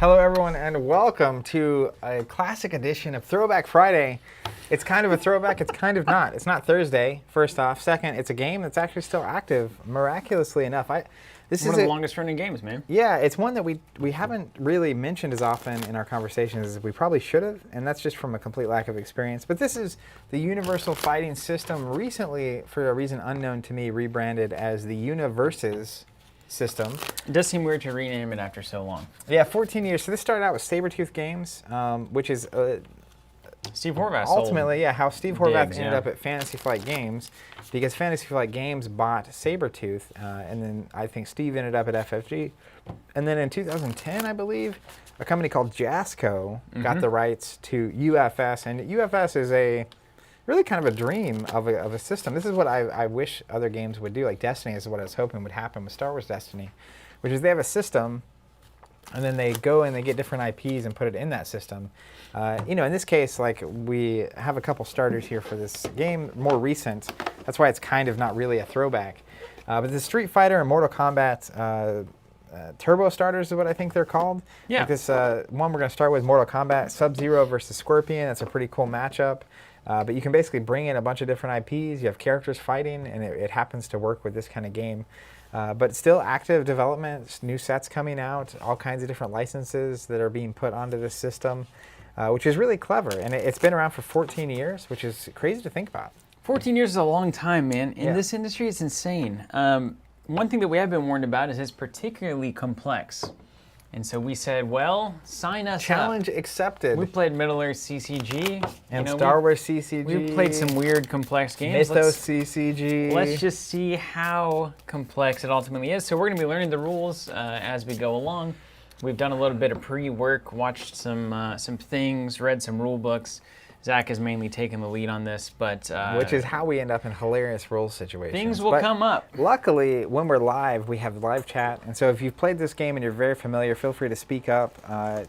Hello, everyone, and welcome to a classic edition of Throwback Friday. It's kind of a throwback, it's kind of not. It's not Thursday, first off. Second, it's a game that's actually still active, miraculously enough. This is one of the longest running games, man. Yeah, it's one that we haven't really mentioned as often in our conversations as we probably should have, and that's just from a complete lack of experience. But this is the Universal Fighting System, recently, for a reason unknown to me, rebranded as the Universes system. It does seem weird to rename it after so long. Yeah, 14 years. So this started out with Sabertooth Games, which is Steve Horvath. Ultimately, yeah, how Steve Horvath ended up at Fantasy Flight Games, because Fantasy Flight Games bought Sabertooth, and then I think Steve ended up at FFG. And then in 2010, I believe, a company called Jasco got the rights to UFS, and UFS is really kind of a dream of a system. This is what I wish other games would do, like Destiny is what I was hoping would happen with Star Wars Destiny, which is they have a system, and then they go and they get different IPs and put it in that system. In this case, like, we have a couple starters here for this game, more recent. That's why it's kind of not really a throwback. But the Street Fighter and Mortal Kombat Turbo starters is what I think they're called. Yeah. Like this one we're going to start with, Mortal Kombat Sub-Zero versus Scorpion. That's a pretty cool matchup. But you can basically bring in a bunch of different IPs. You have characters fighting, and it happens to work with this kind of game. But still active development, new sets coming out, all kinds of different licenses that are being put onto this system, which is really clever. And it's been around for 14 years, which is crazy to think about. 14 years is a long time, man. In this industry, it's insane. One thing that we have been warned about is it's particularly complex. And so we said, well, sign us Challenge up. accepted. We played Middle-earth CCG. And Star Wars CCG. We played some weird, complex games. Mythos CCG. Let's just see how complex it ultimately is. So we're going to be learning the rules as we go along. We've done a little bit of pre-work, watched some things, read some rule books. Zach has mainly taken the lead on this, but... which is how we end up in hilarious rules situations. Things will come up. Luckily, when we're live, we have live chat. And so if you've played this game and you're very familiar, feel free to speak up.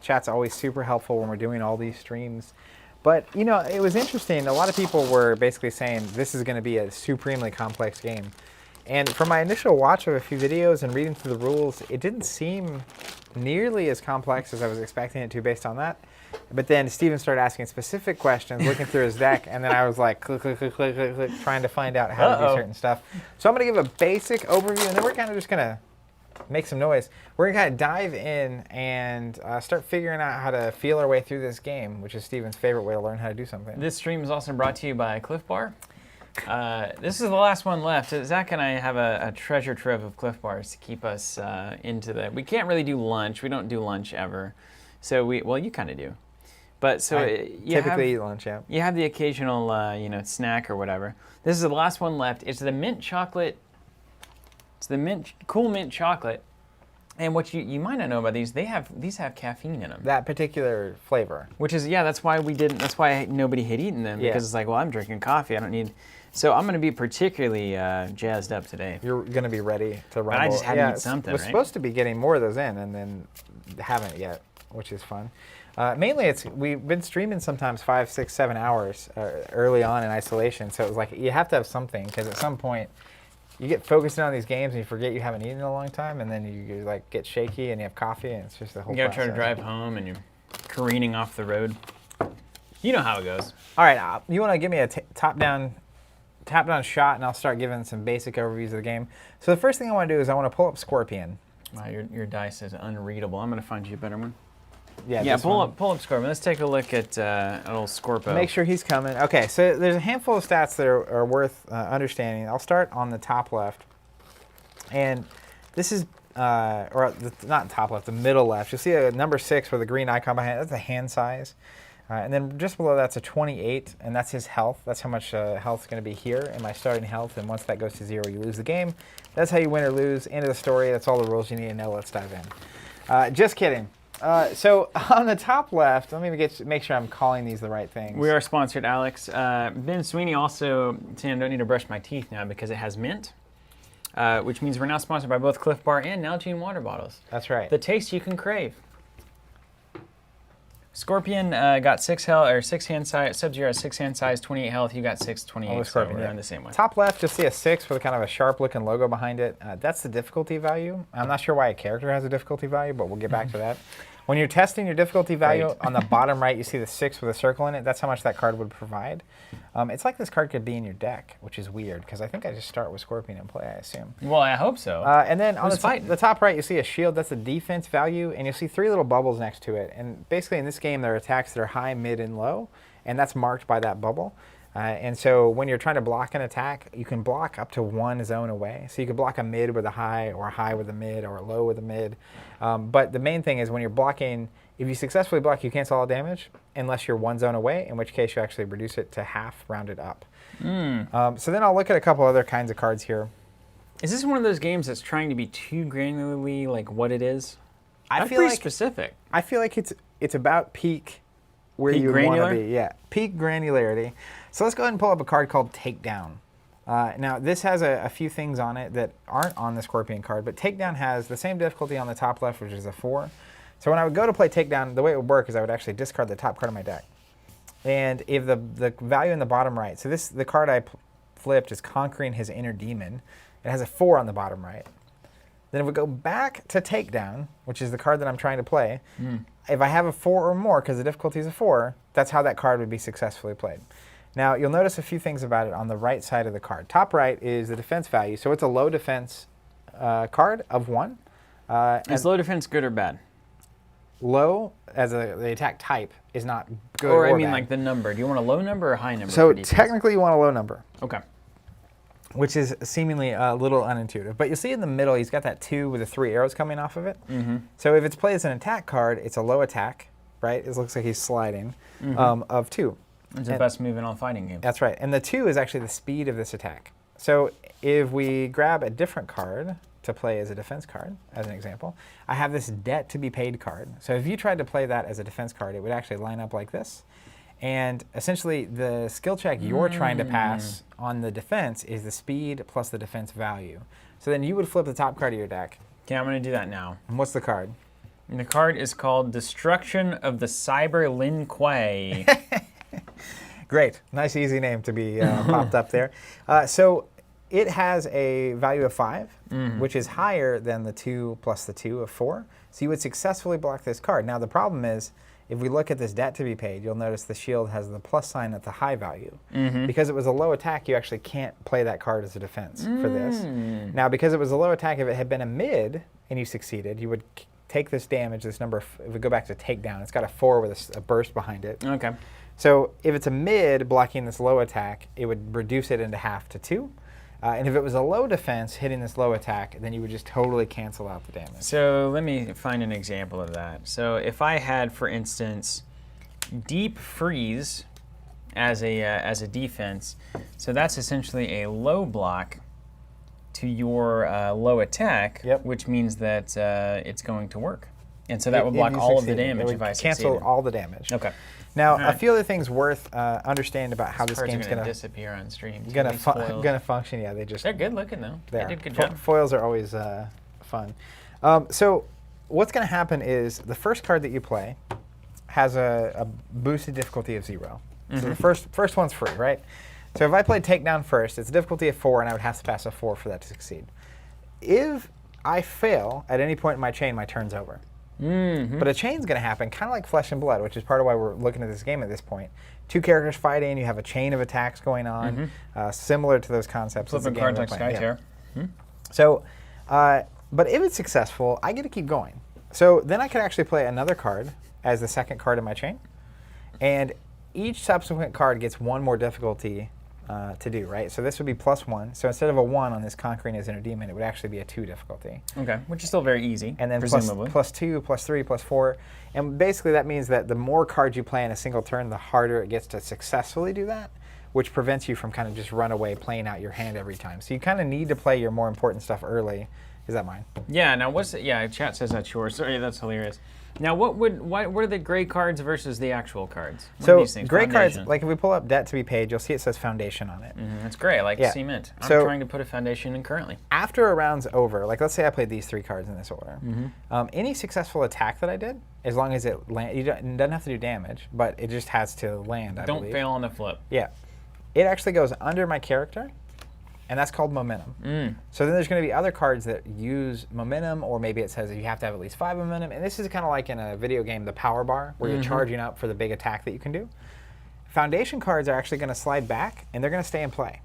Chat's always super helpful when we're doing all these streams. But, it was interesting. A lot of people were basically saying this is going to be a supremely complex game. And from my initial watch of a few videos and reading through the rules, it didn't seem nearly as complex as I was expecting it to based on that. But then Steven started asking specific questions, looking through his deck, and then I was like, click, click, click, click, click, click, trying to find out how to do certain stuff. So I'm going to give a basic overview, and then we're kind of just going to make some noise. We're going to kind of dive in and start figuring out how to feel our way through this game, which is Steven's favorite way to learn how to do something. This stream is also brought to you by Cliff Bar. This is the last one left. Zach and I have a treasure trove of Cliff Bars to keep us into the... We can't really do lunch. We don't do lunch ever. So well, you kind of do. But so you typically eat lunch, yeah. You have the occasional, snack or whatever. This is the last one left. It's the mint chocolate. It's the cool mint chocolate. And what you might not know about these have caffeine in them. That particular flavor. Which is, that's why we didn't. That's why nobody had eaten them, because it's like, well, I'm drinking coffee. I don't need. So I'm going to be particularly jazzed up today. You're going to be ready to rumble. But I just had to eat something. We're supposed to be getting more of those in, and then haven't yet, which is fun. Mainly, we've been streaming sometimes 5, 6, 7 hours early on in isolation. So it was like you have to have something, because at some point you get focused on these games and you forget you haven't eaten in a long time, and then you like get shaky and you have coffee, and it's just the whole. You gotta try to drive home and you're careening off the road. You know how it goes. All right, you want to give me a top-down shot, and I'll start giving some basic overviews of the game. So the first thing I want to do is I want to pull up Scorpion. Wow, your dice is unreadable. I'm gonna find you a better one. Yeah, pull up Scorpion. Let's take a look at old Scorpio. Make sure he's coming. Okay, so there's a handful of stats that are worth understanding. I'll start on the top left. And this is, not top left, the middle left. You'll see a number 6 with a green icon behind it. That's a hand size. And then just below that's a 28, and that's his health. That's how much health is going to be here in my starting health. And once that goes to 0, you lose the game. That's how you win or lose. End of the story. That's all the rules you need to know. Let's dive in. Just kidding. So on the top left, let me make sure I'm calling these the right things. We are sponsored, Alex. Ben Sweeney also saying I don't need to brush my teeth now because it has mint, which means we're now sponsored by both Cliff Bar and Nalgene water bottles. That's right. The taste you can crave. Scorpion got 6 health, or 6 hand size. Sub-Zero 6 hand size, 28 health. You got 6, 28. Oh, Scorpion, so we're on the same one. Top left, you'll see a 6 with kind of a sharp-looking logo behind it. That's the difficulty value. I'm not sure why a character has a difficulty value, but we'll get back to that. When you're testing your difficulty value, on the bottom right, you see the 6 with a circle in it. That's how much that card would provide. It's like this card could be in your deck, which is weird, because I think I just start with Scorpion in play, I assume. Well, I hope so. And then on the top right, you see a shield. That's the defense value, and you'll see 3 little bubbles next to it. And basically, in this game, there are attacks that are high, mid, and low, and that's marked by that bubble. And so when you're trying to block an attack, you can block up to 1 zone away. So you could block a mid with a high, or a high with a mid, or a low with a mid. But the main thing is when you're blocking, if you successfully block, you cancel all damage, unless you're 1 zone away, in which case you actually reduce it to half, rounded up. So then I'll look at a couple other kinds of cards here. Is this one of those games that's trying to be too granularly like what it is? I That's feel pretty like specific. I feel like it's about peak where you want to be. Yeah, peak granularity. So let's go ahead and pull up a card called Takedown. Now this has a few things on it that aren't on the Scorpion card, but Takedown has the same difficulty on the top left, which is a 4. So when I would go to play Takedown, the way it would work is I would actually discard the top card of my deck. And if the value in the bottom right, so the card I flipped is Conquering His Inner Demon. It has a 4 on the bottom right. Then if we go back to Takedown, which is the card that I'm trying to play, if I have a 4 or more, because the difficulty is a 4, that's how that card would be successfully played. Now, you'll notice a few things about it on the right side of the card. Top right is the defense value. So it's a low defense card of 1. Is low defense good or bad? Low, as the attack type, is not good or I mean bad. like the number. Do you want a low number or a high number? So technically you want a low number. Okay. Which is seemingly a little unintuitive. But you'll see in the middle, he's got that 2 with the 3 arrows coming off of it. So if it's played as an attack card, it's a low attack, right? It looks like he's sliding, of 2. It's the best move in all fighting games. That's right. And the 2 is actually the speed of this attack. So if we grab a different card to play as a defense card, as an example, I have this Debt to be Paid card. So if you tried to play that as a defense card, it would actually line up like this. And essentially, the skill check you're trying to pass on the defense is the speed plus the defense value. So then you would flip the top card of your deck. Okay, I'm going to do that now. And what's the card? And the card is called Destruction of the Cyber Lin Qui. Great. Nice, easy name to be popped up there. So it has a value of 5, which is higher than the 2 plus the 2 of 4. So you would successfully block this card. Now, the problem is, if we look at this Debt to be Paid, you'll notice the shield has the plus sign at the high value. Because it was a low attack, you actually can't play that card as a defense for this. Now, because it was a low attack, if it had been a mid and you succeeded, you would take this damage, this number, if we go back to Takedown, it's got a 4 with a burst behind it. Okay. So if it's a mid blocking this low attack, it would reduce it into half to 2. And if it was a low defense hitting this low attack, then you would just totally cancel out the damage. So let me find an example of that. So if I had, for instance, Deep Freeze as a defense, so that's essentially a low block to your low attack, which means that it's going to work. And so that would block all of the damage if I succeeded. Cancel all the damage. Okay. Now, a few other things worth understanding about how this game's going to disappear on stream. Gonna function. Yeah, they're good looking though. They did a good job. Foils are always fun. So what's going to happen is the first card that you play has a boosted difficulty of 0. So the first one's free, right? So if I played Takedown first, it's a difficulty of 4, and I would have to pass a 4 for that to succeed. If I fail at any point in my chain, my turn's over. But a chain's going to happen, kind of like Flesh and Blood, which is part of why we're looking at this game at this point. 2 characters fighting, you have a chain of attacks going on, similar to those concepts. Flipping cards like Skytear. So, but if it's successful, I get to keep going. So then I could actually play another card as the second card in my chain, and each subsequent card gets 1 more difficulty to do, right? So this would be +1. So instead of a 1 on this Conquering His Inner Demon, it would actually be a 2 difficulty. Okay, which is still very easy, and then presumably. +2, +3, +4. And basically that means that the more cards you play in a single turn, the harder it gets to successfully do that, which prevents you from kind of just run away playing out your hand every time. So you kind of need to play your more important stuff early. Is that mine? Yeah, now what's it? Yeah, chat says that's yours. Sorry, that's hilarious. Now, what are the gray cards versus the actual cards? What are these things? Gray cards, like if we pull up Debt to be Paid, you'll see it says Foundation on it. That's gray, like cement. I'm trying to put a foundation in currently. After a round's over, like let's say I played these 3 cards in this order, any successful attack that I did, as long as it doesn't have to do damage, but it just has to land, I believe. Don't fail on the flip. Yeah. It actually goes under my character, and that's called momentum. So then there's going to be other cards that use momentum, or maybe it says that you have to have at least 5 momentum. And this is kind of like in a video game, the power bar, where you're charging up for the big attack that you can do. Foundation cards are actually going to slide back, and they're going to stay in play.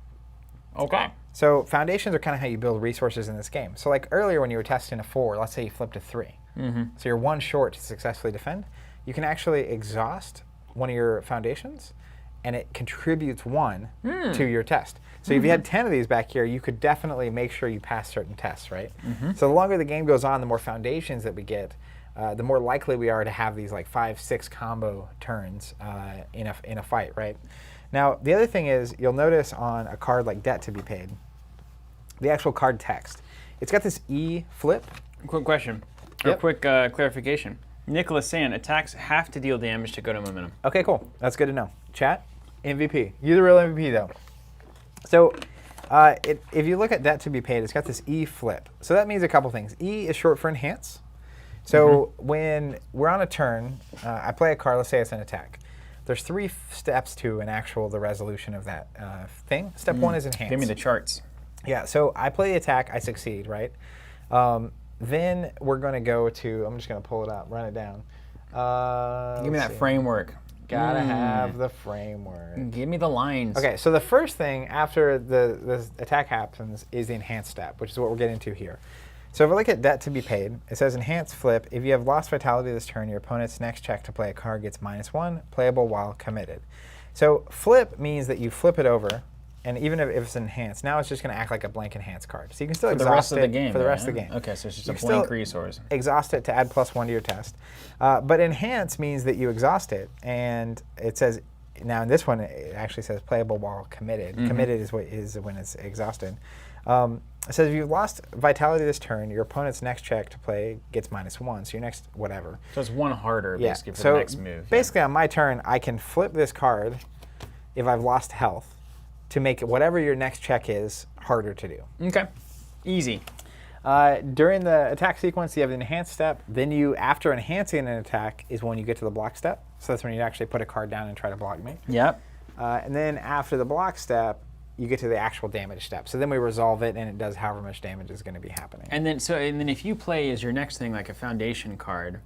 Okay. So foundations are kind of how you build resources in this game. So like earlier when you were testing a 4, let's say you flipped a 3. So you're 1 short to successfully defend. You can actually exhaust one of your foundations, and it contributes 1 to your test. So if you had 10 of these back here, you could definitely make sure you pass certain tests, right? So the longer the game goes on, the more foundations that we get, the more likely we are to have these like 5, 6 combo turns in a fight, right? Now, the other thing is, you'll notice on a card like Debt to be Paid, the actual card text, it's got this E flip. Quick question, or quick clarification. Nicholas saying attacks have to deal damage to go to momentum. Okay, cool. That's good to know. Chat, MVP. You're the real MVP, though. So if you look at Debt to be Paid, it's got this E flip. So that means a couple things. E is short for enhance. So when we're on a turn, I play a card, let's say it's an attack. There's 3 steps to the resolution of that thing. Step 1 is enhance. Give me the charts. Yeah, so I play the attack, I succeed, right? Then we're going to go to, I'm just going to pull it up, run it down. Give me that framework. Gotta have the framework. Give me the lines. Okay, so the first thing after the attack happens is the enhance step, which is what we're getting to here. So if I look at Debt to be Paid, it says enhance flip. If you have lost vitality this turn, your opponent's next check to play a card gets -1, playable while committed. So flip means that you flip it over, and even if it's enhanced, now it's just going to act like a blank enhanced card. So you can still exhaust the rest it of the game. for the rest of the game. Okay, so it's just You a can blank still resource. Exhaust it to add +1 to your test. But enhance means that you exhaust it, and it says, now in this one it actually says playable while committed. Committed is when it's exhausted. It says if you've lost vitality this turn, your opponent's next check to play gets -1, so your next whatever. So it's 1 harder basically for so the next move. Basically on my turn, I can flip this card if I've lost health to make whatever your next check is harder to do. Okay, easy. During the attack sequence, you have the enhance step. Then after enhancing an attack is when you get to the block step. So that's when you actually put a card down and try to block me. Yep. And then after the block step, you get to the actual damage step. So then we resolve it, and it does however much damage is going to be happening. And then if you play as your next thing like a foundation card,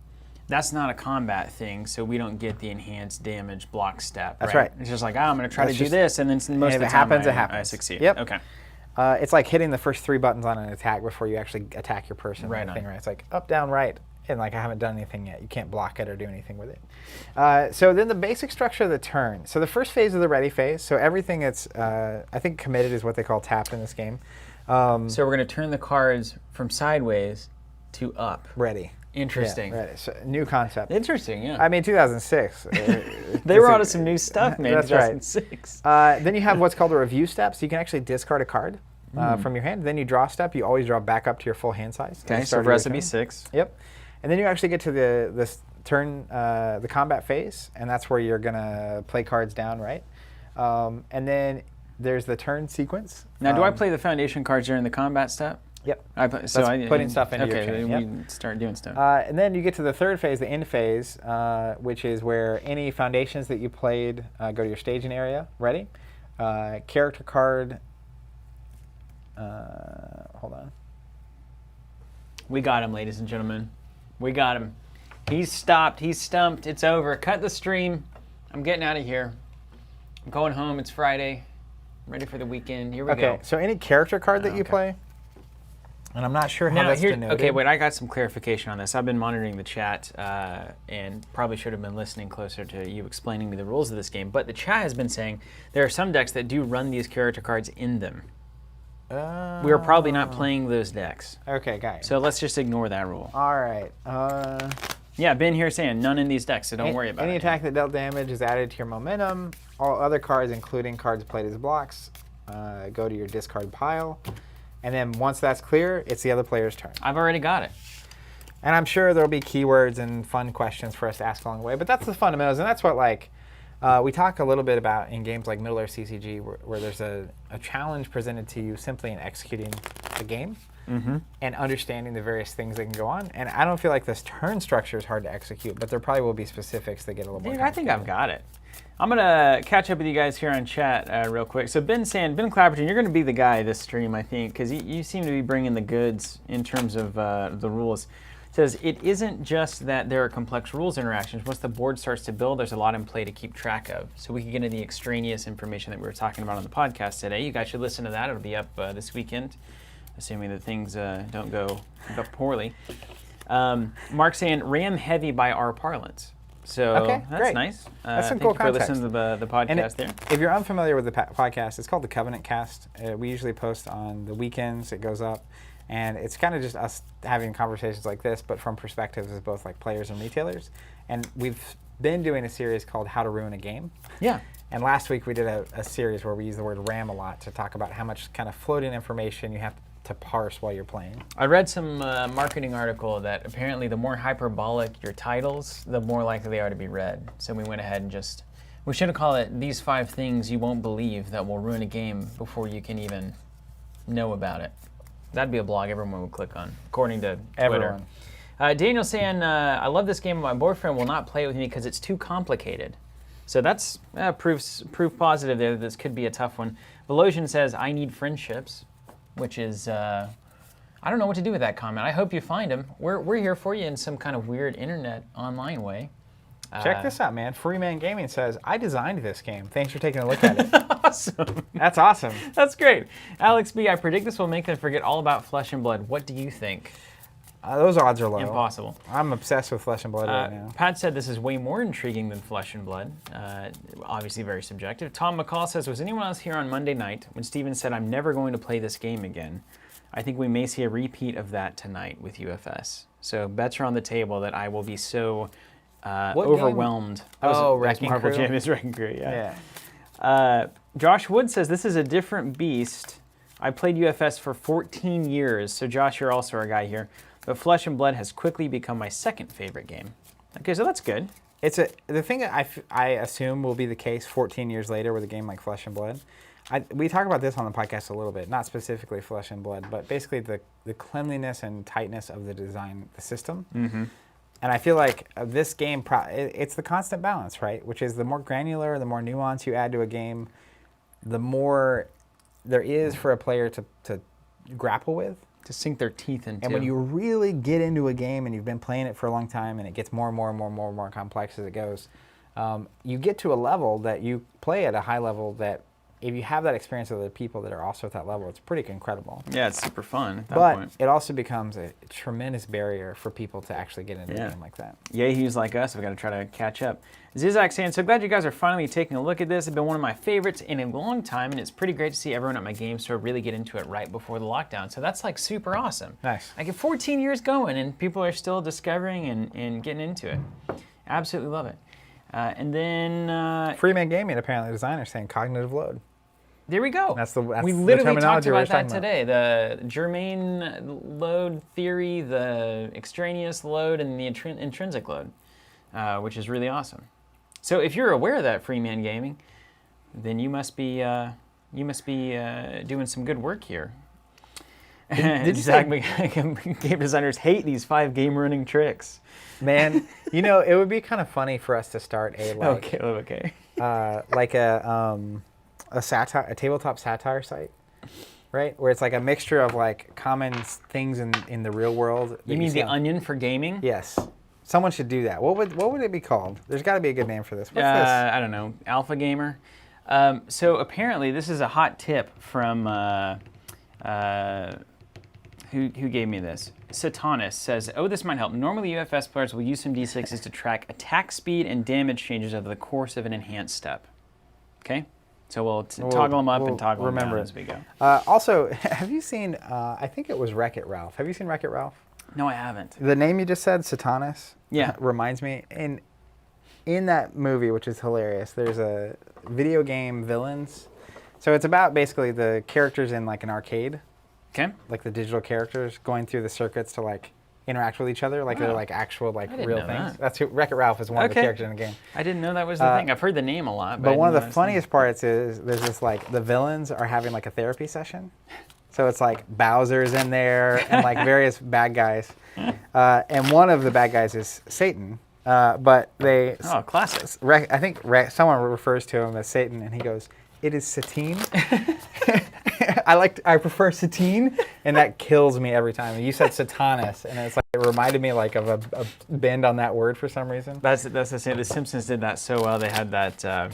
that's not a combat thing, so we don't get the enhanced damage block step. That's right. It's just like, I'm going to try to do this, and then most of the it time happens, I, it happens. I succeed. Yep. Okay. It's like hitting the first 3 buttons on an attack before you actually attack your person. Right thing, on. right? It's like up, down, right, and like I haven't done anything yet. You can't block it or do anything with it. So then the basic structure of the turn. So the first phase is the ready phase. So everything that's, I think committed is what they call tapped in this game. So we're going to turn the cards from sideways to up. Ready. Interesting. Yeah, ready. So, new concept. Interesting, yeah. I mean, 2006. They were onto some new stuff, man. That's 2006. right. Then you have what's called a review step. So you can actually discard a card from your hand. Then you draw step. You always draw back up to your full hand size. Okay, so for us it'd be 6. Yep. And then you actually get to this turn, the combat phase, and that's where you're going to play cards down, right? And then there's the turn sequence. Now, do I play the foundation cards during the combat step? Yep. Putting stuff into your chain. Okay, we start doing stuff. And then you get to the third phase, the end phase, which is where any foundations that you played go to your staging area. Ready? Character card. Hold on. We got him, ladies and gentlemen. We got him. He's stopped. He's stumped. It's over. Cut the stream. I'm getting out of here. I'm going home. It's Friday. I'm ready for the weekend. Here we go. Okay, so any character card that you play, and I'm not sure how that's denoted. Okay, wait, I got some clarification on this. I've been monitoring the chat and probably should have been listening closer to you explaining me the rules of this game, but the chat has been saying there are some decks that do run these character cards in them. We are probably not playing those decks. Okay, got it. So let's just ignore that rule. All right. Yeah, Ben here saying none in these decks, so don't worry about it. Any attack that dealt damage is added to your momentum. All other cards, including cards played as blocks, go to your discard pile. And then once that's clear, it's the other player's turn. I've already got it. And I'm sure there'll be keywords and fun questions for us to ask along the way. But that's the fundamentals, and that's what we talk a little bit about in games like Middle Earth CCG, where there's a challenge presented to you simply in executing the game. and understanding the various things that can go on. And I don't feel like this turn structure is hard to execute, but there probably will be specifics that get a little more I think I've got it. I'm going to catch up with you guys here on chat real quick. So Ben Clapperton, you're going to be the guy this stream, I think, because you seem to be bringing the goods in terms of the rules. It says, it isn't just that there are complex rules interactions. Once the board starts to build, there's a lot in play to keep track of. So we can get into the extraneous information that we were talking about on the podcast today. You guys should listen to that. It'll be up this weekend, assuming that things don't go poorly. Mark's saying, ram heavy by our parlance. So that's great. Nice. That's some cool context. Thank you for listening to the podcast there. If you're unfamiliar with the podcast, it's called the Covenant Cast. We usually post on the weekends. It goes up. And it's kind of just us having conversations like this, but from perspectives of both like players and retailers. And we've been doing a series called How to Ruin a Game. Yeah. And last week we did a series where we used the word RAM a lot to talk about how much kind of floating information you have to parse while you're playing. I read some marketing article that apparently the more hyperbolic your titles, the more likely they are to be read. So we went ahead and we should have called it These 5 Things You Won't Believe That Will Ruin a Game Before You Can Even Know About It. That'd be a blog everyone would click on, according to Twitter. Daniel saying, I love this game, but my boyfriend will not play it with me because it's too complicated. So that's proof positive there that this could be a tough one. Velosian says, I need friendships, which is, I don't know what to do with that comment. I hope you find them. We're here for you in some kind of weird internet online way. Check this out, man. Freeman Gaming says, I designed this game. Thanks for taking a look at it. Awesome. That's awesome. That's great. Alex B, I predict this will make them forget all about Flesh and Blood. What do you think? Those odds are low. Impossible. I'm obsessed with Flesh and Blood right now. Pat said this is way more intriguing than Flesh and Blood. Obviously very subjective. Tom McCall says, was anyone else here on Monday night when Steven said, I'm never going to play this game again? I think we may see a repeat of that tonight with UFS. So bets are on the table that I will be so overwhelmed. Marvel Champions Wrecking Crew, yeah. Josh Wood says, this is a different beast. I played UFS for 14 years, so Josh, you're also our guy here. But Flesh and Blood has quickly become my second favorite game. Okay, so that's good. The thing that I assume will be the case 14 years later with a game like Flesh and Blood. We talk about this on the podcast a little bit, not specifically Flesh and Blood, but basically the cleanliness and tightness of the design, the system. Mm-hmm. And I feel like this game, it's the constant balance, right? Which is the more granular, the more nuance you add to a game, the more there is for a player to grapple with. To sink their teeth into. And when you really get into a game and you've been playing it for a long time and it gets more and more complex as it goes, you get to a level that you play at a high level that if you have that experience with other people that are also at that level, it's pretty incredible. Yeah, it's super fun at that point. But it also becomes a tremendous barrier for people to actually get into a game like that. Yahoos like us, we've got to try to catch up. Zizak saying, so glad you guys are finally taking a look at this. It's been one of my favorites in a long time, and it's pretty great to see everyone at my game store really get into it right before the lockdown. So that's like super awesome. Nice. I get 14 years going, and people are still discovering and getting into it. Absolutely love it. And then... Freeman Gaming, apparently, the designer, saying cognitive load. There we go. That's we literally talked about that today. The germane load theory, the extraneous load, and the intrinsic load, which is really awesome. So if you're aware of that, Freeman Gaming, then you must be doing some good work here. Did you say game designers hate these 5 game running tricks? Man, it would be kind of funny for us to start a a tabletop satire site, right? Where it's like a mixture of like common things in the real world. You mean the Onion for gaming? Yes. Someone should do that. What would it be called? There's got to be a good name for this. What's this? I don't know. Alpha Gamer. So apparently this is a hot tip from who gave me this? Satanis says, this might help. Normally UFS players will use some D6s to track attack speed and damage changes over the course of an enhanced step. Okay? So we'll toggle them up and toggle them down as we go. Also, have you seen, I think it was Wreck-It Ralph. Have you seen Wreck-It Ralph? No, I haven't. The name you just said, Satanis, yeah, reminds me. In that movie, which is hilarious, there's a video game villains. So it's about basically the characters in like an arcade. Okay. Like the digital characters going through the circuits to like interact with each other, like they're like actual like real things. That's who Wreck-It Ralph is one of the characters in the game. I didn't know that was the thing. I've heard the name a lot, but one of the funniest parts is there's this like the villains are having like a therapy session. So it's like Bowser's in there and like various bad guys. And one of the bad guys is Satan. But they... Oh, classic. I think someone refers to him as Satan, and he goes, "It is Satine." I prefer Satine, and that kills me every time. You said Satanus, and it's like it reminded me like of a bend on that word for some reason. That's the same. The Simpsons did that so well. They had that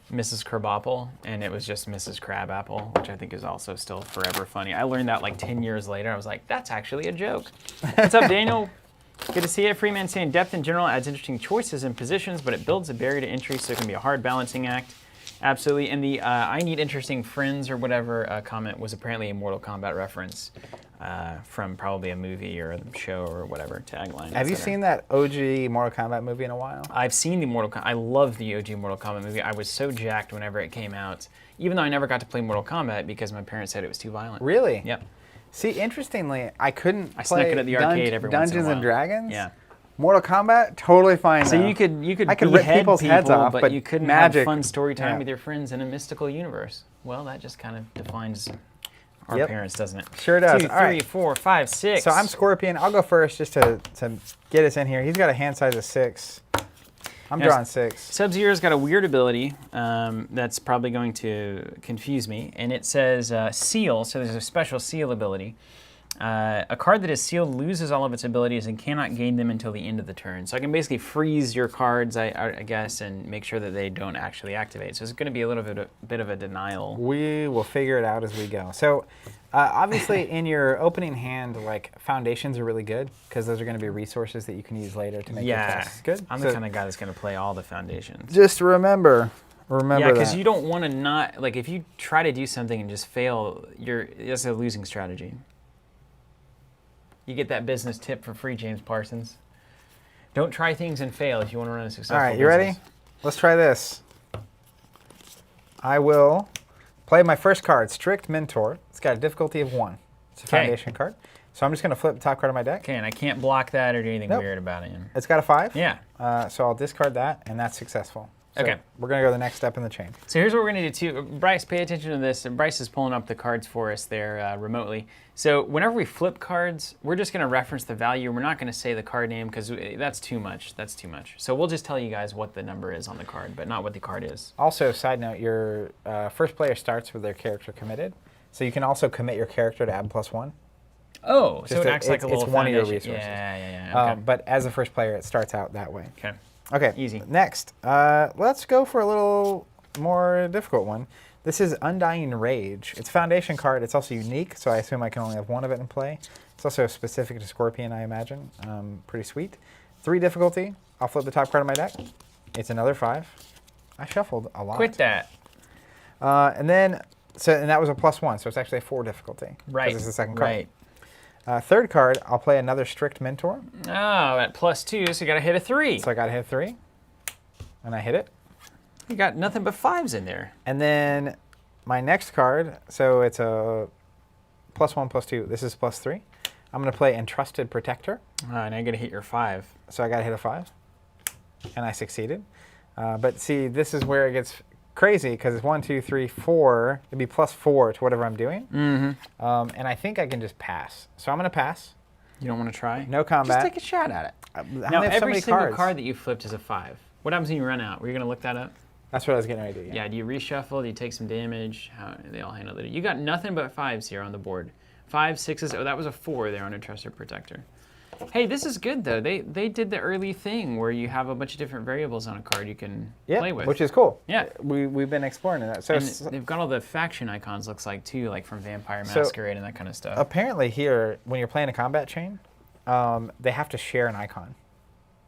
Mrs. Crabapple, and it was just Mrs. Crabapple, which I think is also still forever funny. I learned that like 10 years later. I was like, that's actually a joke. What's up, Daniel? Good to see you. Freeman saying depth in general adds interesting choices and positions, but it builds a barrier to entry, so it can be a hard balancing act. Absolutely. And the I need interesting friends or whatever comment was apparently a Mortal Kombat reference from probably a movie or a show or whatever tagline. Have you seen that OG Mortal Kombat movie in a while? I've seen the Mortal Kombat. I love the OG Mortal Kombat movie. I was so jacked whenever it came out, even though I never got to play Mortal Kombat because my parents said it was too violent. Really? Yep. See, interestingly, I couldn't I play snuck it at the arcade every once in a Dungeons while. and Dragons. Yeah. Mortal Kombat, totally fine. So though. you could I could rip behead people's heads off, but you couldn't magic, have fun story time yeah. with your friends in a mystical universe. Well, that just kind of defines our Yep. parents, doesn't it? Sure does. 2, All 3, right. 4, 5, 6. So I'm Scorpion. I'll go first just to get us in here. He's got a hand size of 6. I'm Yes. drawing 6. Sub-Zero's got a weird ability that's probably going to confuse me, and it says Seal, so there's a special Seal ability. A card that is sealed loses all of its abilities and cannot gain them until the end of the turn. So I can basically freeze your cards, I guess, and make sure that they don't actually activate. So it's going to be a little bit of a denial. We will figure it out as we go. So obviously in your opening hand, like foundations are really good because those are going to be resources that you can use later to make your tests good. I'm the kind of guy that's going to play all the foundations. Just remember Yeah, because that. you don't want to not, like if you try to do something and just fail, that's a losing strategy. You get that business tip for free, James Parsons. Don't try things and fail if you want to run a successful business. All right, you ready? Let's try this. I will play my first card, Strict Mentor. It's got a difficulty of 1. It's a foundation card. So I'm just going to flip the top card of my deck. Okay, and I can't block that or do anything Nope. weird about it. It's got a 5. Yeah. So I'll discard that, and that's successful. So Okay. We're going to go to the next step in the chain. So here's what we're going to do too. Bryce, pay attention to this. Bryce is pulling up the cards for us there remotely. So whenever we flip cards, we're just going to reference the value. We're not going to say the card name because that's too much. That's too much. So we'll just tell you guys what the number is on the card, but not what the card is. Also, side note, your first player starts with their character committed. So you can also commit your character to add +1. Oh, so Just it acts like a little it's one of your foundation. resources. Yeah. Okay. But as a first player, it starts out that way. Okay. Okay, Easy. Next, let's go for a little more difficult one. This is Undying Rage. It's a foundation card. It's also unique, so I assume I can only have one of it in play. It's also specific to Scorpion, I imagine. Pretty sweet. 3 difficulty. I'll flip the top card of my deck. It's another 5. I shuffled a lot. Quit that. And that was a +1, so it's actually a 4 difficulty. Right. Because it's the second card. Right. Third card, I'll play another Strict Mentor. Oh, at +2, so you got to hit a 3. So I got to hit 3. And I hit it. You got nothing but 5s in there. And then my next card, so it's a +1, +2. This is +3. I'm going to play Entrusted Protector. All right, now you're going to hit your 5. So I got to hit a 5. And I succeeded. But see, this is where it gets crazy because it's 1, 2, 3, 4. It'd be +4 to whatever I'm doing. Mm-hmm. And I think I can just pass. So I'm going to pass. You don't want to try? No combat. Just take a shot at it. I Now, only have so every many single cards. card that you flipped is a 5. What happens when you run out? Were you going to look that up? That's what I was getting ready to do. Yeah, do you reshuffle? Do you take some damage? How they all handle it? You got nothing but 5s here on the board. 5, 6s. Oh, that was a 4 there on Entrusted Protector. Hey, this is good, though. They did the early thing where you have a bunch of different variables on a card you can play with. Which is cool. Yeah. We've been exploring that. So And they've got all the faction icons, looks like, too, like from Vampire Masquerade and that kind of stuff. Apparently here, when you're playing a combat chain, they have to share an icon.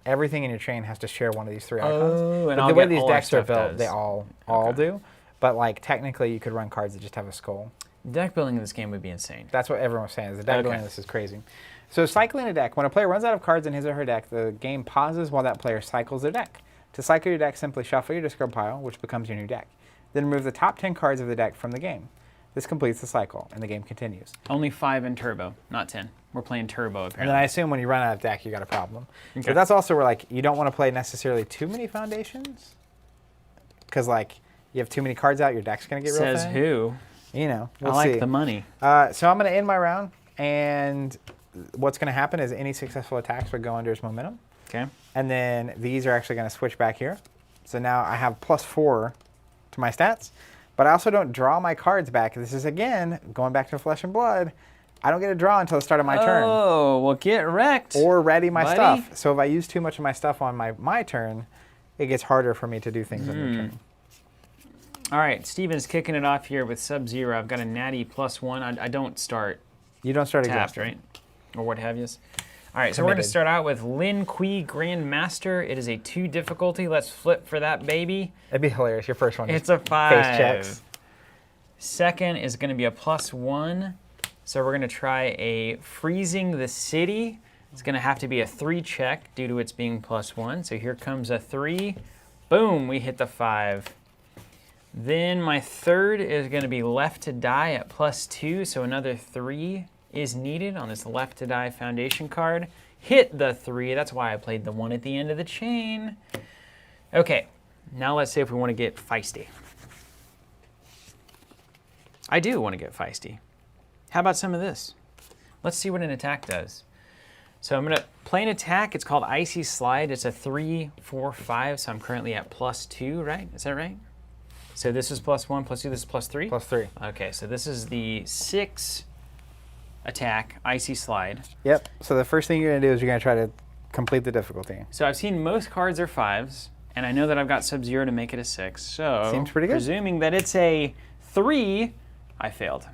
Everything in your chain has to share one of these 3 icons. Oh, and But I'll the way get these all our decks are stuff built, does. they all do. But like technically, you could run cards that just have a skull. Deck building in this game would be insane. That's what everyone was saying. Is the deck Okay. building, this is crazy. So cycling a deck. When a player runs out of cards in his or her deck, the game pauses while that player cycles their deck. To cycle your deck, simply shuffle your discard pile, which becomes your new deck. Then remove the top 10 cards of the deck from the game. This completes the cycle, and the game continues. Only 5 in Turbo, not 10. We're playing Turbo, And apparently. then I assume when you run out of deck, you got a problem. Okay. But that's also where like you don't want to play necessarily too many foundations, because like you have too many cards out, your deck's gonna get real Says thin. who? You know, we'll I like see. the money. So I'm going to end my round, and what's going to happen is any successful attacks would go under his momentum. Okay. And then these are actually going to switch back here. So now I have +4 to my stats, but I also don't draw my cards back. This is, again, going back to Flesh and Blood. I don't get a draw until the start of my turn. Oh, well, get wrecked. Or ready my buddy. stuff. So if I use too much of my stuff on my turn, it gets harder for me to do things on your turn. All right, Steven's kicking it off here with Sub-Zero. I've got a natty +1. I don't start You don't start tapped, exhausted. right? Or what have yous. All right, so we're going to start out with Lin Qui Grand Master. It is a 2 difficulty. Let's flip for that baby. It'd be hilarious. Your first one. It's a 5. Face checks. Second is going to be a +1. So we're going to try a Freezing the City. It's going to have to be a 3 check due to its being +1. So here comes a 3. Boom, we hit the 5. Then my third is going to be Left to Die at +2. So another 3 is needed on this Left to Die Foundation card. Hit the 3. That's why I played the 1 at the end of the chain. Okay, now let's see if we want to get feisty. I do want to get feisty. How about some of this? Let's see what an attack does. So I'm going to play an attack. It's called Icy Slide. It's a 3, 4, 5. So I'm currently at +2, right? Is that right? So this is +1, +2. This is +3? +3. Okay, so this is the 6 attack, Icy Slide. Yep. So the first thing you're going to do is you're going to try to complete the difficulty. So I've seen most cards are 5s, and I know that I've got Sub-Zero to make it a 6. So Seems pretty good. Presuming that it's a 3, I failed.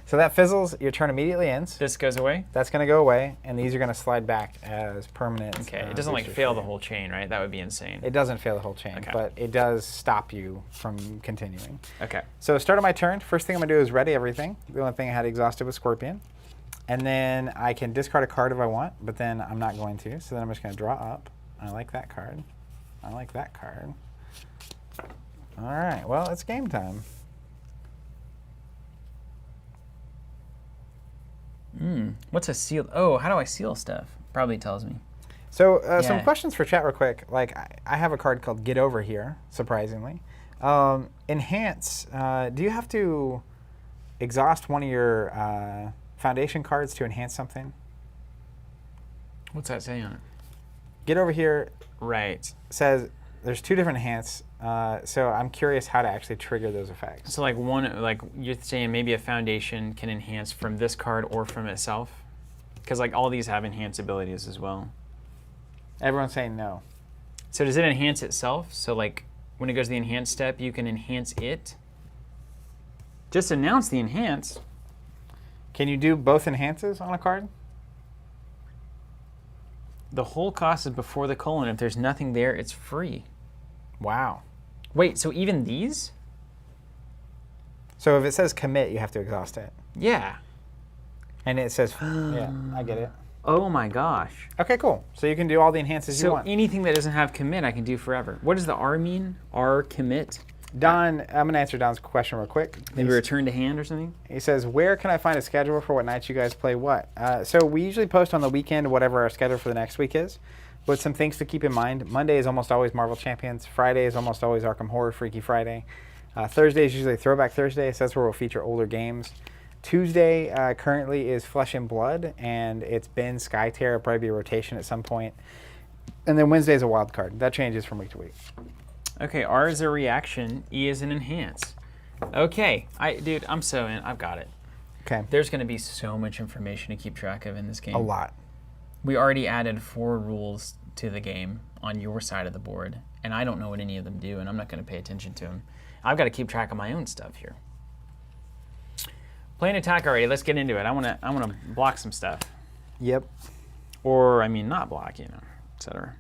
So that fizzles, your turn immediately ends. This goes away? That's going to go away, and these are going to slide back as permanent. Okay, it doesn't like boosters fail for the you. whole chain, right? That would be insane. It doesn't fail the whole chain, Okay. but it does stop you from continuing. Okay. So start of my turn, first thing I'm going to do is ready everything. The only thing I had exhausted was Scorpion. And then I can discard a card if I want, but then I'm not going to. So then I'm just going to draw up. I like that card. I like that card. All right, well, it's game time. What's a seal? Oh, how do I seal stuff? Probably tells me. So some Yeah. questions for chat real quick. Like I have a card called Get Over Here, surprisingly. Enhance, do you have to exhaust one of your foundation cards to enhance something? What's that say on it? Get Over Here Right. says there's 2 different enhance, so I'm curious how to actually trigger those effects. So like one, like you're saying maybe a foundation can enhance from this card or from itself? Because like all these have enhance abilities as well. Everyone's saying no. So does it enhance itself? So like when it goes to the enhance step, you can enhance it? Just announce the enhance. Can you do both enhances on a card? The whole cost is before the colon. If there's nothing there, it's free. Wow. Wait, so even these? So if it says commit, you have to exhaust it. Yeah. And it says, yeah, I get it. Oh my gosh. Okay, cool. So you can do all the enhances you So want. anything that doesn't have commit, I can do forever. What does the R mean? R commit? Don, I'm going to answer Don's question real quick. Maybe return to hand or something? He says, where can I find a schedule for what nights you guys play what? So we usually post on the weekend whatever our schedule for the next week is. With some things to keep in mind, Monday is almost always Marvel Champions. Friday is almost always Arkham Horror Freaky Friday. Thursday is usually Throwback Thursday, so that's where we'll feature older games. Tuesday currently is Flesh and Blood, and it's been Skytear. It'll probably be a rotation at some point. And then Wednesday is a wild card. That changes from week to week. Okay, R is a reaction, E is an enhance. Okay, dude, I'm so in. I've got it. Okay. There's going to be so much information to keep track of in this game. A lot. We already added 4 rules to the game on your side of the board, and I don't know what any of them do, and I'm not going to pay attention to them. I've got to keep track of my own stuff here. Play an attack already. Let's get into it. I want to block some stuff, Yep. or I mean, not block, you know, etc.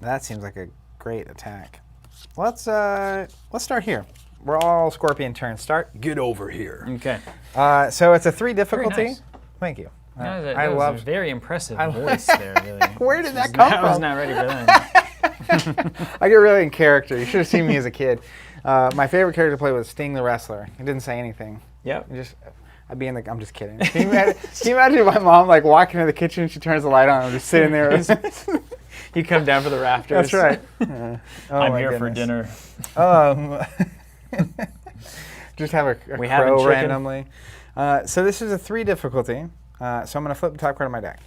That seems like a great attack. Let's start here. We're all Scorpion turn. Start. Get over here. Okay. So it's a 3 difficulty. nice. Thank you. That was a very impressive voice there, really. Where did that come from? I was not ready for that. I get really in character. You should have seen me as a kid. My favorite character to play was Sting the Wrestler. He didn't say anything. Yep. I'd be in the. I'm just kidding. Can you imagine my mom like walking into the kitchen? She turns the light on. I'm just sitting there. You come down for the rafters. That's right. Oh I'm my here for goodness. dinner. Just have a We having crow chicken? randomly. So this is a 3 difficulty. So I'm going to flip the top card of my deck.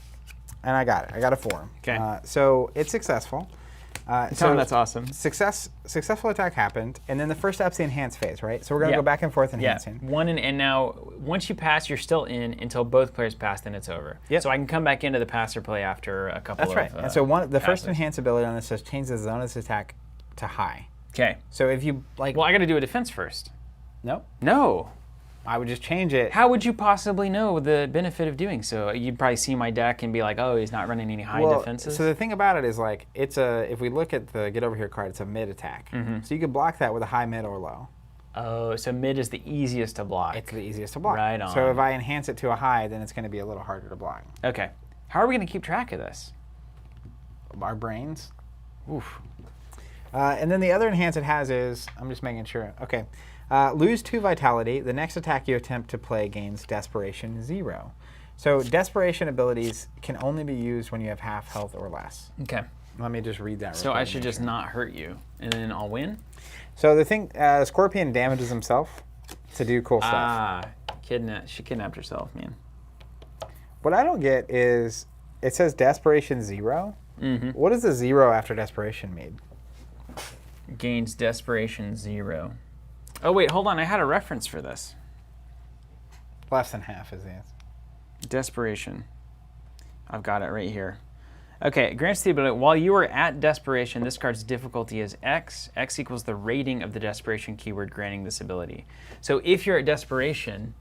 And I got it. I got a 4. Okay. So it's successful. So that's awesome. Successful attack happened, and then the first step's the enhance phase, right? So we're going to go back and forth enhancing. Yeah, and now once you pass, you're still in until both players pass, then it's over. Yep. So I can come back into the passer play after a couple That's right. And so the first enhance ability on this says change the zone of this attack to high. Okay. So if you like... Well, I got to do a defense first. No. No. I would just change it. How would you possibly know the benefit of doing so? You'd probably see my deck and be like, oh, he's not running any high defenses. So the thing about it is like, if we look at the get over here card, it's a mid attack. So you could block that with a high, mid, or low. Oh, so mid is the easiest to block. It's the easiest to block. Right on. So if I enhance it to a high, then it's going to be a little harder to block. Okay. How are we going to keep track of this? Our brains. Oof. And then the other enhance it has is, I'm just making sure. Okay. Lose 2 vitality. The next attack you attempt to play gains desperation 0. So desperation abilities can only be used when you have half health or less. Okay. Let me just read that. So I should just not hurt you, and then I'll win? So the thing, Scorpion damages himself to do cool stuff. Ah, she kidnapped herself, man. What I don't get is, it says desperation 0. What does the 0 after desperation mean? Gains desperation 0. Oh, wait, hold on. I had a reference for this. Less than half is the answer. Desperation. I've got it right here. Okay, grants the ability, while you are at desperation, this card's difficulty is X. X equals the rating of the desperation keyword granting this ability. So if you're at desperation,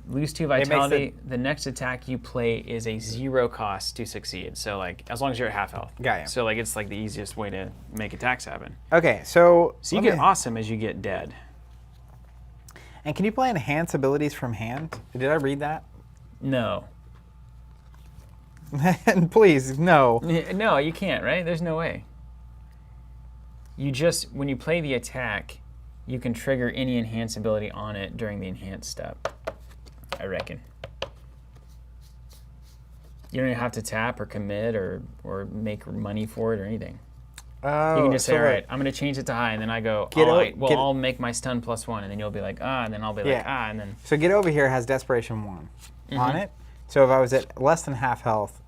lose 2 vitality, the next attack you play is a 0 cost to succeed. So like, as long as you're at half health. Got you. So like, it's like the easiest way to make attacks happen. Okay, so... So you get awesome as you get dead. And can you play enhance abilities from hand? Did I read that? No. And please, no. No, you can't, right? There's no way. You just, when you play the attack, you can trigger any enhance ability on it during the enhance step, I reckon. You don't even have to tap or commit or make money for it or anything. You can just say, all right, I'm going to change it to high, and then I go, all right, well, I'll make my stun +1, and then you'll be like, and then I'll be like, and then... So get over here has desperation 1 on it. So if I was at less than half health,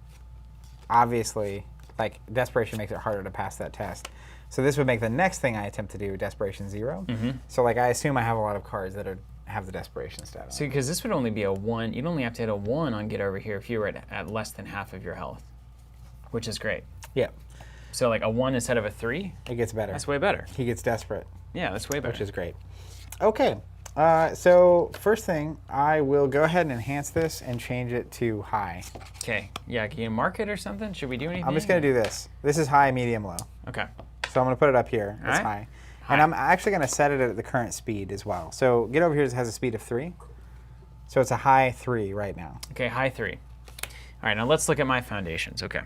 obviously, like, desperation makes it harder to pass that test. So this would make the next thing I attempt to do desperation 0. So like, I assume I have a lot of cards that have the desperation stat. So because this would only be a 1, you'd only have to hit a 1 on get over here if you were at less than half of your health, which is great. Yeah. So like a 1 instead of a 3? It gets better. That's way better. He gets desperate. Yeah, that's way better. Which is great. Okay. So first thing, I will go ahead and enhance this and change it to high. Okay. Yeah, can you mark it or something? Should we do anything? I'm just going to do this. This is high, medium, low. Okay. So I'm going to put it up here. It's high. And I'm actually going to set it at the current speed as well. So get over here has a speed of 3. So it's a high 3 right now. Okay, high 3. All right, now let's look at my foundations. Okay.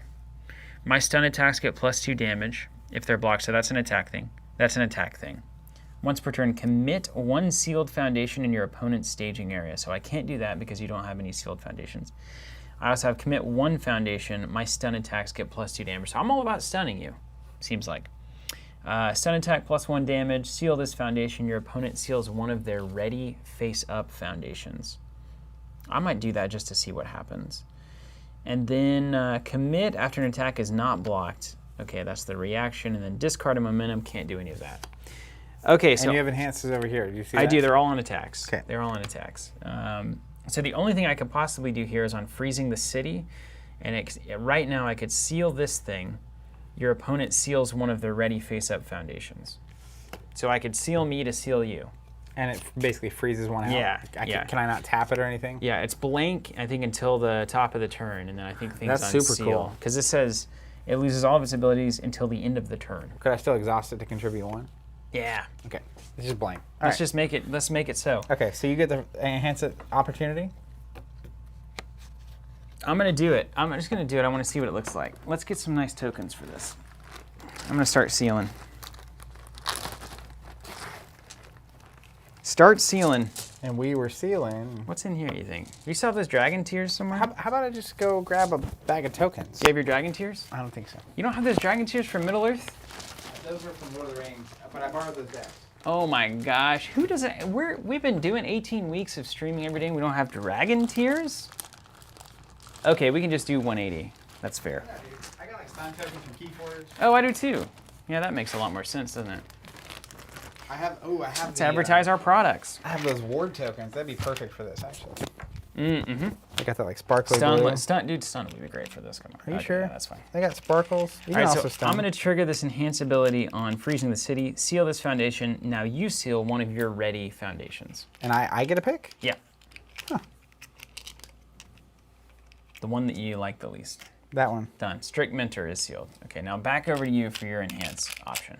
My stun attacks get +2 damage if they're blocked, so that's an attack thing. That's an attack thing. Once per turn, commit 1 sealed foundation in your opponent's staging area. So I can't do that because you don't have any sealed foundations. I also have commit 1 foundation. My stun attacks get +2 damage. So I'm all about stunning you, seems like. Stun attack +1 damage. Seal this foundation. Your opponent seals one of their ready face-up foundations. I might do that just to see what happens. And then commit after an attack is not blocked. Okay, that's the reaction. And then discard a momentum. Can't do any of that. Okay, so and you have enhances over here. Do you see that? I do. They're all on attacks. Okay. They're all on attacks. So the only thing I could possibly do here is on freezing the city. And right now I could seal this thing. Your opponent seals one of their ready face-up foundations. So I could seal me to seal you. And it basically freezes one out? Yeah. Can I not tap it or anything? Yeah, it's blank, I think, until the top of the turn. And then I think things That's unseal. super cool. Because this says it loses all of its abilities until the end of the turn. Could I still exhaust it to contribute 1? Yeah. Okay. It's just blank. Let's make it so. Okay, so you get the enhance it opportunity? I'm going to do it. I'm just going to do it. I want to see what it looks like. Let's get some nice tokens for this. I'm going to start sealing. Start sealing. And we were sealing. What's in here, you think? You still have those dragon tears somewhere? How about I just go grab a bag of tokens? Do you have your dragon tears? I don't think so. You don't have those dragon tears from Middle Earth? Those were from Lord of the Rings, but I borrowed those decks. Oh my gosh, who doesn't? We've been doing 18 weeks of streaming every day. We don't have dragon tears. Okay, we can just do 180. That's fair. Yeah, dude. I got like stun tokens from Keyforge. Oh, I do too. Yeah, that makes a lot more sense, doesn't it? I have. Let's advertise our products. I have those ward tokens. That'd be perfect for this, actually. Mm-hmm. I got that like sparkly blue. Stun would be great for this. Come on. Are you Okay, sure? Yeah, that's fine. They got sparkles. You All can right, also so stun. I'm going to trigger this enhance ability on freezing the city. Seal this foundation. Now you seal one of your ready foundations. And I get a pick? Yeah. Huh. The one that you like the least. That one. Done. Strict Mentor is sealed. Okay, now back over to you for your enhance option.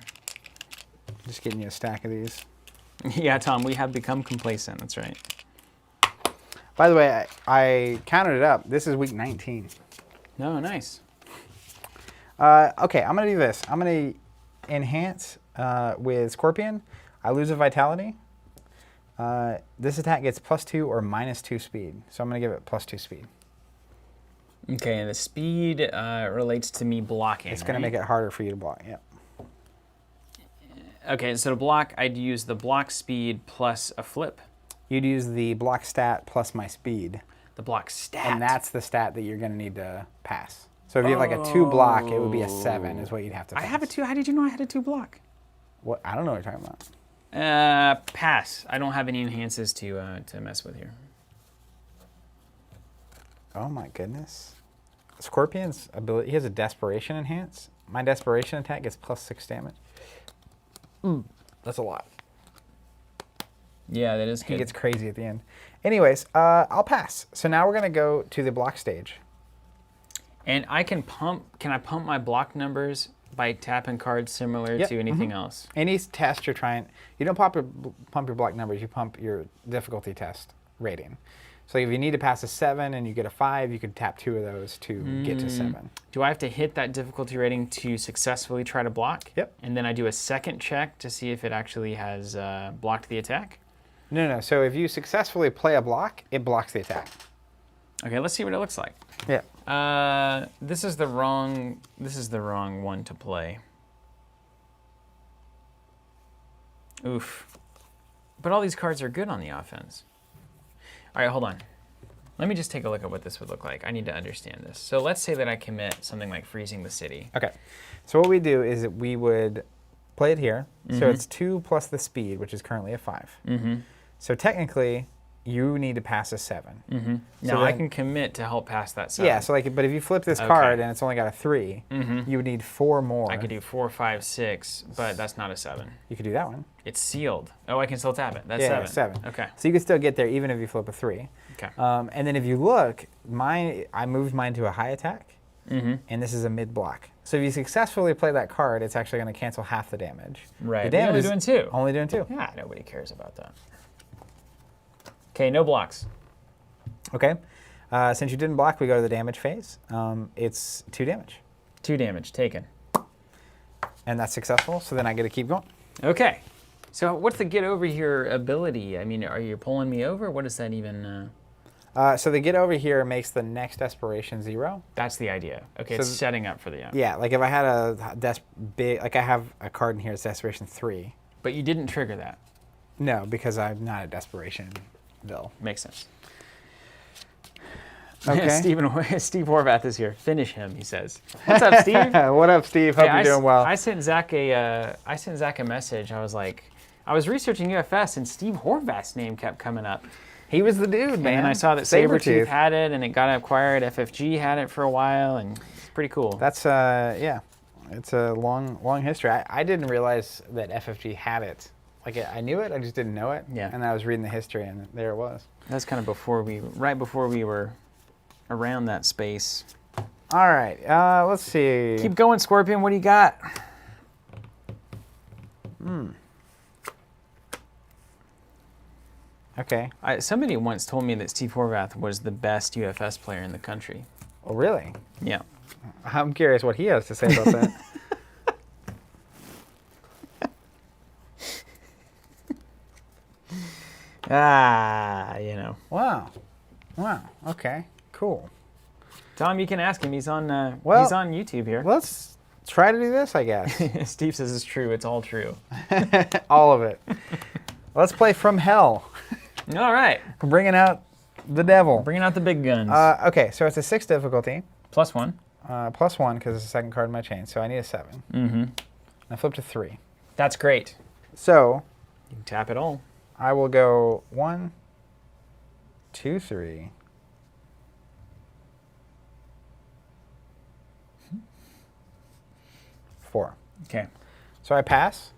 Just getting you a stack of these. Yeah, Tom, we have become complacent. That's right. By the way, I counted it up. This is week 19. No, nice. Okay, I'm going to do this. I'm going to enhance with Scorpion. I lose a vitality. This attack gets +2 or -2 speed. So I'm going to give it +2 speed. Okay, and the speed relates to me blocking. It's going to make it harder for you to block. Yep. Okay, so to block, I'd use the block speed plus a flip. You'd use the block stat plus my speed. The block stat. And that's the stat that you're going to need to pass. So if you have like a 2 block, it would be a 7 is what you'd have to pass. I have a 2. How did you know I had a 2 block? What? I don't know what you're talking about. Pass. I don't have any enhances to mess with here. Oh my goodness. Scorpion's ability, he has a Desperation enhance. My Desperation attack gets +6 damage. That's a lot. Yeah, that is good. He gets crazy at the end. Anyways, I'll pass. So now we're going to go to the block stage. And I can I pump my block numbers by tapping cards similar to anything else? Any test you're trying, you don't pump your block numbers, you pump your difficulty test rating. So if you need to pass a 7 and you get a 5, you could tap 2 of those to get to 7. Do I have to hit that difficulty rating to successfully try to block? Yep. And then I do a second check to see if it actually has blocked the attack? No. So if you successfully play a block, it blocks the attack. Okay, let's see what it looks like. Yeah. This is the wrong one to play. Oof. But all these cards are good on the offense. All right, hold on. Let me just take a look at what this would look like. I need to understand this. So let's say that I commit something like freezing the city. Okay. So what we do is that we would play it here. So it's 2 plus the speed, which is currently a 5. So technically, you need to pass a 7. Now I can commit to help pass that 7. Yeah, so like, but if you flip this card and it's only got a 3, you would need 4 more. I could do 4, 5, 6, but that's not a 7. You could do that one. It's sealed. Oh, I can still tap it. That's 7. 7. Okay. So you can still get there even if you flip a 3. Okay. And then if you look, I moved mine to a high attack, and this is a mid block. So if you successfully play that card, it's actually going to cancel half the damage. Right. The But damage only is doing 2. Only doing 2. Yeah, nobody cares about that. Okay, no blocks. Okay. Since you didn't block, we go to the damage phase. It's 2 damage. 2 damage taken. And that's successful, so then I get to keep going. Okay. So what's the get over here ability? I mean, are you pulling me over? What does that even... So the get over here makes the next desperation 0. That's the idea. Okay, So it's setting up for the... Yeah, like if I had a like I have a card in here, it's desperation 3. But you didn't trigger that. No, because I'm not a desperation bill. Makes sense. Okay. Steve Horvath is here. Finish him, he says. What's up, Steve? What up, Steve? Hope Hey, you're doing well. I sent Zach a message. I was like, I was researching UFS and Steve Horvath's name kept coming up. He was the dude, man. And then I saw that Sabretooth had it and it got acquired. FFG had it for a while and it's pretty cool. That's yeah, it's a long history. I didn't realize that FFG had it. Like I knew it, I just didn't know it. Yeah. And I was reading the history, and there it was. That's kind of right before we were around that space. All right, let's see. Keep going, Scorpion. What do you got? Okay. Somebody once told me that Steve Horvath was the best UFS player in the country. Oh, really? Yeah. I'm curious what he has to say about that. You know. Wow. Okay. Cool. Tom, you can ask him. He's on Well, he's on YouTube here. Let's try to do this, I guess. Steve says it's true. It's all true. All of it. Let's play From Hell. All right. We're bringing out the devil. Bringing out the big guns. Okay, so it's a 6 difficulty. +1. +1 because it's the second card in my chain, so I need a 7. Mm-hmm. I flipped a 3. That's great. So You can tap it all. I will go 1, 2, 3. Four. Okay. So I pass.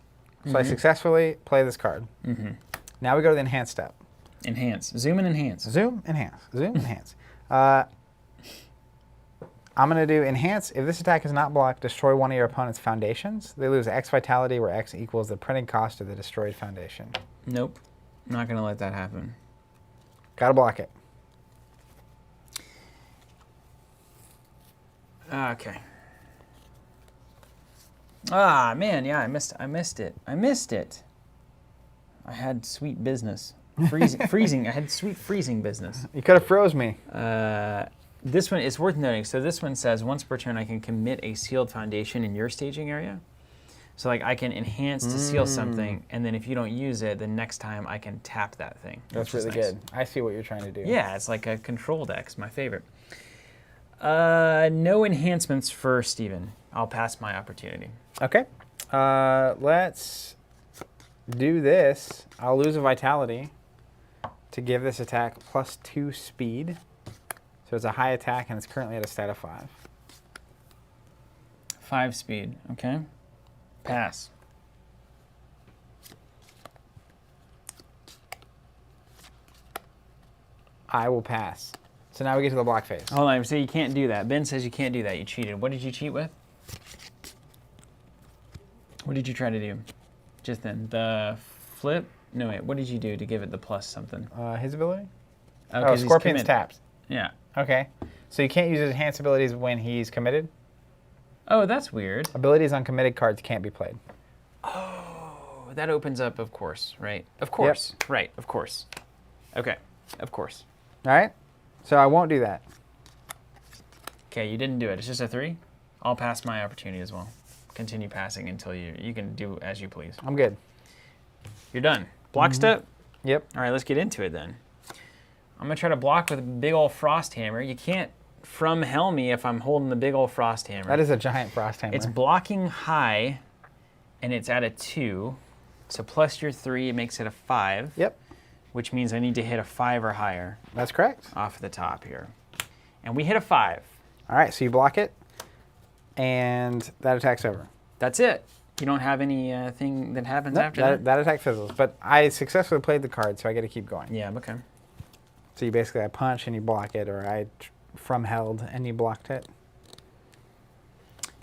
So I successfully play this card. Mm-hmm. Now we go to the enhance step. Enhance. Zoom and enhance. Zoom, enhance. Zoom, enhance. I'm going to do enhance. If this attack is not blocked, destroy one of your opponent's foundations. They lose X vitality, where X equals the printing cost of the destroyed foundation. Nope. Not going to let that happen. Got to block it. Okay. Ah, man, yeah, I missed it. I missed it. I had sweet business. Freezing. I had sweet freezing business. You could have froze me. This one, it's worth noting. So this one says, once per turn, I can commit a sealed foundation in your staging area. So like I can enhance to seal something, and then if you don't use it, the next time I can tap that thing. That's really good. I see what you're trying to do. Yeah, it's like a control deck's my favorite. No enhancements for Steven. I'll pass my opportunity. Okay. Let's do this. I'll lose a vitality to give this attack +2 speed. So it's a high attack, and it's currently at a stat of 5. 5 speed, okay. Pass. I will pass. So now we get to the block phase. Hold on, so you can't do that. Ben says you can't do that. You cheated. What did you cheat with? What did you try to do just then? The flip? No, wait. What did you do to give it the plus something? His ability? Oh, Oh, Scorpion's tapped. Yeah. Okay. So you can't use his enhanced abilities when he's committed? Oh, that's weird. Abilities on committed cards can't be played. Oh, that opens up, of course, right? Of course. Yep. Right, of course. Okay, of course. All right. So I won't do that. Okay, you didn't do it. It's just a 3? I'll pass my opportunity as well. Continue passing until you can do as you please. I'm good. You're done. Block step? Yep. All right, let's get into it then. I'm going to try to block with a big old frost hammer. You can't from hell me if I'm holding the big old frost hammer. That is a giant frost hammer. It's blocking high, and it's at a 2. So plus your 3, it makes it a 5. Yep. Which means I need to hit a 5 or higher. That's correct. Off the top here. And we hit a 5. All right, so you block it, and that attack's over. That's it. You don't have any thing that happens after that? That attack fizzles. But I successfully played the card, so I get to keep going. Yeah, okay. So you basically, I punch and you block it, or I from held and you blocked it.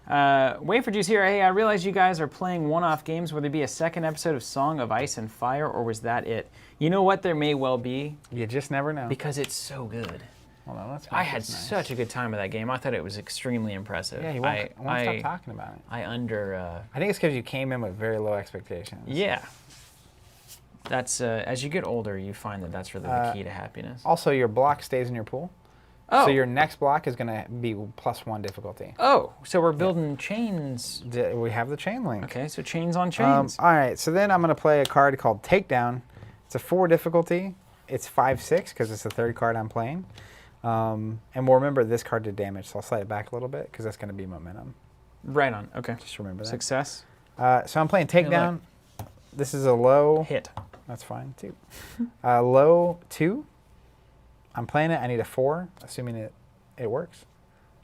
Wafer here. Hey, I realize you guys are playing one-off games. Will there be a second episode of Song of Ice and Fire, or was that it? You know what? There may well be. You just never know. Because it's so good. Hold on, let's I had such a good time with that game. I thought it was extremely impressive. Yeah, you won't stop talking about it. I think it's because you came in with very low expectations. Yeah. That's as you get older, you find that that's really the key to happiness. Also, your block stays in your pool. Oh. So your next block is going to be +1 difficulty. Oh, so we're building chains. We have the chain link. Okay, so chains on chains. All right, so then I'm going to play a card called Takedown. It's a 4 difficulty. It's 5/6 because it's the third card I'm playing. And we'll remember this card did damage, so I'll slide it back a little bit because that's going to be momentum. Right on. Okay. Just remember that. Success. So I'm playing Takedown. This is a low. Hit. That's fine, too. Low 2. I'm playing it. I need a 4, assuming it works.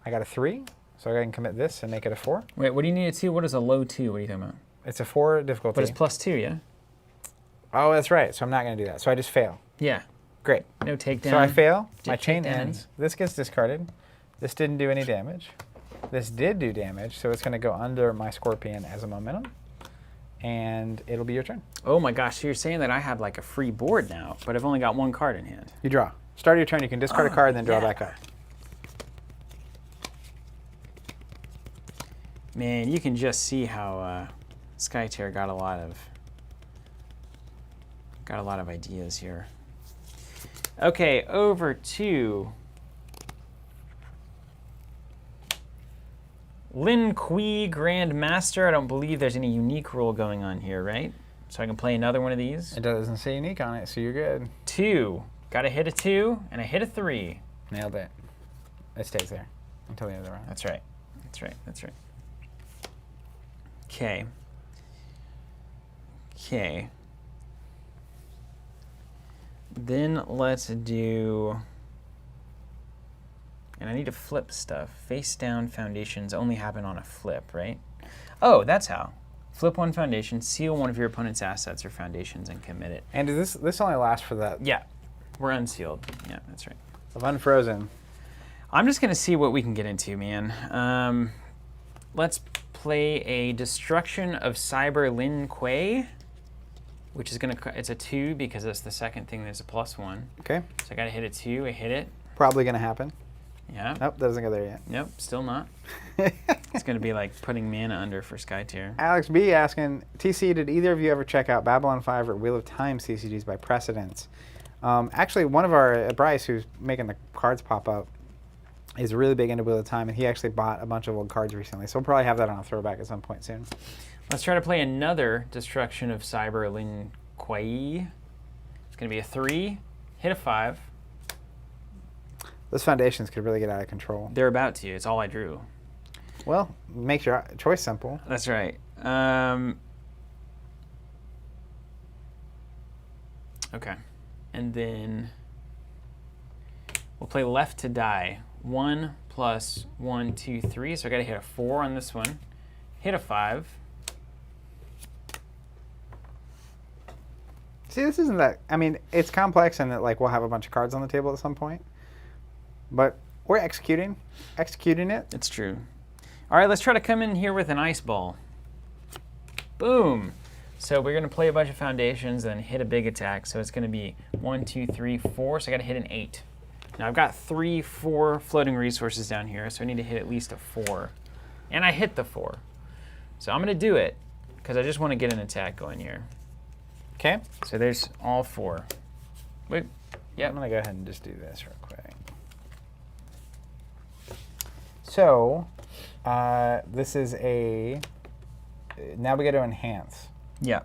I got a 3, so I can commit this and make it a 4. Wait, what do you need a 2? What is a low 2? What are you talking about? It's a 4 difficulty. But it's +2, yeah? Oh, that's right. So I'm not going to do that. So I just fail. Yeah. Great. No takedown. So I fail. My chain ends. This gets discarded. This didn't do any damage. This did do damage, so it's going to go under my Scorpion as a momentum. And it'll be your turn. Oh my gosh, so you're saying that I have like a free board now, but I've only got 1 card in hand. You draw. Start your turn. You can discard a card and then draw back up. Man, you can just see how Skytear got a lot of ideas here. Okay, over to Lin Qui Grand Master. I don't believe there's any unique rule going on here, right? So I can play another one of these. It doesn't say unique on it, so you're good. 2. Got to hit a 2, and I hit a 3. Nailed it. It stays there until the end of the round. That's right. That's right. That's right. Okay. Okay. Then let's do... And I need to flip stuff. Face down foundations only happen on a flip, right? Oh, that's how. Flip one foundation, seal one of your opponent's assets or foundations, and commit it. And this only lasts for that? Yeah. We're unsealed. Yeah, that's right. Of unfrozen. I'm just going to see what we can get into, man. Let's play a Destruction of Cyber Lin Qui, which is going to... It's a 2 because it's the second thing that's a +1. Okay. So I got to hit a 2. I hit it. Probably going to happen. Yeah. Nope, doesn't go there yet. Nope, still not. It's going to be like putting mana under for Sky Tier. Alex B asking, TC, did either of you ever check out Babylon 5 or Wheel of Time CCGs by precedence? Actually, one of our, Bryce, who's making the cards pop up, is really big into Wheel of Time, and he actually bought a bunch of old cards recently. So we'll probably have that on a throwback at some point soon. Let's try to play another Destruction of Cyber Lin Qui. It's going to be a 3, hit a 5. Those foundations could really get out of control. They're about to. It's all I drew. Well, makes your choice simple. That's right. Okay. And then we'll play Left to Die. 1 + 1, 2, 3. So I got to hit a 4 on this one. Hit a 5. See, this isn't that... I mean, it's complex in that, like, we'll have a bunch of cards on the table at some point. But we're executing it. It's true. All right, let's try to come in here with an ice ball. Boom. So we're going to play a bunch of foundations and hit a big attack. So it's going to be 1, 2, 3, 4. So I got to hit an 8. Now I've got 3, 4 floating resources down here. So I need to hit at least a 4. And I hit the 4. So I'm going to do it because I just want to get an attack going here. Okay. So there's all 4. Wait. Yep. I'm going to go ahead and just do this real quick. So, this is a... Now we got to enhance. Yeah.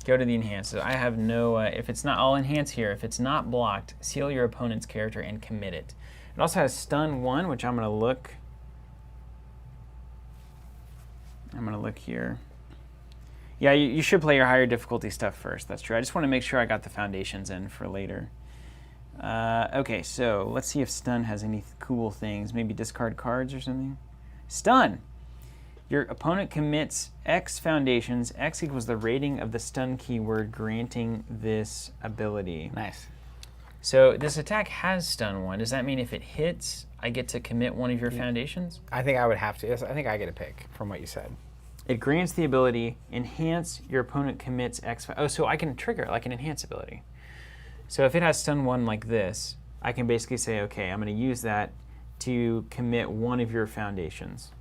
Go to the enhance. So I have no... if it's not... I'll enhance here. If it's not blocked, seal your opponent's character and commit it. It also has stun 1, which I'm going to look... I'm going to look here. Yeah, you should play your higher difficulty stuff first. That's true. I just want to make sure I got the foundations in for later. Okay, so let's see if stun has any cool things. Maybe discard cards or something. Stun! Your opponent commits X foundations. X equals the rating of the stun keyword granting this ability. Nice. So this attack has stun 1. Does that mean if it hits, I get to commit one of your foundations? I think I would have to. Yes, I think I get a pick from what you said. It grants the ability, enhance your opponent commits X. Oh, so I can trigger it like an enhance ability. So if it has stun 1 like this, I can basically say, okay, I'm going to use that to commit one of your foundations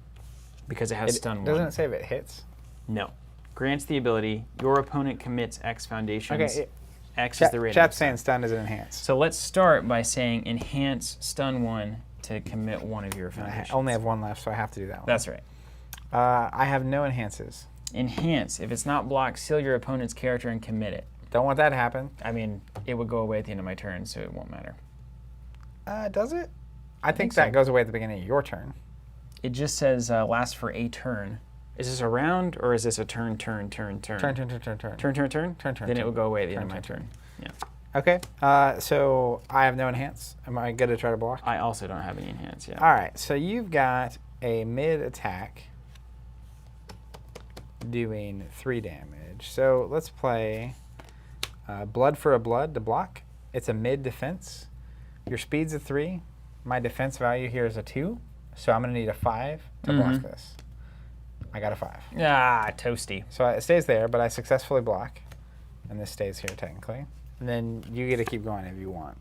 because it has stun 1. Doesn't it say if it hits? No. Grants the ability, your opponent commits X foundations. Okay. X is the rating. Chat's saying stun is an enhance. So let's start by saying enhance stun 1 to commit one of your I foundations. only have 1 left, so I have to do that one. That's right. I have no enhances. Enhance. If it's not blocked, seal your opponent's character and commit it. Don't want that to happen. I mean, it would go away at the end of my turn, so it won't matter. Does it? I think so. that goes away at the beginning of your turn. It just says lasts for a turn. Is this a round or is this a turn? Turn. Turn. Then it will go away at the end of my turn. Yeah. Okay. So I have no enhance. Am I good to try to block? I also don't have any enhance. Yeah. All right. So you've got a mid attack doing 3 damage. So let's play Blood for a Blood to block. It's a mid defense. Your speed's a 3. My defense value here is a 2. So I'm going to need a 5 to block this. I got a 5. Ah, toasty. So it stays there, but I successfully block. And this stays here technically. And then you get to keep going if you want.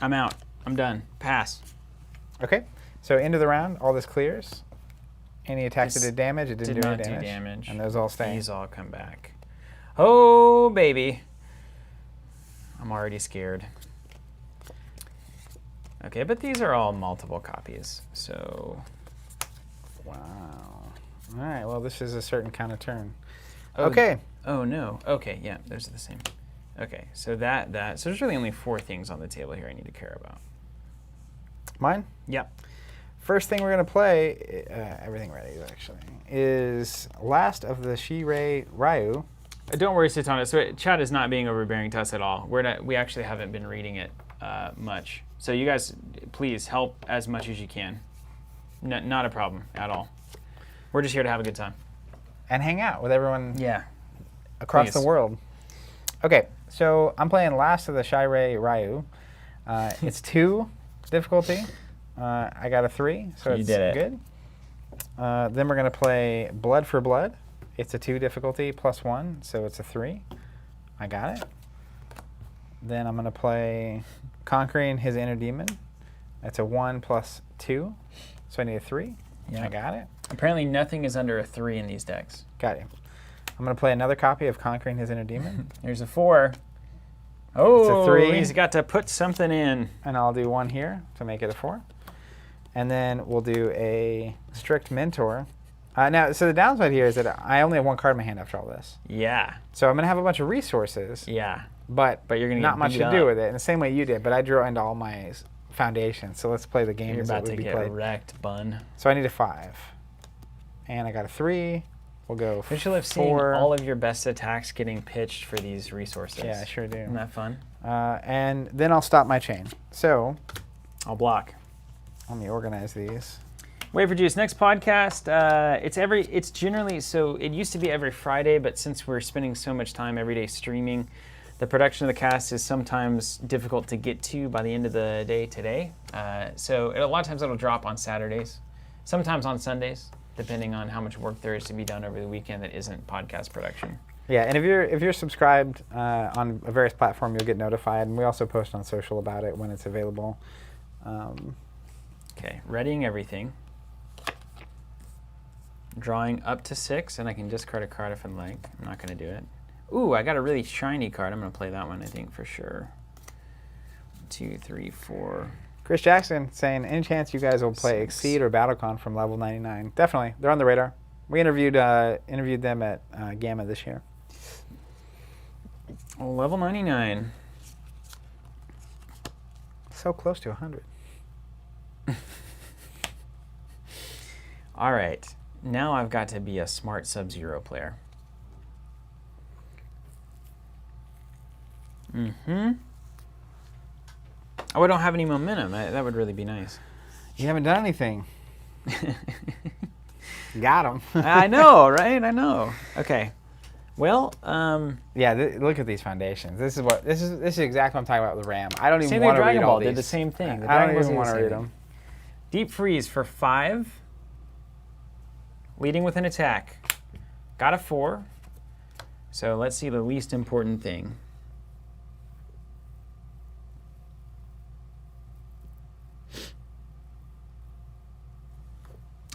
I'm out. I'm done. Pass. Okay. So end of the round, all this clears. Any attacks that did damage, it didn't do any damage. Did not do damage. And those all stay. These all come back. Oh, baby. I'm already scared. Okay, but these are all multiple copies, so Wow. All right, well, this is a certain kind of turn. Oh, Okay. Oh, no. Okay, yeah, those are the same. Okay, so that. So there's really only 4 things on the table here I need to care about. Mine? Yep. First thing we're going to play, everything ready actually, is Last of the Shirei Ryu. Don't worry, Satana. So chat is not being overbearing to us at all. We actually haven't been reading it much. So you guys, please help as much as you can. Not a problem at all. We're just here to have a good time. And hang out with everyone across please. the world. Okay, so I'm playing Last of the Shirei Ryu. It's 2 difficulty. I got a 3, so it's good. Then we're going to play Blood for Blood. It's a 2 difficulty plus 1, so it's a 3. I got it. Then I'm going to play Conquering His Inner Demon. That's a 1 plus 2, so I need a 3. Yeah. I got it. Apparently nothing is under a 3 in these decks. Got it. I'm going to play another copy of Conquering His Inner Demon. There's a 4. Oh, it's a 3. He's got to put something in. And I'll do 1 here to make it a 4. And then we'll do a Strict Mentor. Now, so the downside here is that I only have 1 card in my hand after all this. Yeah. So I'm going to have a bunch of resources. Yeah. But you're gonna not get much beat to up. do with it. In the same way you did, but I drew into all my foundations. So let's play the game You're as about it would to be get played. wrecked, bun. So I need a 5. And I got a 3. We'll go 4. Don't you love seeing all of your best attacks getting pitched for these resources? Yeah, I sure do. Isn't that fun? And then I'll stop my chain. So I'll block. let me organize these. Wafer Juice, next podcast, it's generally, so it used to be every Friday, but since we're spending so much time every day streaming, the production of the cast is sometimes difficult to get to by the end of the day today. So a lot of times it'll drop on Saturdays, sometimes on Sundays, depending on how much work there is to be done over the weekend that isn't podcast production. Yeah, and if you're subscribed on a various platform, you'll get notified, and we also post on social about it when it's available. Okay, readying everything. Drawing up to 6, and I can discard a card if I like. I'm not going to do it. Ooh, I got a really shiny card. I'm going to play that one, I think, for sure. 2, 3, 4. Chris Jackson saying, any chance you guys will play 6. Exceed or BattleCon from level 99? Definitely. They're on the radar. We interviewed them at Gamma this year. Oh, level 99. So close to 100. All right. Now I've got to be a smart Sub-Zero player. Mm-hmm. Oh, I don't have any momentum. That would really be nice. You haven't done anything. Got him. I know, right? I know. Okay. Well, yeah. Look at these foundations. This is exactly what I'm talking about with the RAM. I don't even same want thing to read Dragon all Ball these. did the same thing. I don't even want to read them. Deep Freeze for 5. Leading with an attack. Got a 4. So let's see the least important thing.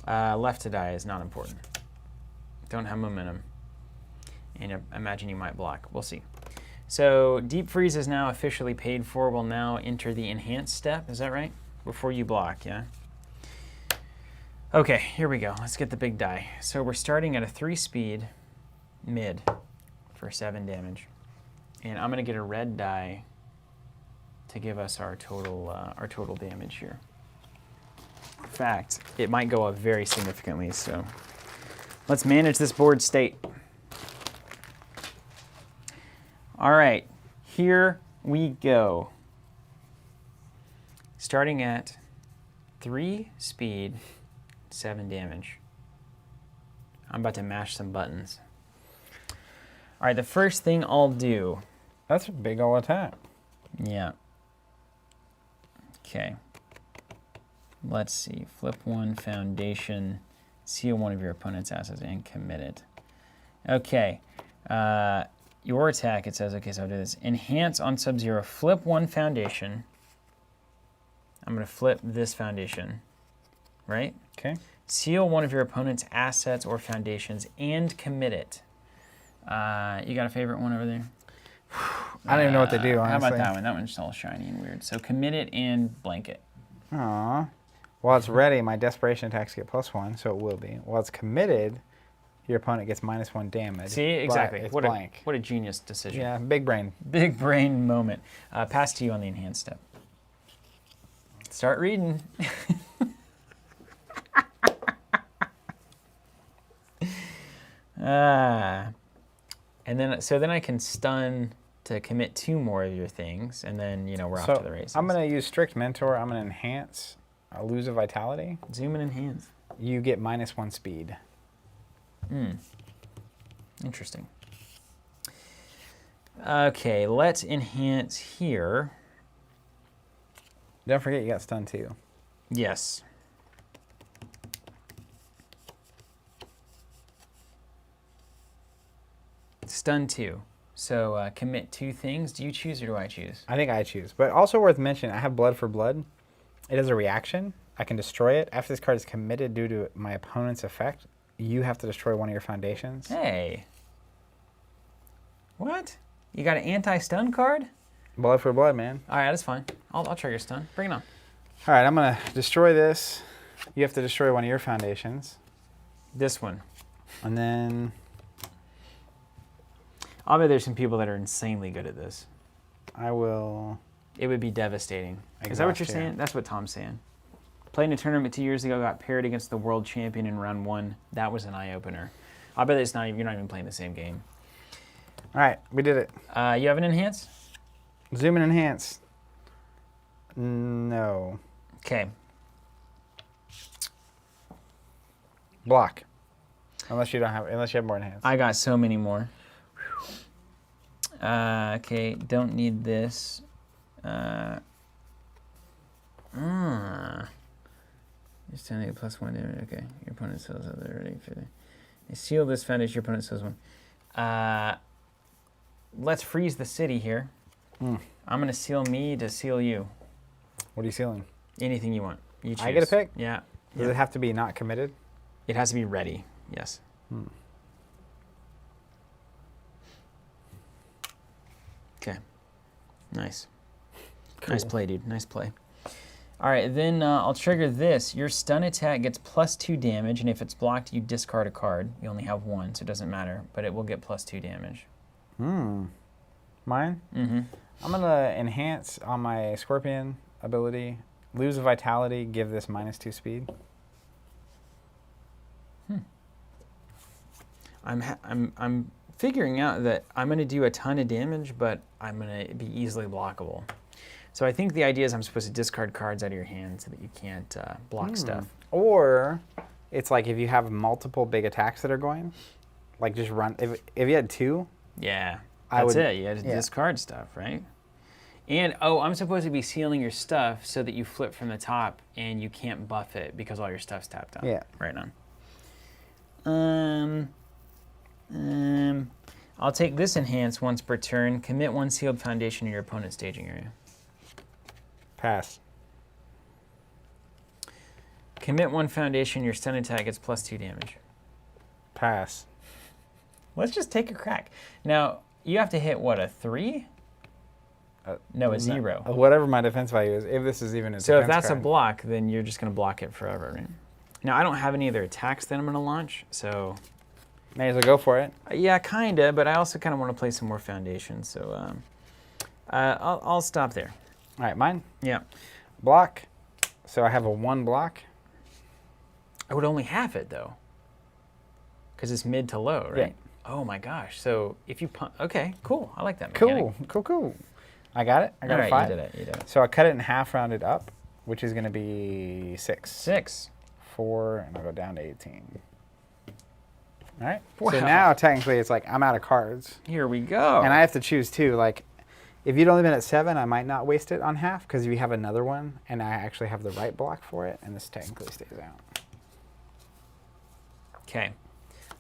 Left to die is not important. Don't have momentum. And imagine you might block. We'll see. So Deep Freeze is now officially paid for. We'll now enter the enhanced step. Is that right? Before you block, yeah? Okay, here we go. Let's get the big die. So we're starting at a 3 speed mid for 7 damage. And I'm going to get a red die to give us our total damage here. In fact, it might go up very significantly, so let's manage this board state. All right, here we go. Starting at 3 speed, 7 damage. I'm about to mash some buttons. All right, the first thing I'll do. That's a big ol' attack. Yeah. Okay. Let's see. Flip 1, foundation, seal one of your opponent's assets, and commit it. Okay. Your attack, it says, okay, so I'll do this. Enhance on Sub-Zero. Flip 1 foundation. I'm going to flip this foundation, right? Okay. Seal one of your opponent's assets or foundations and commit it. You got a favorite one over there? I don't even know what to do, honestly. How about that one? That one's all shiny and weird. So commit it and blanket. Aw. While it's ready, my desperation attacks get +1, so it will be. While it's committed, your opponent gets -1 damage. See, exactly. It's What blank. what a genius decision. Yeah, big brain. Big brain moment. Pass to you on the enhanced step. Start reading. And then, so then I can stun to commit 2 more of your things, and then, you know, we're off to the races. I'm going to use Strict Mentor. I'm going to enhance. Lose a vitality. Zoom and enhance. You get -1 speed. Interesting. Okay, let's enhance here. Don't forget you got stun too. Yes. Stun 2. So commit 2 things. Do you choose or do I choose? I think I choose. But also worth mentioning, I have Blood for Blood. It is a reaction. I can destroy it. After this card is committed due to my opponent's effect, you have to destroy one of your foundations. Hey. What? You got an anti-stun card? Blood for Blood, man. All right, that's fine. I'll trigger stun. Bring it on. All right, I'm going to destroy this. You have to destroy one of your foundations. This one. And then... I'll bet there's some people that are insanely good at this. I will... It would be devastating. Is that what you're saying? That's what Tom's saying. Played in a tournament 2 years ago, got paired against the world champion in round 1. That was an eye-opener. I bet it's not even, you're not even playing the same game. All right, we did it. You have an enhance? Zoom and enhance. No. Okay. Block. Unless you have more enhance. I got so many more. Okay, don't need this. Just telling you +1 damage. Okay, your opponent sells out there already. You seal this foundation, your opponent sells 1. Let's freeze the city here. I'm going to seal me to seal you. What are you sealing? Anything you want. You choose. I get a pick? Yeah. Does it have to be not committed? It has to be ready, yes. Okay. Nice. Cool. Nice play, dude. Nice play. All right, then I'll trigger this. Your stun attack gets +2 damage, and if it's blocked, you discard a card. You only have 1, so it doesn't matter, but it will get +2 damage. Mine? I'm going to enhance on my Scorpion ability. Lose a vitality, give this -2 speed. I'm figuring out that I'm going to do a ton of damage, but I'm going to be easily blockable. So I think the idea is I'm supposed to discard cards out of your hand so that you can't block stuff. Or it's like if you have multiple big attacks that are going, like just run. If you had 2, yeah, that's it. You had to discard stuff, right? And I'm supposed to be sealing your stuff so that you flip from the top and you can't buff it because all your stuff's tapped out. Yeah, right on. I'll take this enhance once per turn. Commit 1 sealed foundation in your opponent's staging area. Pass. Commit 1 foundation. Your stun attack gets +2 damage. Pass. Let's just take a crack. Now you have to hit what, a 3? No, a 0. Whatever my defense value is, if this is even a defense So if that's card. a block, then you're just going to block it forever, right? Now I don't have any other attacks that I'm going to launch, so. May as well go for it. Yeah, kinda, but I also kind of want to play some more foundations, so I'll stop there. All right, mine? Yeah. Block. So I have a 1 block. I would only have it, though, because it's mid to low, right? Yeah. Oh, my gosh. So if you okay, cool. I like that mechanic. Cool. I got it. I got a 5. You did it. So I cut it in half, rounded up, which is going to be 6. 6. 4, and I'll go down to 18. All right. Wow. So now technically it's like I'm out of cards. Here we go. And I have to choose 2. Like, if you'd only been at 7, I might not waste it on half because if you have another one and I actually have the right block for it, and this technically stays out. Okay.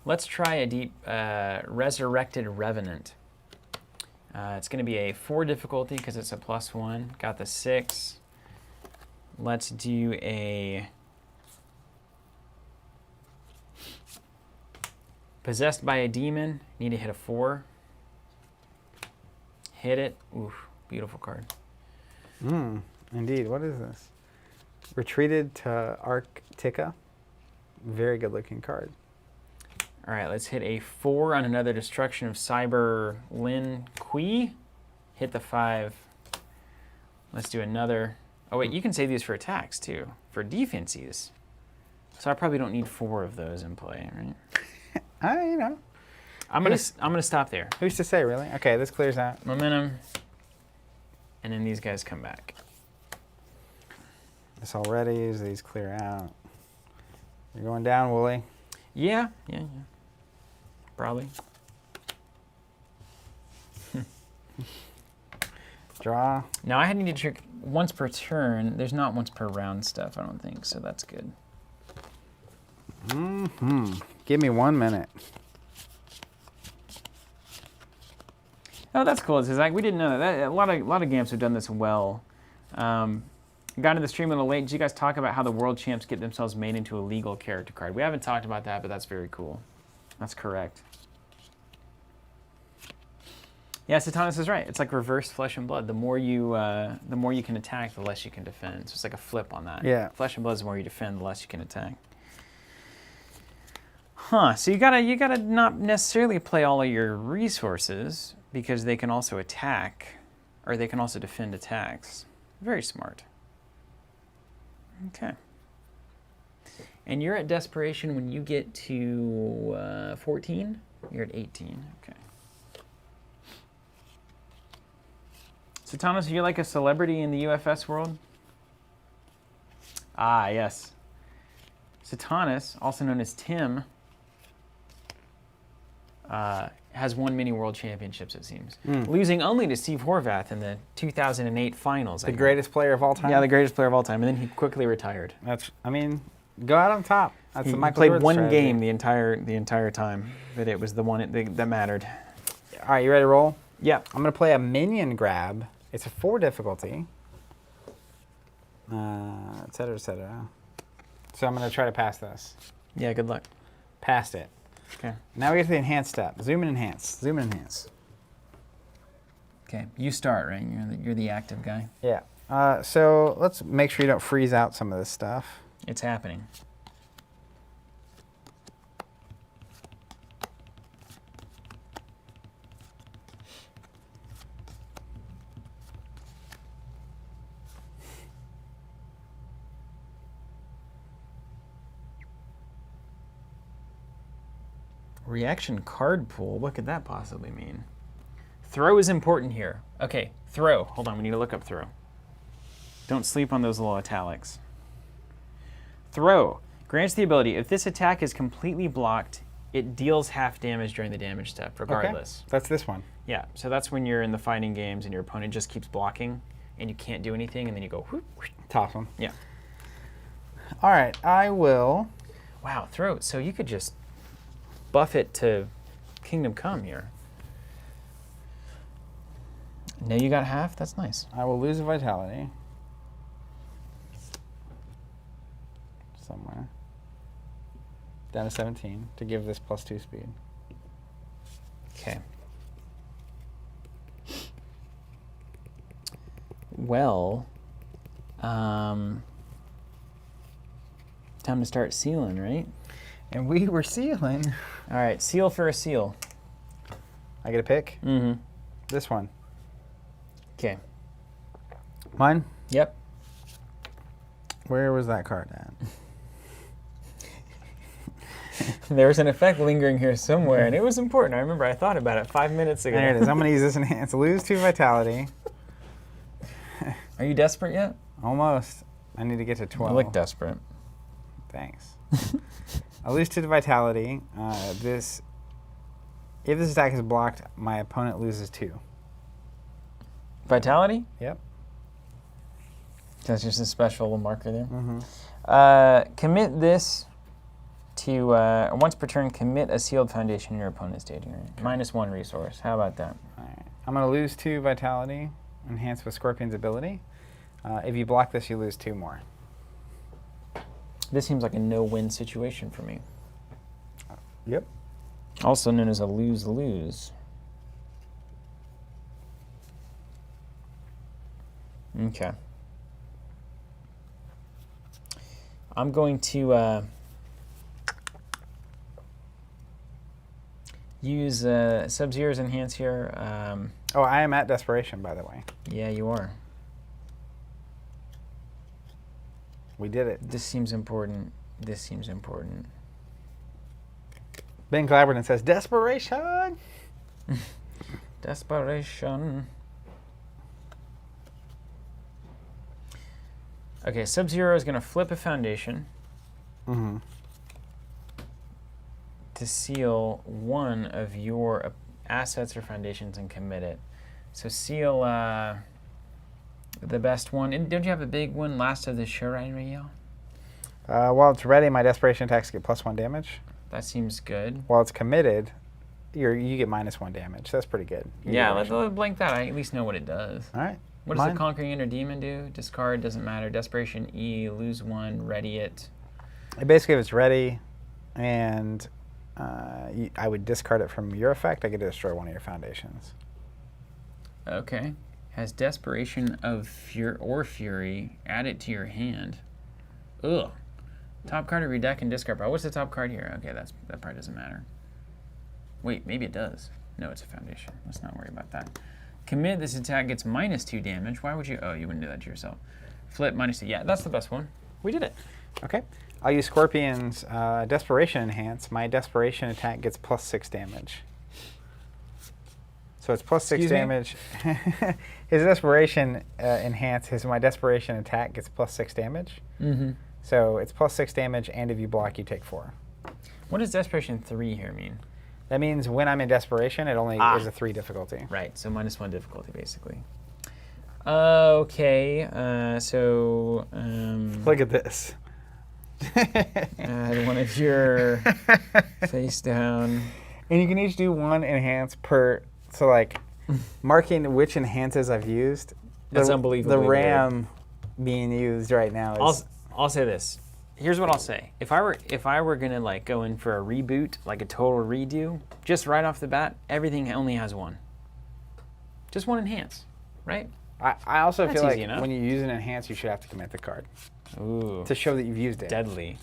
Let's try a deep Resurrected Revenant. It's going to be a 4 difficulty because it's a +1. Got the 6. Let's do a Possessed by a Demon. Need to hit a 4. Hit it. Oof, beautiful card. Indeed. What is this? Retreated to Arctica. Very good looking card. All right, let's hit a 4 on another Destruction of Cyber Lin Qui. Hit the 5. Let's do another. Oh wait, you can save these for attacks too, for defenses. So I probably don't need 4 of those in play, right? You know. I'm gonna stop there. Who's to say, really? Okay, this clears out. Momentum, and then these guys come back. This already as these clear out. You're going down, Wooly. Yeah. Probably. Draw. Now I need to trick once per turn. There's not once per round stuff, I don't think, so that's good. Give me 1 minute. Oh, that's cool. It's like we didn't know that. A lot of games have done this well. Got into the stream a little late. Did you guys talk about how the world champs get themselves made into a legal character card? We haven't talked about that, but that's very cool. That's correct. Yeah, Satanas is right. It's like reverse Flesh and Blood. The more you can attack, the less you can defend. So it's like a flip on that. Yeah. Flesh and Blood is the more you defend, the less you can attack. Huh. So you gotta not necessarily play all of your resources because they can also attack, or they can also defend attacks. Very smart. Okay. And you're at Desperation when you get to 14? You're at 18. Okay. So Thomas, are you like a celebrity in the UFS world? Ah, yes. Satanas, also known as Tim, has won many world championships, it seems. Losing only to Steve Horvath in the 2008 finals. The greatest player of all time? Yeah, the greatest player of all time. And then he quickly retired. Go out on top. That's the Michael played Jordan one strategy. game the entire time, but it was the one that mattered. All right, you ready to roll? Yeah. I'm going to play a minion grab. It's a 4 difficulty, et cetera, et cetera. So I'm going to try to pass this. Yeah, good luck. Passed it. Okay. Now we get to the enhanced step. Zoom and enhance. Zoom and enhance. Okay, you start, right? You're the active guy. Yeah. So let's make sure you don't freeze out some of this stuff. It's happening. Reaction card pool, what could that possibly mean? Throw is important here. Okay, throw. Hold on, we need to look up throw. Don't sleep on those little italics. Throw grants the ability, if this attack is completely blocked, it deals half damage during the damage step, regardless. Okay. That's this one. Yeah, so that's when you're in the fighting games and your opponent just keeps blocking and you can't do anything, and then you go whoop, whoop. Toss them. Yeah. All right, I will. Wow, throw. So you could just buff it to Kingdom Come here. Now you got half? That's nice. I will lose a vitality. Somewhere. Down to 17 to give this +2 speed. Okay. Well, time to start sealing, right? And we were sealing. All right, seal for a seal. I get a pick? Mm-hmm. This one. Okay. Mine? Yep. Where was that card at? There's an effect lingering here somewhere, and it was important. I remember I thought about it 5 minutes ago. There it is. I'm going to use this enhance. Lose 2 vitality. Are you desperate yet? Almost. I need to get to 12. You look desperate. Thanks. I lose 2 to vitality. If this attack is blocked, my opponent loses 2. Vitality? Yep. That's just a special little marker there. Mm-hmm. Commit this to, once per turn, commit a sealed foundation in your opponent's staging area. -1 resource. How about that? All right. I'm going to lose 2 vitality, enhanced with Scorpion's ability. If you block this, you lose 2 more. This seems like a no-win situation for me. Yep. Also known as a lose-lose. Okay. I'm going to use Sub-Zero's enhance here. Oh, I am at desperation, by the way. Yeah, you are. We did it. This seems important. This seems important. Ben Clapperton says, desperation! Desperation. Okay, Sub-Zero is going to flip a foundation to seal one of your assets or foundations and commit it. So seal the best one. And don't you have a big one, last of the show right now? While it's ready, my desperation attacks get +1 damage. That seems good. While it's committed, you get -1 damage. That's pretty good. Yeah, let's blank that. I at least know what it does. All right. What does the Conquering Inner Demon do? Discard, doesn't matter. Desperation E, lose 1, ready it. Basically, if it's ready and I would discard it from your effect, I get to destroy one of your foundations. Okay. Has Desperation of Fury, add it to your hand. Ugh. Top card of your deck and discard. What's the top card here? Okay, that probably doesn't matter. Wait, maybe it does. No, it's a foundation. Let's not worry about that. Commit, this attack gets -2 damage. Why would you? Oh, you wouldn't do that to yourself. Flip, -2. Yeah, that's the best one. We did it. Okay. I'll use Scorpion's Desperation Enhance. My Desperation attack gets +6 damage. So it's +6 damage. His Desperation Enhance, my Desperation attack gets +6 damage. So it's +6 damage, and if you block, you take 4. What does Desperation 3 here mean? That means when I'm in Desperation, it only is a 3 difficulty. Right, so -1 difficulty, basically. Okay, so... Look at this. add one of your face down. And you can each do 1 enhance per... So, like, marking which enhances I've used. That's unbelievable. The RAM being used right now is... I'll say this. Here's what I'll say. If I were gonna like go in for a reboot, like a total redo, just right off the bat, everything only has 1. Just 1 enhance, right? I also feel like enough. when you use an enhance, you should have to commit the card. Ooh. To show that you've used it. Deadly.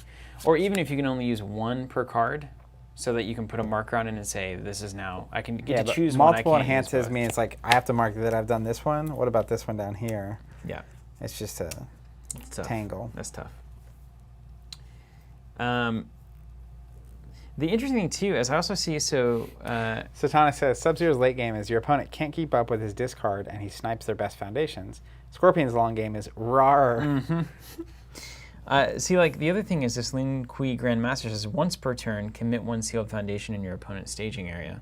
Or even if you can only use 1 per card, so that you can put a marker on it and say, this is now, I can get to choose multiple one. Multiple enhances means like, I have to mark that I've done this one. What about this one down here? Yeah. It's just a tangle. That's tough. The interesting thing too is I also see Satana says Sub-Zero's late game is your opponent can't keep up with his discard and he snipes their best foundations. Scorpion's long game is rawr. See, like the other thing is this Lin Qui Grand Master says once per turn commit 1 sealed foundation in your opponent's staging area.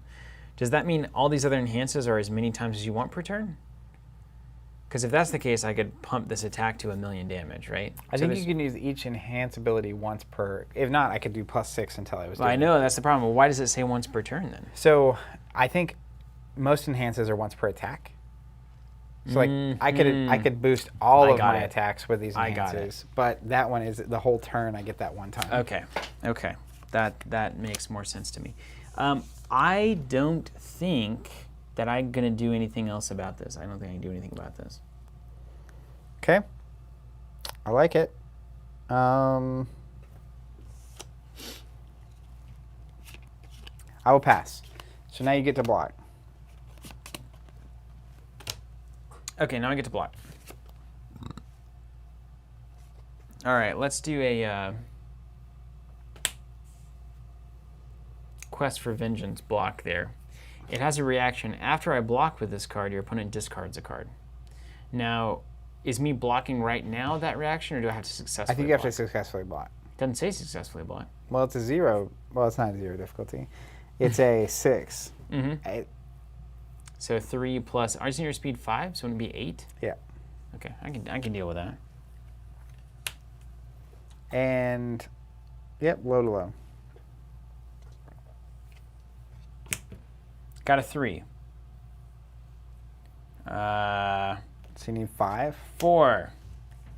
Does that mean all these other enhances are as many times as you want per turn? Because if that's the case, I could pump this attack to 1,000,000 damage, right? I think you can use each enhance ability once per. If not, I could do +6 until I was. I know that's the problem. Well, why does it say once per turn then? So I think most enhances are once per attack. So like I could boost all of my attacks with these enhances, but that one is the whole turn. I get that one time. Okay, that makes more sense to me. I don't think that I'm gonna do anything else about this. I don't think I can do anything about this. Okay, I like it. I will pass. So now you get to block. Okay, now I get to block. All right, let's do a Quest for Vengeance block there. It has a reaction. After I block with this card, your opponent discards a card. Now, is me blocking right now that reaction, or do I have to successfully block? I think you have to successfully block. Doesn't say successfully block. Well, it's a 0. Well, it's not a 0 difficulty. It's a 6. So 3 plus, isn't your speed 5, so wouldn't it be 8? Yeah. Okay, I can deal with that. And, yep, low to low. Got a 3. So you need 5? 4,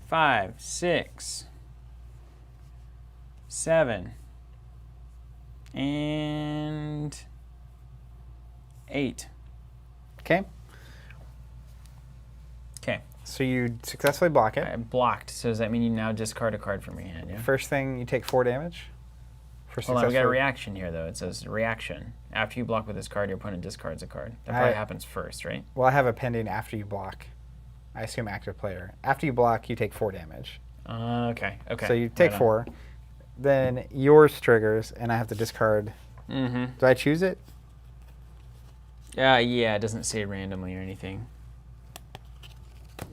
5, 6, 7, and 8. Okay. Okay. So you successfully block it. I blocked. So does that mean you now discard a card from your hand? Yeah. First thing, you take 4 damage. Hold on, we got a reaction here though. It says reaction. After you block with this card, your opponent discards a card. That probably happens first, right? Well, I have a pending after you block. I assume active player. After you block, you take 4 damage. Okay. So you take 4. Then yours triggers, and I have to discard. Do I choose it? Yeah, it doesn't say randomly or anything.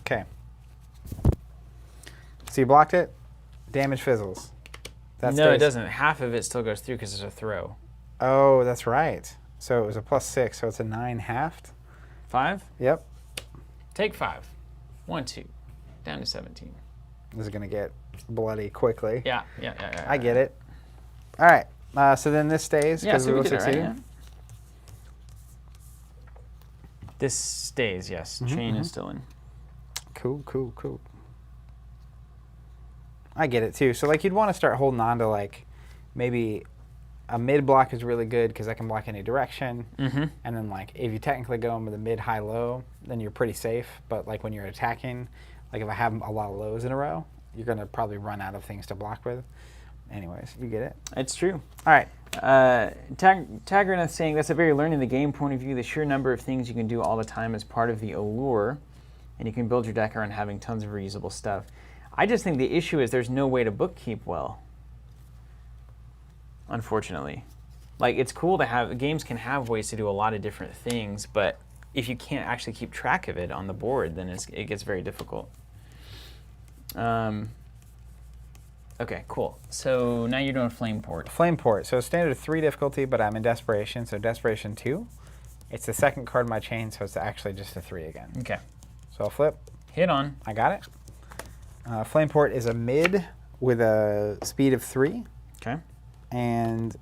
Okay. So you blocked it. Damage fizzles. No, it doesn't. Half of it still goes through because it's a throw. Oh, that's right. So it was a +6, so it's a 9 halved. 5? Yep. Take 5. 1, 2. Down to 17. This is going to get bloody quickly. Yeah. I get it. All right. So then this stays because so we we will did it succeed. right, yeah. This stays, yes. Chain is still in. Cool. I get it too. So like you'd want to start holding on to like maybe a mid block is really good because I can block any direction. And then like if you technically go in with a mid, high, low, then you're pretty safe. But like when you're attacking, like if I have a lot of lows in a row, you're going to probably run out of things to block with. Anyways, you get it? It's true. All right. Taggerneth saying, that's a very learning the game point of view. The sheer number of things you can do all the time is part of the allure. And you can build your deck around having tons of reusable stuff. I just think the issue is there's no way to bookkeep well. Unfortunately. Like, it's cool to have, games can have ways to do a lot of different things, but if you can't actually keep track of it on the board, then it gets very difficult. Okay, cool. So now you're doing Flame Port. Flame Port. So standard 3 difficulty, but I'm in Desperation, so Desperation 2. It's the second card in my chain, so it's actually just a 3 again. Okay. So I'll flip. Hit on. I got it. Flame Port is a mid with a speed of 3. Okay. And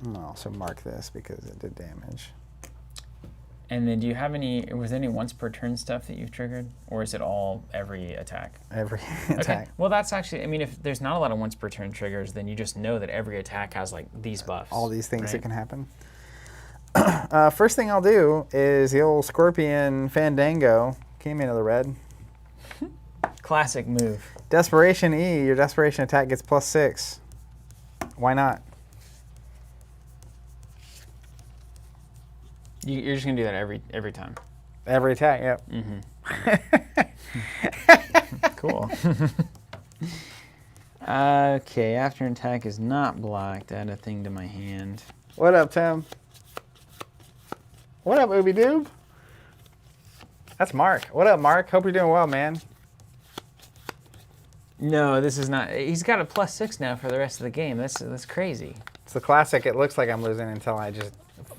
I'll also mark this because it did damage. And then do you have any, was there any once per turn stuff that you've triggered? Or is it all every attack? Every attack. Okay. Well, that's actually, I mean, if there's not a lot of once per turn triggers, then you just know that every attack has like these buffs. All these things right? that can happen. First thing I'll do is the old Scorpion Fandango. Came into the red. Classic move. Desperation E, your desperation attack gets +6. Why not? You're just gonna do that every time. Every attack, yep. Cool. Okay, after an attack is not blocked, add a thing to my hand. What up, Tim? What up, Ooby Doob? That's Mark. What up, Mark? Hope you're doing well, man. No, this is not. He's got a +6 now for the rest of the game. That's crazy. It's the classic. It looks like I'm losing until I just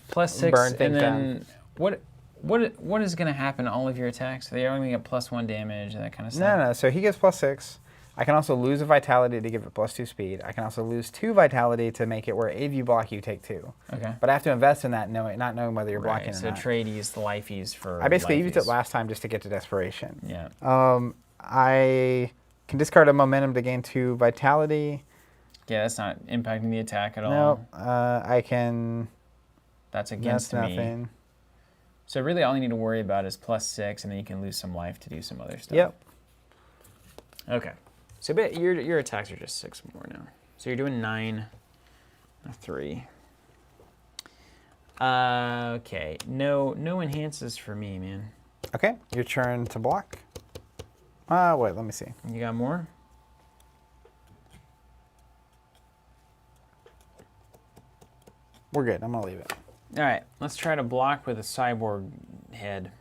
+6, burn things and then down. what is going to happen to all of your attacks? They're only going to get +1 damage and that kind of stuff. No. So he gets +6. I can also lose a vitality to give it +2 speed. I can also lose 2 vitality to make it where if you block, you take 2. Okay. But I have to invest in that, not knowing whether you're blocking or so not. trades the lifeys for. I basically lifeys. used it last time just to get to desperation. Yeah. I can discard a momentum to gain 2 vitality. Yeah, that's not impacting the attack at all. No, I can. That's against That's me. nothing. So really, all you need to worry about is +6, and then you can lose some life to do some other stuff. Yep. Okay. So your attacks are just 6 more now. So you're doing 9, a 3. Okay. No enhances for me, man. Okay, your turn to block. Wait, let me see. You got more? We're good. I'm gonna leave it. All right. Let's try to block with a cyborg head.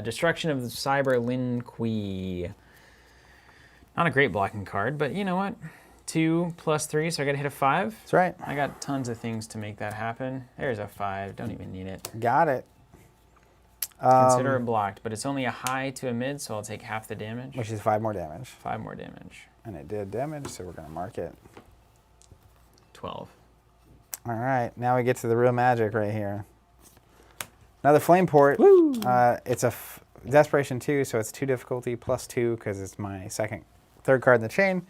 Destruction of the Cyber Lin Qui. Not a great blocking card, but you know what? 2 + 3, so I got to hit a 5. That's right. I got tons of things to make that happen. There's a 5. Don't even need it. Got it. Consider it blocked, but it's only a high to a mid, so I'll take half the damage. Which is 5 more damage. 5 more damage. And it did damage, so we're gonna mark it. 12. All right, now we get to the real magic right here. Another Flame Port. Woo! It's a Desperation 2, so it's 2 difficulty +2 because it's my third card in the chain.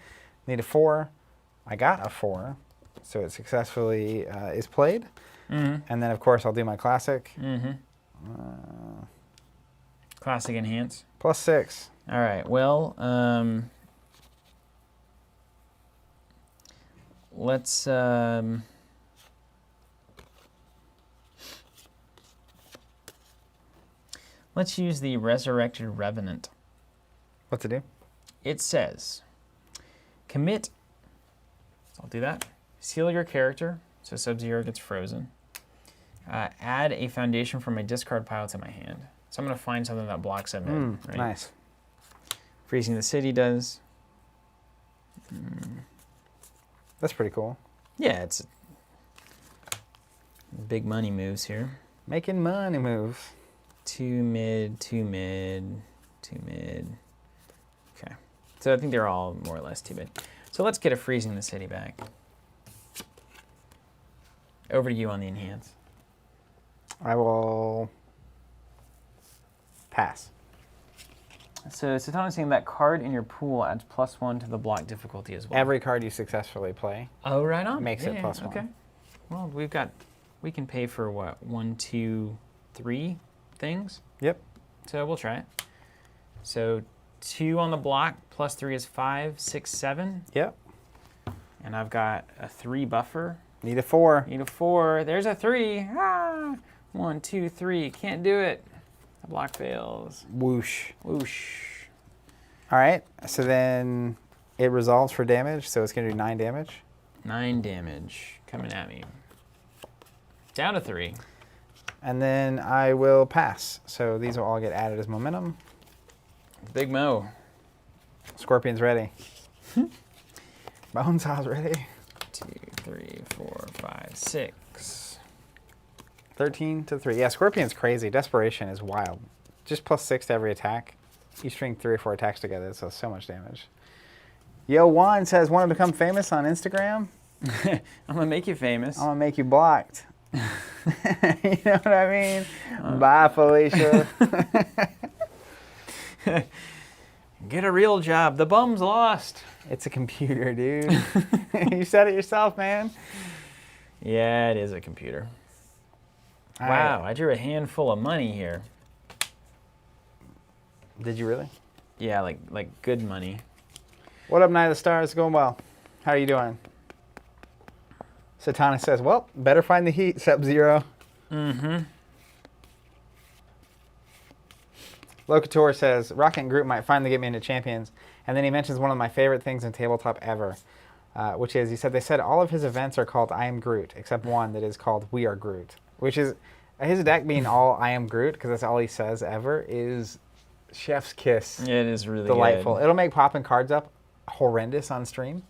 Need a 4. I got a 4, so it successfully is played. And then, of course, I'll do my classic. Classic enhance. +6. All right. Well, let's use the Resurrected Revenant. What's it do? It says, commit. So I'll do that. Seal your character, so Sub-Zero gets frozen. Add a foundation from my discard pile to my hand. So I'm going to find something that blocks them in. Right? Nice. Freezing the City does. That's pretty cool. Yeah, it's big money moves here. Making money moves. 2 mid, 2 mid, 2 mid. Okay. So I think they're all more or less 2 mid. So let's get a Freezing the City back. Over to you on the enhance. I will pass. So Satana's saying that card in your pool adds +1 to the block difficulty as well. Every card you successfully play. Oh, right on. Makes it +1. Okay. Well, we can pay for what, 1, 2, 3 things? Yep. So we'll try it. So 2 on the block, +3 is 5, 6, 7. Yep. And I've got a 3 buffer. Need a 4. Need a 4. There's a 3. 1, 2, 3. Can't do it. The block fails. Whoosh. Whoosh. All right. So then it resolves for damage. So it's going to do 9 damage. 9 damage coming at me. Down to 3. And then I will pass. So these will all get added as momentum. Big Mo. Scorpion's ready. Bonesaw's ready. 2, 3, 4, 5, 6. 13 to 3. Yeah, Scorpion's crazy. Desperation is wild. Just +6 to every attack. You string 3 or 4 attacks together, so much damage. Yo, Juan says, want to become famous on Instagram? I'm going to make you famous. I'm going to make you blocked. You know what I mean? Bye, Felicia. Get a real job. The bum's lost. It's a computer, dude. You said it yourself, man. Yeah, it is a computer. All Wow, right. I drew a handful of money here. Did you really? Yeah, like good money. What up, Night of the Stars? Going well. How are you doing? Satana says, well, better find the heat, Sub-Zero. Mm-hmm. Locator says, Rocket and Groot might finally get me into Champions. And then he mentions one of my favorite things in tabletop ever, which is, he said, they said all of his events are called I Am Groot, except one that is called We Are Groot, which is, his deck being all I Am Groot, because that's all he says ever, is chef's kiss. It is really delightful. good. It'll make popping cards up horrendous on stream,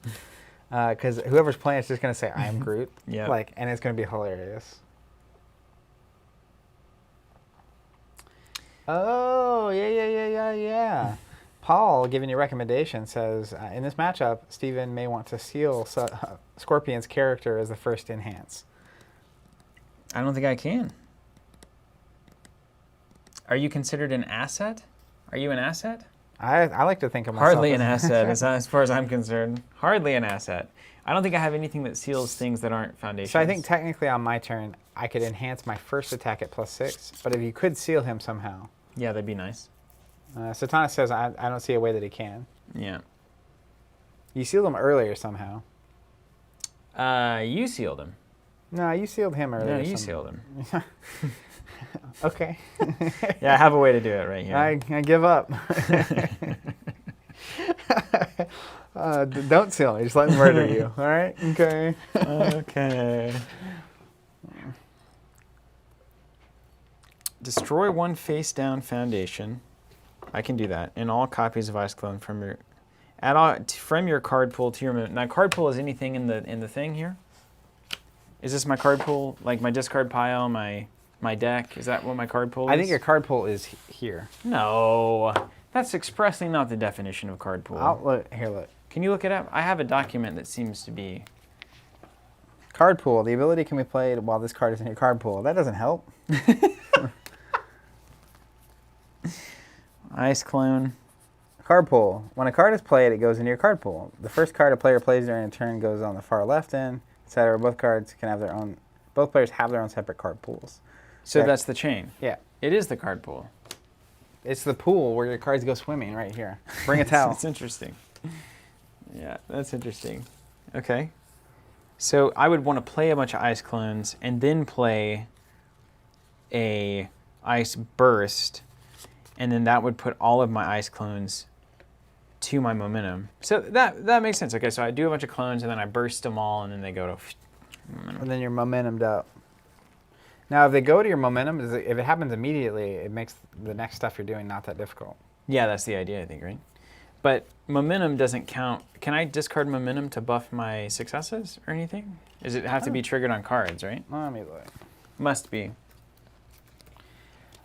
because whoever's playing is just going to say I Am Groot, Yeah. And it's going to be hilarious. Oh, yeah. Paul, giving you a recommendation, says, in this matchup, Steven may want to seal Scorpion's character as the first enhance. I don't think I can. Are you considered an asset? Are you an asset? I like to think of myself Hardly an as asset, as far as I'm concerned. Hardly an asset. I don't think I have anything that seals things that aren't foundations. So I think technically on my turn, I could enhance my first attack at +6, but if you could seal him somehow. Yeah, that'd be nice. Satana says, I don't see a way that he can. Yeah. You sealed him earlier somehow. You sealed him. No, you sealed him earlier. No, you sealed him. Okay. Yeah, I have a way to do it right here. I give up. Don't seal me. Just let me murder you. All right? Okay. Okay. Destroy one face-down foundation. I can do that. And all copies of Ice Clone from your card pool to your now. Card pool is anything in the thing here. Is this my card pool? Like my discard pile, my deck? Is that what my card pool is? I think your card pool is here. No, that's expressly not the definition of card pool. Look. Can you look it up? I have a document that seems to be. Card pool. The ability can be played while this card is in your card pool. That doesn't help. Ice Clone. Card pool. When a card is played, it goes into your card pool. The first card a player plays during a turn goes on the far left end, etc. Both cards can have their own. Both players have their own separate card pools. So that's the chain. Yeah. It is the card pool. It's the pool where your cards go swimming right here. Bring a towel. It's interesting. Yeah, that's interesting. Okay. So I would want to play a bunch of ice clones and then play a ice burst, and then that would put all of my ice clones to my momentum. So that makes sense. Okay, so I do a bunch of clones and then I burst them all and then they go to momentum. And then you're momentumed up. Now, if they go to your momentum, if it happens immediately, it makes the next stuff you're doing not that difficult. Yeah, that's the idea, I think, right? But momentum doesn't count. Can I discard momentum to buff my successes or anything? Does it have to be triggered on cards, right? Let me look. Must be.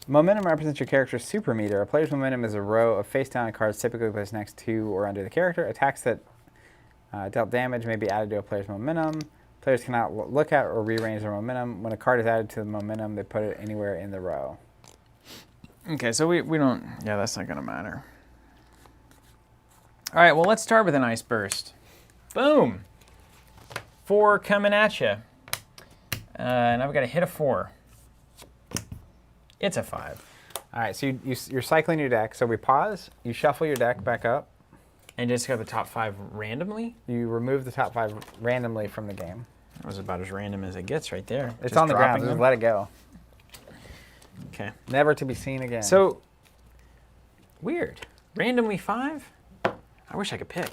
Momentum represents your character's super meter. A player's momentum is a row of face-down cards typically placed next to or under the character. Attacks that dealt damage may be added to a player's momentum. Players cannot look at or rearrange their momentum. When a card is added to the momentum, they put it anywhere in the row. Okay, so we don't... Yeah, that's not going to matter. All right, well, let's start with an ice burst. Boom! 4 coming at you. And I've got to hit a 4. It's a 5. All right, so you're cycling your deck. So we pause. You shuffle your deck back up. And just got the top 5 randomly? You remove the top 5 randomly from the game. That was about as random as it gets right there. It's Just on the ground. dropping Just them. let it go. Okay. Never to be seen again. So, weird. Randomly 5? I wish I could pick.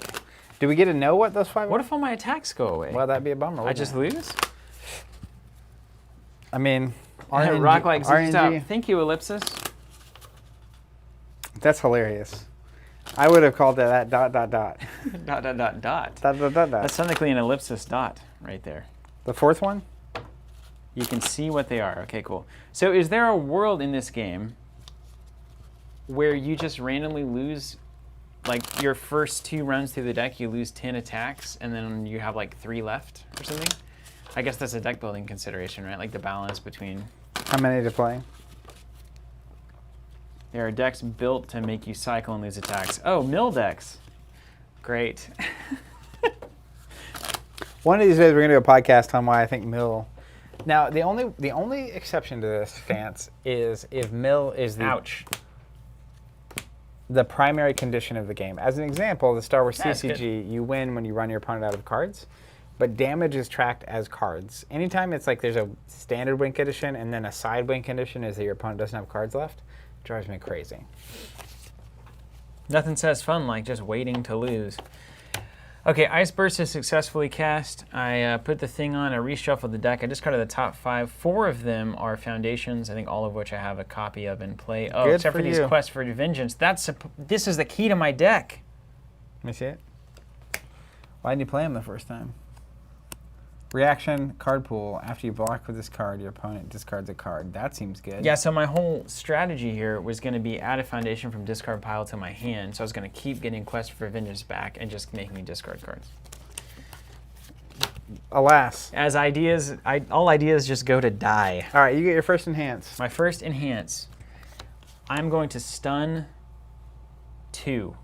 do we get to know what those 5 What are? if all my attacks go away? Well, that'd be a bummer. I wouldn't just it? lose? I mean, Rock like zoos out. RNG. Thank you, Ellipsis. That's hilarious. I would have called it that ... dot, dot, dot. Dot. That's technically an ellipsis dot right there. The fourth one? You can see what they are. Okay, cool. So is there a world in this game where you just randomly lose, like your first 2 runs through the deck, you lose 10 attacks, and then you have like 3 left or something? I guess that's a deck building consideration, right? Like the balance between... How many to play? There are decks built to make you cycle and lose attacks. Oh, mill decks. Great. One of these days we're going to do a podcast on why I think mill... Now, the only exception to this stance is if mill is Ouch. the primary condition of the game. As an example, the Star Wars That's CCG, you win when you run your opponent out of cards, but damage is tracked as cards. Anytime it's like there's a standard win condition and then a side win condition is that your opponent doesn't have cards left, it drives me crazy. Nothing says fun like just waiting to lose. Okay, Ice Burst is successfully cast. I put the thing on, I reshuffled the deck. I discarded the top 5. 4 of them are foundations, I think all of which I have a copy of in play. Oh, Good except for these you. quests for vengeance. This is the key to my deck. Let me see it. Why didn't you play him the first time? Reaction, card pool. After you block with this card, your opponent discards a card. That seems good. Yeah, so my whole strategy here was going to be add a foundation from discard pile to my hand. So I was going to keep getting Quest for Vengeance back and just make me discard cards. Alas. As ideas, all ideas just go to die. All right, you get your first enhance. My first enhance, I'm going to stun 2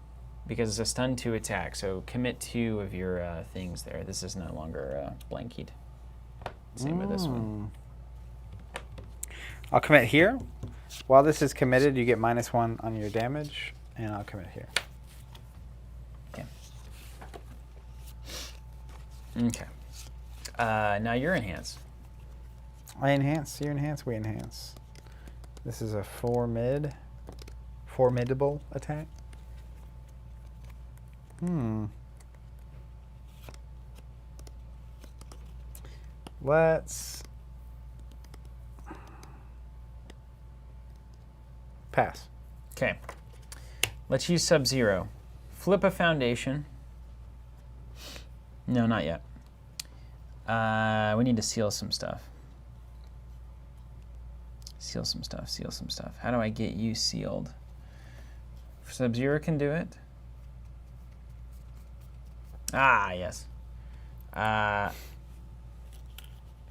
because it's a stun 2 attack. So commit 2 of your things there. This is no longer blankied. Same with this one. I'll commit here. While this is committed, you get -1 on your damage, and I'll commit here. Okay. Okay. Now you're enhance. I enhance, you enhance, we enhance. This is a 4 formidable attack. Let's pass. Okay. Let's use Sub-Zero. Flip a foundation. No, not yet. We need to seal some stuff. Seal some stuff. How do I get you sealed? Sub-Zero can do it. Ah, yes.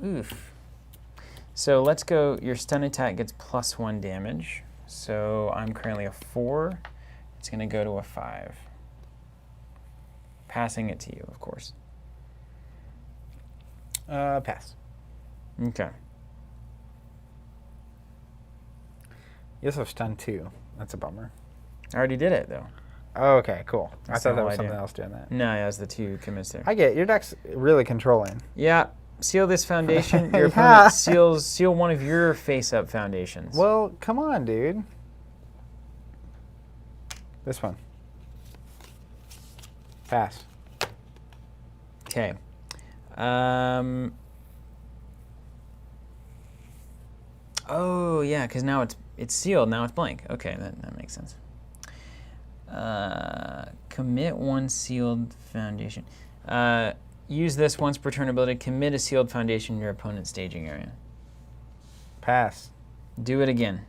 Oof. So let's go, your stun attack gets +1 damage. So I'm currently a 4. It's going to go to a 5. Passing it to you, of course. Pass. Okay. You also have stun 2. That's a bummer. I already did it, though. Oh, okay, cool. That's I thought not that all was I something do. else doing that. No, it was the 2 commits there. I get it. Your deck's really controlling. Yeah. Seal this foundation. Your Yeah. opponent seal one of your face-up foundations. Well, come on, dude. This one. Pass. Okay. Oh, yeah, because now it's sealed. Now it's blank. Okay, that makes sense. Commit 1 sealed foundation. Use this once per turn ability. Commit a sealed foundation in your opponent's staging area. Pass. Do it again.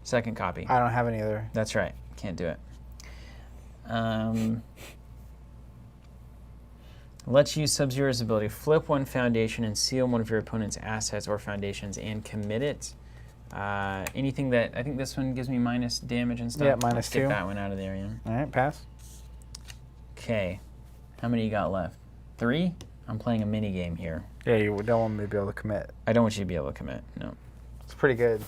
Second copy. I don't have any other. That's right. Can't do it. Let's use Sub-Zero's ability. Flip 1 foundation and seal one of your opponent's assets or foundations and commit it. Anything that, I think this one gives me minus damage and stuff. Yeah, minus Let's 2. get that one out of there, yeah. All right, pass. Okay. How many you got left? 3? I'm playing a mini game here. Yeah, you don't want me to be able to commit. I don't want you to be able to commit. No. It's pretty good.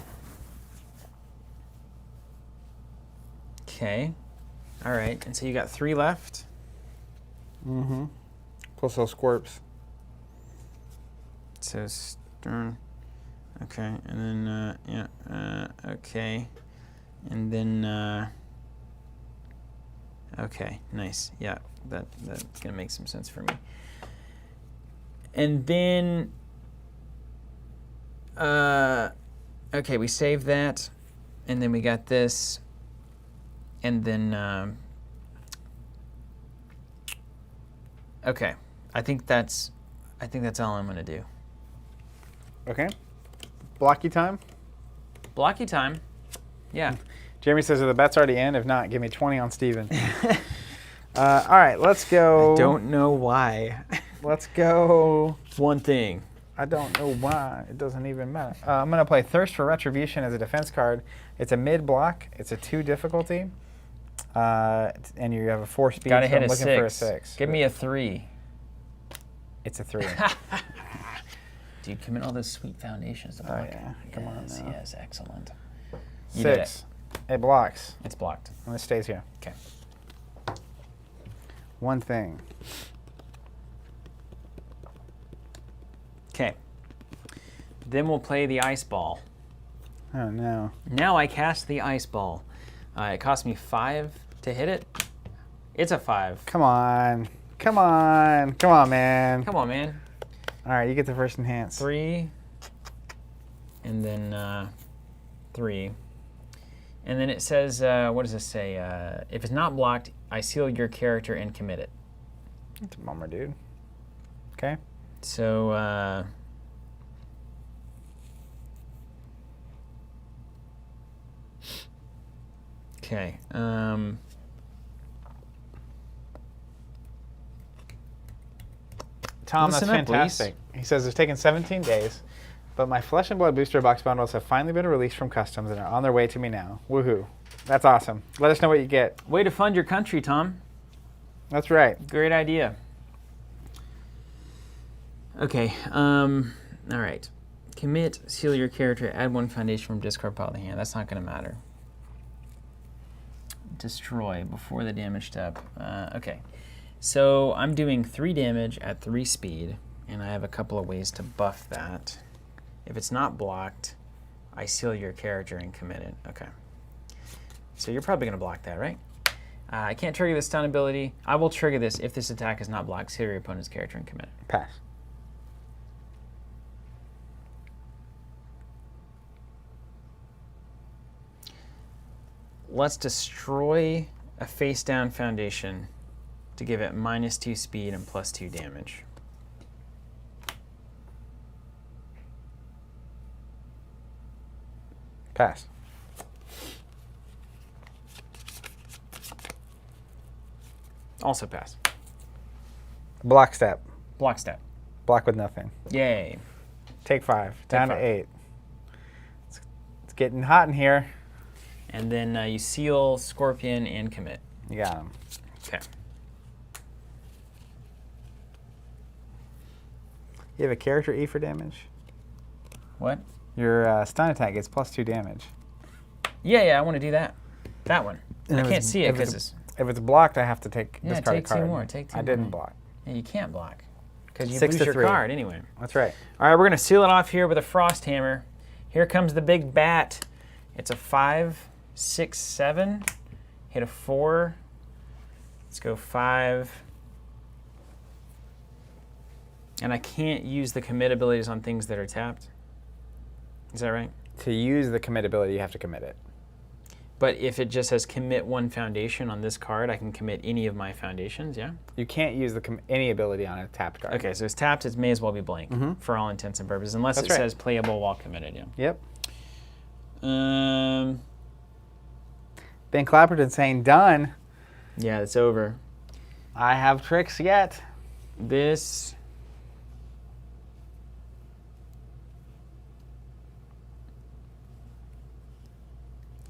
Okay. All right. And so you got 3 left. Mm-hmm. Plus those squirps. So stern. Okay. And then, okay. And then, okay. Nice. Yeah. That's going to make some sense for me. And then, okay, we saved that. And then we got this. And then, okay. I think that's all I'm going to do. Okay. Blocky time. Blocky time. Yeah. Jeremy says, are the bets already in? If not, give me 20 on Steven. All right, let's go. I don't know why. Let's go. One thing. I don't know why. It doesn't even matter. I'm going to play Thirst for Retribution as a defense card. It's a mid-block. It's a 2 difficulty. And you have a 4 speed. Gotta so hit I'm a looking 6. for a 6. Give me a 3. It's a 3. Dude, commit all those sweet foundations to Oh, block. yeah. Come on now. Yes, excellent. You did 6. It blocks. It's blocked. And it stays here. Okay. One thing. Okay. Then we'll play the ice ball. Oh, no. Now I cast the ice ball. It cost me 5 to hit it. It's a 5. Come on. Come on. Come on, man. Come on, man. All right, you get the first enhance. 3. And then 3. And then it says, what does this say? If it's not blocked, I seal your character and commit it. It's a bummer, dude. Okay. So, okay. Tom, Listen that's up, fantastic. He says it's taken 17 days, but my Flesh and Blood booster box bundles have finally been released from customs and are on their way to me now. Woohoo. That's awesome. Let us know what you get. Way to fund your country, Tom. That's right. Great idea. Okay. All right. Commit, seal your character, add 1 foundation from discard pile of the hand. That's not going to matter. Destroy before the damage step. Okay. So I'm doing 3 damage at 3 speed, and I have a couple of ways to buff that. If it's not blocked, I seal your character and commit it. Okay. So you're probably going to block that, right? I can't trigger the stun ability. I will trigger this if this attack is not blocked. Seal your opponent's character and commit it. Pass. Let's destroy a face-down foundation to give it -2 speed and +2 damage. Pass. Also pass. Block step. Block step. Block with nothing. Yay. Take 5. Down to 5. 8. It's getting hot in here. And then you seal Scorpion and commit. You got him. Okay. You have a character E for damage? What? Your stun attack gets +2 damage. Yeah, I want to do that. That one. And I can't see it because it's... If it's blocked, I have to take Yeah, discard a take card. two more. Take two I more. didn't block. Yeah, you can't block because you 6 lose to your 3. card anyway. That's right. All right, we're going to seal it off here with a frost hammer. Here comes the big bat. It's a 5, 6, 7. Hit a 4. Let's go 5. And I can't use the commit abilities on things that are tapped. Is that right? To use the commit ability, you have to commit it. But if it just says commit 1 foundation on this card, I can commit any of my foundations, yeah? You can't use any ability on a tapped card. Okay, so it's tapped, it may as well be blank for all intents and purposes, unless That's it right. says playable while committed, yeah. Yep. Um, Ben Clapperton saying, done. yeah, it's over. I have tricks yet. This...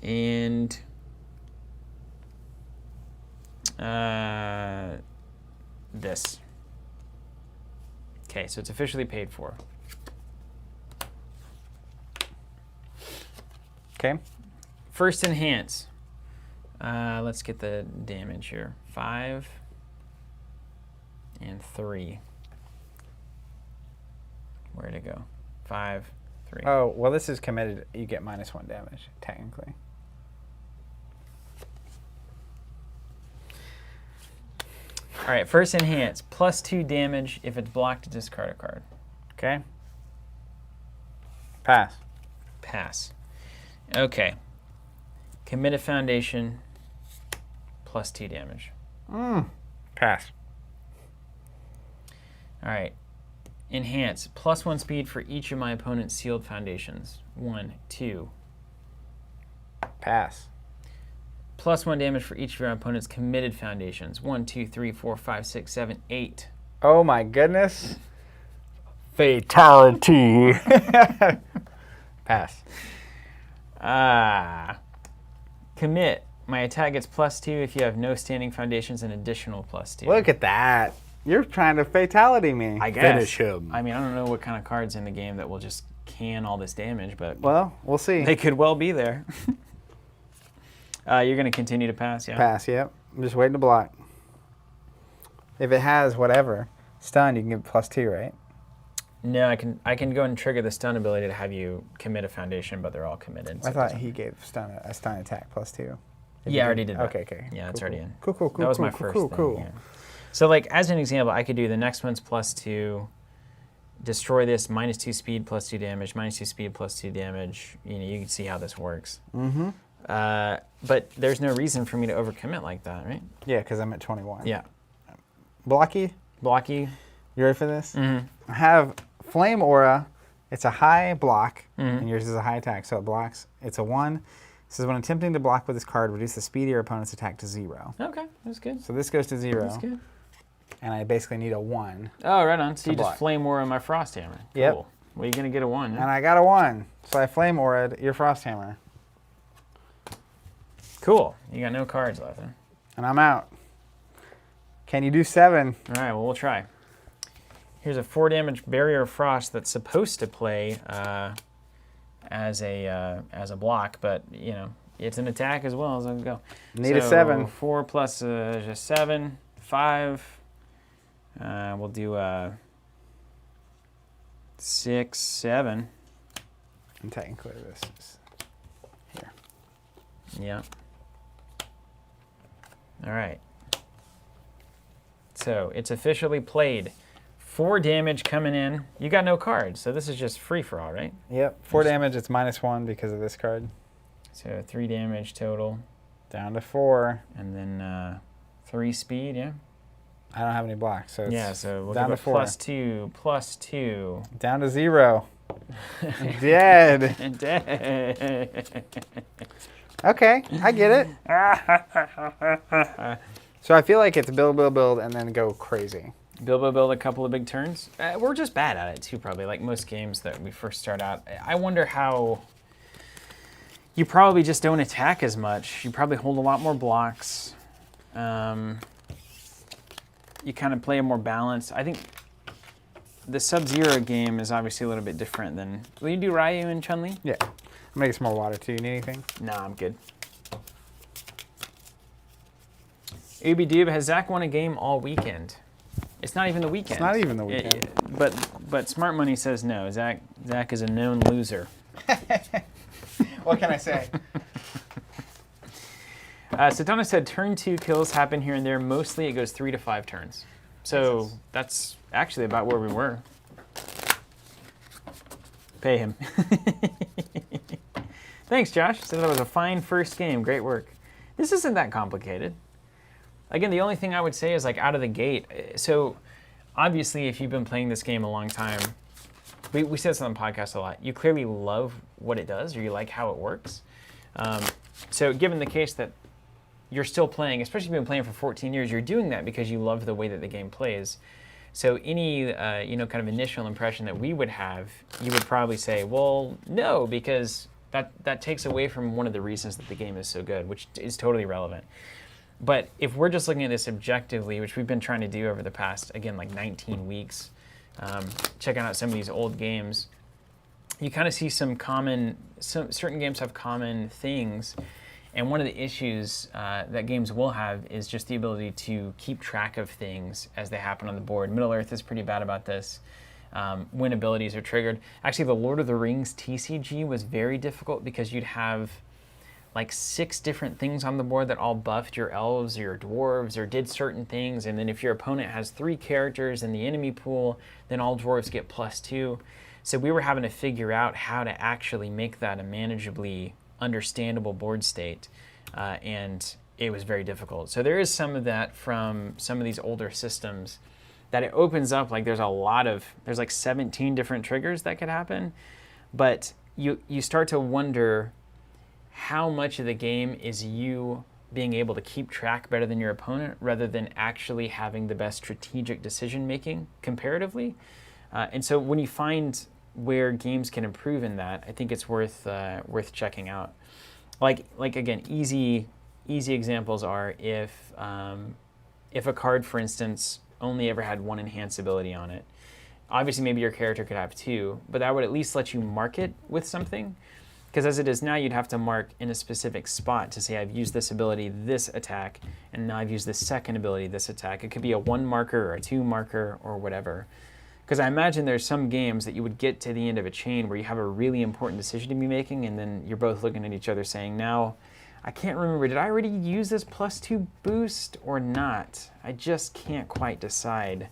and this. Okay, so it's officially paid for. Okay. First enhance. Let's get the damage here. 5 and 3. Where'd it go? 5, 3. Oh, well, this is committed. You get -1 damage, technically. All right, first enhance. +2 damage if it's blocked to discard a card. Okay. Pass. Pass. Okay. Commit a foundation. +2 damage. Pass. All right. Enhance. +1 speed for each of my opponent's sealed foundations. 1, 2. Pass. +1 damage for each of your opponent's committed foundations. 1, 2, 3, 4, 5, 6, 7, 8. Oh my goodness. Fatality. Pass. Commit. My attack gets +2 if you have no standing foundations and additional +2. Look at that. You're trying to fatality me. I guess. Finish him. I mean, I don't know what kind of cards in the game that will just can all this damage, but Well, we'll see. they could well be there. You're going to continue to pass, yeah? Pass, yep. I'm just waiting to block. If it has whatever, stun, you can give +2, right? No, I can go and trigger the stun ability to have you commit a foundation, but they're all committed. So I thought he gave a stun attack +2. Yeah, I already did that. Okay. Yeah, it's Cool, already cool. in. Cool. That was my first thing. Cool. Yeah. So, like, as an example, I could do the next one's +2, destroy this, -2 speed, +2 damage, -2 speed, +2 damage. You know, you can see how this works. Mm-hmm. But there's no reason for me to overcommit like that, right? Yeah, because I'm at 21. Yeah. Blocky, Blocky. you ready for this? Mm-hmm. I have Flame Aura. It's a high block, Mm-hmm. and yours is a high attack, so it blocks. It's a 1. It says when attempting to block with this card, reduce the speed of your opponent's attack to 0. Okay, that's good. So this goes to 0, That's good. and I basically need a 1. Oh, right on. So you block. just flame aura my frost hammer. Cool. Yep. Well, you're going to get a 1. And I got a 1, so I Flame Aura'd your Frost Hammer, Cool. You got no cards left, huh? and I'm out. Can you do 7? All right, well, we'll try. Here's a 4 damage Barrier of Frost that's supposed to play as a block, but, you know, it's an attack as well as I can go. Need a 7. 4 plus just 7, 5. We'll do 6, 7. And technically this is here. Yeah. All right. So it's officially played. 4 damage coming in. You got no cards, so this is just free for all, right? Yep, 4 damage, it's -1 because of this card. So 3 damage total, Down to 4. and then 3 speed, yeah? I don't have any blocks, so it's Yeah, so we'll down give to it 4. +2. Down to 0. Dead. And dead. Okay, I get it. So I feel like it's build, and then go crazy. Build a couple of big turns. We're just bad at it too, probably, like most games that we first start out. I wonder how... You probably just don't attack as much. You probably hold a lot more blocks. You kind of play a more balanced. I think the Sub-Zero game is obviously a little bit different than... Will you do Ryu and Chun-Li? Yeah. I'm making some more water too. You need anything? Nah, I'm good. Ubi Doob, has Zach won a game all weekend? It's not even the weekend. It's not even the weekend. But Smart Money says no. Zach is a known loser. What can I say? Satana said turn 2 kills happen here and there. Mostly it goes 3 to 5 turns. So that's actually about where we were. Pay him. Thanks, Josh. Said that was a fine first game. Great work. This isn't that complicated. Again, the only thing I would say is like out of the gate. So obviously, if you've been playing this game a long time, we said this on the podcast a lot. You clearly love what it does, or you like how it works. So given the case that you're still playing, especially if you've been playing for 14 years, you're doing that because you love the way that the game plays. So any kind of initial impression that we would have, you would probably say, well, no, because that takes away from one of the reasons that the game is so good, which is totally relevant. But if we're just looking at this objectively, which we've been trying to do over the past, again, like 19 weeks, checking out some of these old games, you kind of see certain games have common things. And one of the issues that games will have is just the ability to keep track of things as they happen on the board. Middle-earth is pretty bad about this. When abilities are triggered. Actually, the Lord of the Rings TCG was very difficult because you'd have like 6 different things on the board that all buffed your elves or your dwarves or did certain things. And then if your opponent has 3 characters in the enemy pool, then all dwarves get +2. So we were having to figure out how to actually make that a manageably understandable board state. And it was very difficult. So there is some of that from some of these older systems that it opens up, like there's like 17 different triggers that could happen. But you start to wonder how much of the game is you being able to keep track better than your opponent rather than actually having the best strategic decision making comparatively. And so when you find where games can improve in that, I think it's worth checking out. Like again, easy examples are if a card, for instance, only ever had 1 enhance ability on it. Obviously, maybe your character could have 2, but that would at least let you mark it with something. Because as it is now, you'd have to mark in a specific spot to say, I've used this ability, this attack, and now I've used this second ability, this attack. It could be a 1 marker or a 2 marker or whatever. Because I imagine there's some games that you would get to the end of a chain where you have a really important decision to be making, and then you're both looking at each other saying, now, I can't remember, did I already use this +2 boost or not? I just can't quite decide.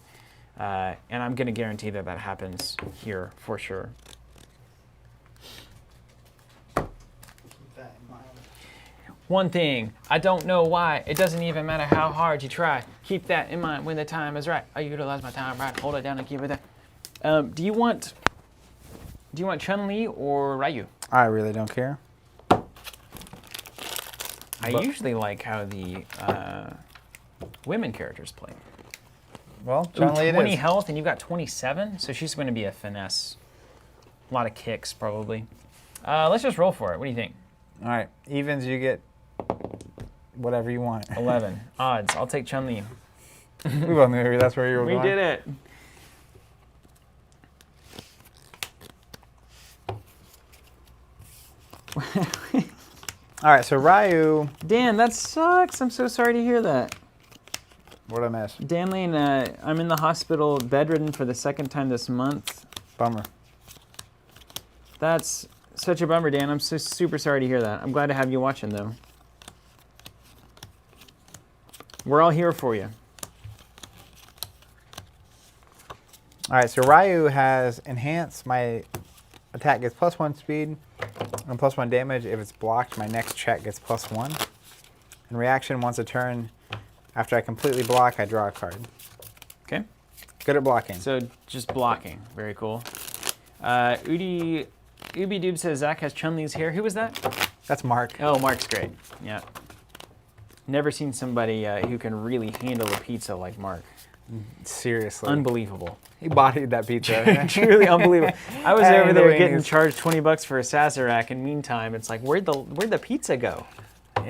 And I'm going to guarantee that happens here for sure. One thing, I don't know why. It doesn't even matter how hard you try. Keep that in mind when the time is right. I utilize my time right. Hold it down and keep it there. Do you want Chun-Li or Ryu? I really don't care. I usually like how the women characters play. Well, Chun-Li 20 health and you've got 27, so she's going to be a finesse. A lot of kicks, probably. Let's just roll for it. What do you think? All right, evens, you get whatever you want. 11. Odds, I'll take Chun-Li. We both knew that's where you were going. We did it. All right, so Ryu. Dan, that sucks. I'm so sorry to hear that. What'd I miss? Dan Lane, I'm in the hospital, bedridden for the 2nd time this month. Bummer. That's such a bummer, Dan. I'm so super sorry to hear that. I'm glad to have you watching, though. We're all here for you. All right, so Ryu has enhanced. My attack gets +1 speed and +1 damage. If it's blocked, my next check gets +1. In reaction, once a turn, after I completely block, I draw a card. Okay. Good at blocking. So just blocking. Very cool. Ubi Doob says Zach has Chun-Li's hair. Who was that? That's Mark. Oh, Mark's great. Yeah. Never seen somebody who can really handle a pizza like Mark. Seriously. Unbelievable. He bodied that pizza. Truly unbelievable. I was Hey, over the there wing getting is- charged $20 for a Sazerac, and meantime, it's like, where'd the pizza go? You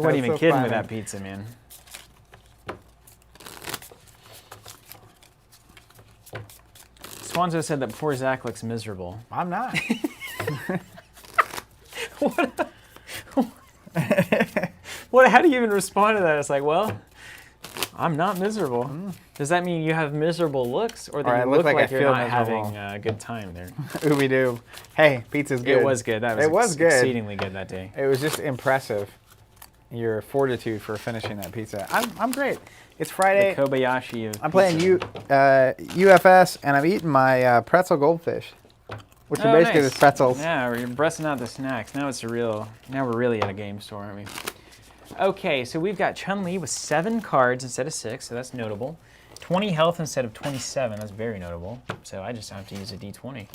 weren't even so kidding funny. with that pizza, man. Swanzo said that poor Zach looks miserable. I'm not. What? How do you even respond to that? It's like, well, I'm not miserable. Does that mean you have miserable looks, or that you look like you're not having a good time there? Ooby doo. Hey, pizza's good. It was good. That was good. Exceedingly good that day. It was just impressive. Your fortitude for finishing that pizza. I'm great. It's Friday. The Kobayashi of I'm playing UFS, and I'm eating my pretzel goldfish, which are basically nice. just pretzels. Yeah, we're busting out the snacks. Now we're really at a game store, aren't we? Okay, so we've got Chun-Li with 7 cards instead of 6, so that's notable. 20 health instead of 27, that's very notable. So I just have to use a D20.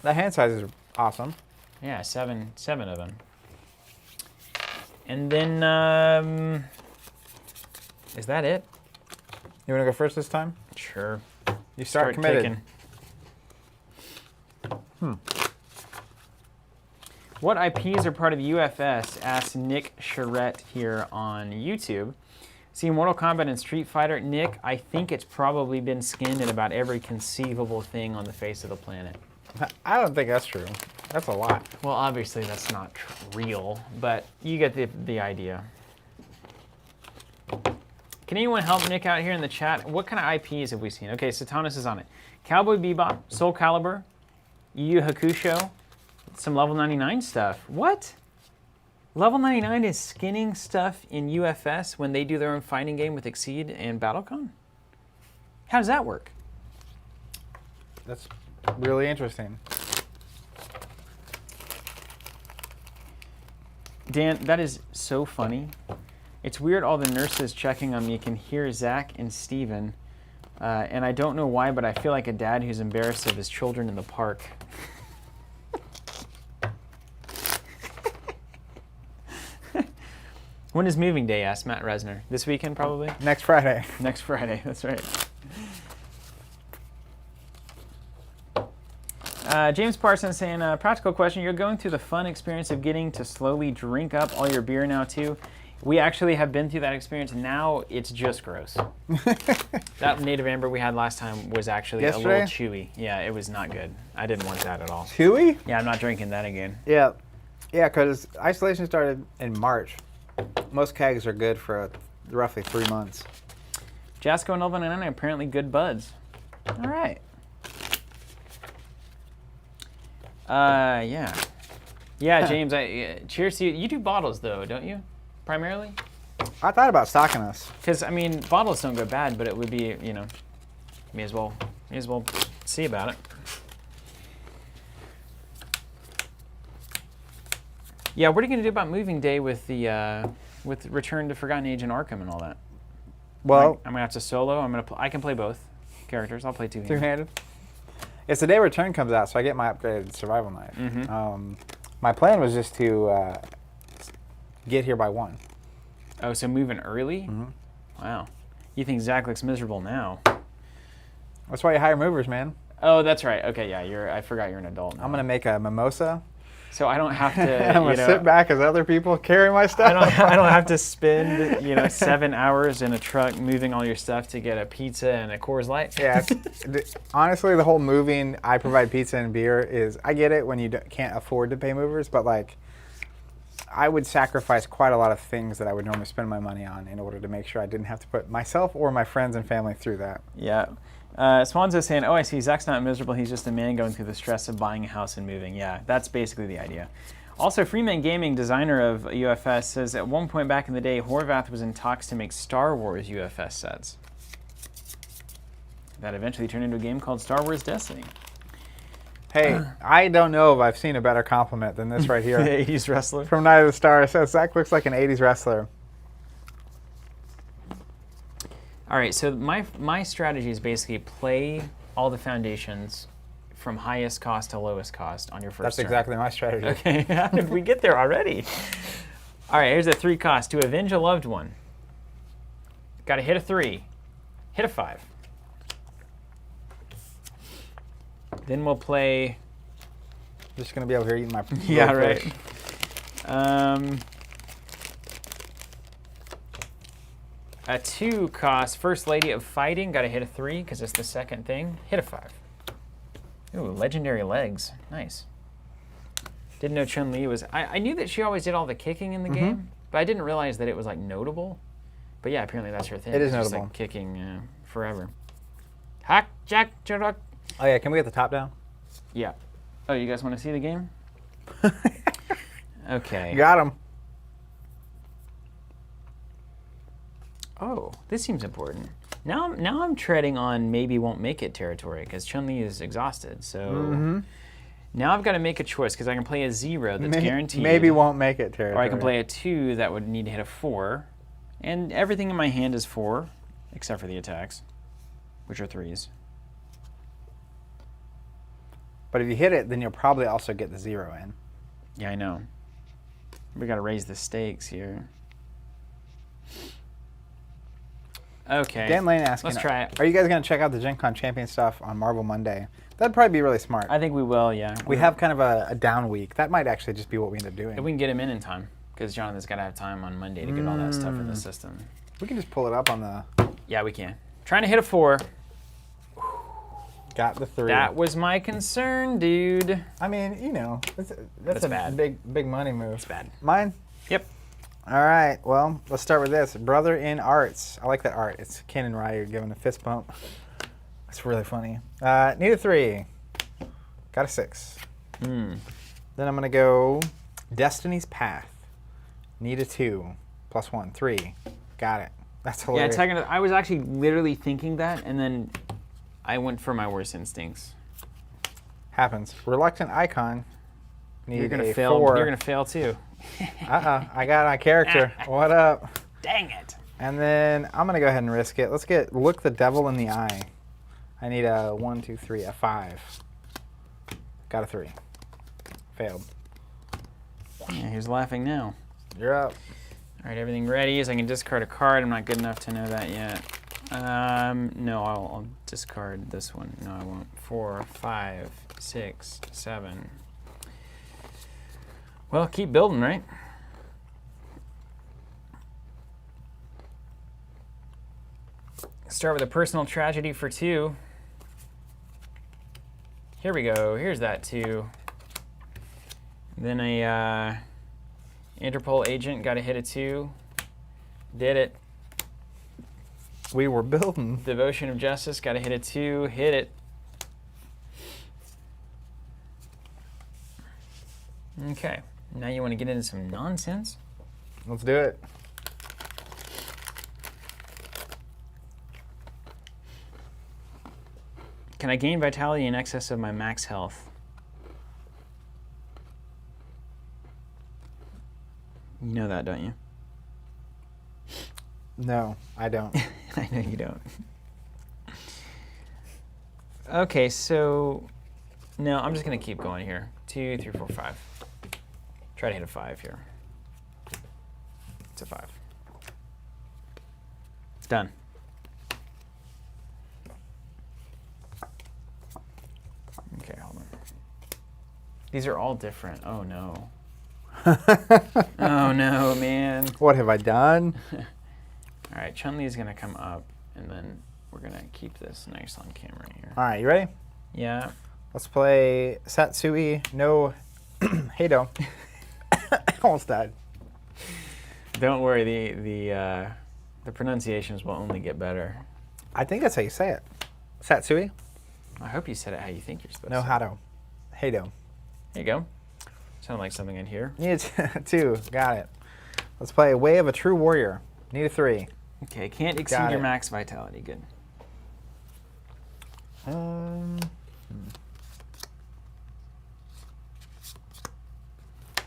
That hand size is awesome. Yeah, seven of them. And then, is that it? You want to go first this time? Sure. You start committed. Kicking. What IPs are part of the UFS? Asks Nick Charette here on YouTube. See Mortal Kombat and Street Fighter. Nick, I think it's probably been skinned in about every conceivable thing on the face of the planet. I don't think that's true. That's a lot. Well, obviously that's not real, but you get the idea. Can anyone help Nick out here in the chat? What kind of IPs have we seen? Okay, Satanis is on it. Cowboy Bebop, Soul Calibur, Yu Yu Hakusho, some level 99 stuff. What? Level 99 is skinning stuff in UFS when they do their own fighting game with Exceed and BattleCon? How does that work? That's really interesting. Dan, that is so funny. It's weird all the nurses checking on me. You can hear Zach and Steven. And I don't know why, but I feel like a dad who's embarrassed of his children in the park. When is moving day? Asked Matt Resner. This weekend, probably? Next Friday. Next Friday, that's right. James Parsons saying, practical question. You're going through the fun experience of getting to slowly drink up all your beer now, too. We actually have been through that experience. Now it's just gross. That native amber we had last time was actually a little chewy. Yeah, it was not good. I didn't want that at all. Chewy? Yeah, I'm not drinking that again. Yeah. Yeah, because isolation started in March. Most kegs are good for roughly 3 months. Jasco and 1199 apparently good buds. All right. Yeah. Yeah, James, cheers to you. You do bottles, though, don't you? Primarily? I thought about stocking us. Because, I mean, bottles don't go bad, but it would be, you know, may as well see about it. Yeah, what are you going to do about moving day with the with Return to Forgotten Age and Arkham and all that? Well, I'm going to have to solo. I can play both characters. I'll play two-handed. Two-handed? It's the day Return comes out, so I get my upgraded survival knife. Mm-hmm. My plan was just to get here by 1. Oh, so moving early? Mm-hmm. Wow. You think Zach looks miserable now? That's why you hire movers, man. Oh, that's right. Okay, yeah. I forgot you're an adult now. I'm gonna make a mimosa. So I don't have to. I'm gonna sit back as other people carry my stuff. I don't have to spend 7 hours in a truck moving all your stuff to get a pizza and a Coors Light. Yeah. Honestly, the whole moving, I provide pizza and beer is. I get it when you can't afford to pay movers, but like, I would sacrifice quite a lot of things that I would normally spend my money on in order to make sure I didn't have to put myself or my friends and family through that. Yeah. Swanzo's saying, oh, I see, Zach's not miserable. He's just a man going through the stress of buying a house and moving. Yeah, that's basically the idea. Also, Freeman Gaming, designer of UFS, says at one point back in the day, Horvath was in talks to make Star Wars UFS sets. That eventually turned into a game called Star Wars Destiny. Hey, I don't know if I've seen a better compliment than this right here. The 80s wrestler. From Night of the Stars, says Zach looks like an 80s wrestler. All right, so my strategy is basically play all the foundations from highest cost to lowest cost on your first That's turn. exactly my strategy. Okay, how did we get there already? All right, here's a 3 cost. To avenge a loved one. Got to hit a 3. Hit a 5. Then we'll play... Just going to be over here eating my yeah, right. Fish. A 2 cost, First Lady of Fighting. Got to hit a 3 because it's the second thing. Hit a 5. Ooh, legendary legs. Nice. Didn't know Chun-Li was... I knew that she always did all the kicking in the game, but I didn't realize that it was, like, notable. But yeah, apparently that's her thing. It is It's just, notable. like, kicking forever. Hack, jack, jack. Oh, yeah, can we get the top down? Yeah. Oh, you guys want to see the game? Okay. Got him. Oh, this seems important. Now I'm treading on maybe won't make it territory because Chun-Li is exhausted. So now I've got to make a choice because I can play a 0 that's guaranteed. Maybe won't make it territory. Or I can play a 2 that would need to hit a 4. And everything in my hand is 4, except for the attacks, which are 3s. But if you hit it, then you'll probably also get the 0 in. Yeah, I know. We got to raise the stakes here. Okay. Dan Lane asking, Let's try it. Are you guys going to check out the Gen Con Champion stuff on Marvel Monday? That'd probably be really smart. I think we will, yeah. We have kind of a down week. That might actually just be what we end up doing. If we can get him in time, because Jonathan's got to have time on Monday to get all that stuff in the system. We can just pull it up on the... Yeah, we can. Trying to hit a 4. Got the 3. That was my concern, dude. I mean, you know, that's a bad. big money move. It's bad. Mine? Yep. All right, well, let's start with this. Brother in Arts. I like that art. It's Ken and Ryu giving a fist bump. It's really funny. Need a 3. Got a 6. Then I'm going to go Destiny's Path. Need a 2. +1. 3. Got it. That's hilarious. Yeah, I was actually literally thinking that, and then I went for my worst instincts. Happens. Reluctant Icon. Need You're gonna a fail. 4. You're gonna fail too. I got my character. What up? Dang it. And then I'm gonna go ahead and risk it. Let's look the devil in the eye. I need a 1, 2, 3, a 5. Got a 3. Failed. Yeah, he's laughing now. You're up. All right, everything ready is I can discard a card. I'm not good enough to know that yet. No, I'll discard this one. No, I won't. 4, 5, 6, 7. Well, keep building, right? Start with a personal tragedy for 2. Here we go. Here's that 2. Then a Interpol agent got to hit a 2. Did it. We were building. Devotion of Justice got to hit a 2. Hit it. Okay. Now you want to get into some nonsense? Let's do it. Can I gain vitality in excess of my max health? You know that, don't you? No, I don't. I know you don't. Okay, so no, I'm just gonna keep going here. 2, 3, 4, 5. Try to hit a 5 here. It's a 5. Done. Okay, hold on. These are all different. Oh no. Oh no, man. What have I done? All right, Chun-Li is gonna come up, and then we're gonna keep this nice on camera here. All right, you ready? Yeah. Let's play Satsui no Hado. Almost died. Don't worry, the pronunciations will only get better. I think that's how you say it. Satsui I hope you said it how you think you're supposed no to. Hado. Hado. There you go. Sounded like something in here. Need a 2. Got it. Let's play Way of a True Warrior. Need a 3. Okay, can't exceed Got your it. max vitality. Good.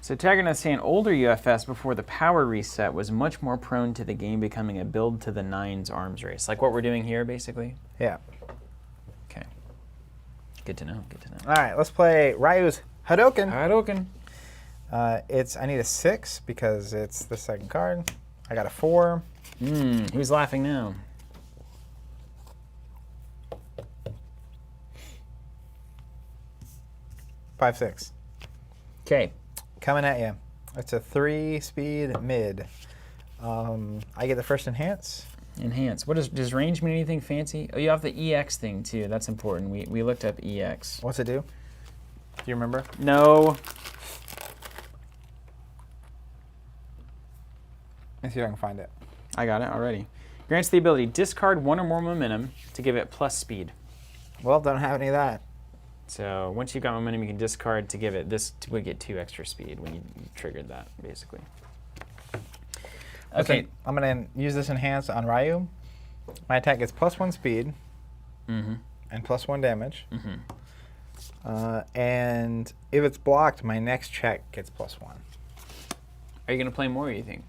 So Taggart saying older UFS before the power reset was much more prone to the game becoming a build to the 9s arms race. Like what we're doing here, basically? Yeah. Okay. Good to know, good to know. All right, let's play Ryu's Hadouken. Hadouken. I need a 6 because it's the second card. I got a 4. Who's laughing now? Five, 6. Okay. Coming at you. It's a 3-speed mid. I get the first enhance. Enhance. What does range mean anything fancy? Oh, you have the EX thing too. That's important. We looked up EX. What's it do? Do you remember? No. Let's see if I can find it. I got it already. Grants the ability discard 1 or more momentum to give it plus speed. Well, don't have any of that. So once you've got momentum, you can discard to give it. This would get 2 extra speed when you triggered that, basically. Okay. I'm going to use this enhance on Ryu. My attack gets +1 speed and +1 damage. And if it's blocked, my next check gets +1. Are you going to play more, you think?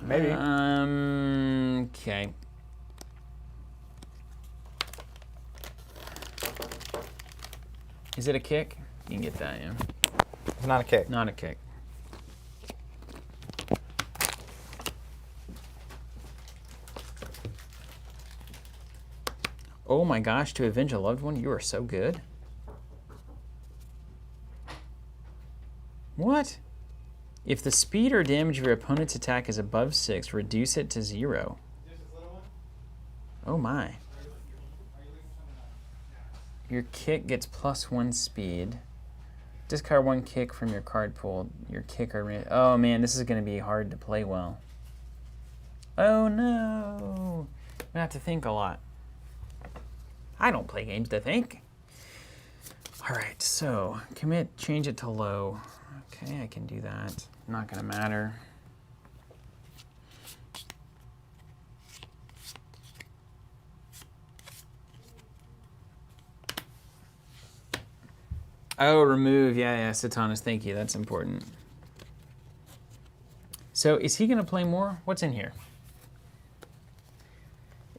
Maybe. Okay. Is it a kick? You can get that, yeah. It's not a kick. Not a kick. Oh my gosh, to avenge a loved one, you are so good. What? If the speed or damage of your opponent's attack is above 6, reduce it to 0. Oh my. Your kick gets +1 speed. Discard 1 kick from your card pool. Your kick or... Oh man, this is going to be hard to play well. Oh no. I'm going to have to think a lot. I don't play games to think. All right, so commit, change it to low. Okay, I can do that. Not going to matter. Oh, remove. Yeah, Satanas, thank you. That's important. So is he going to play more? What's in here?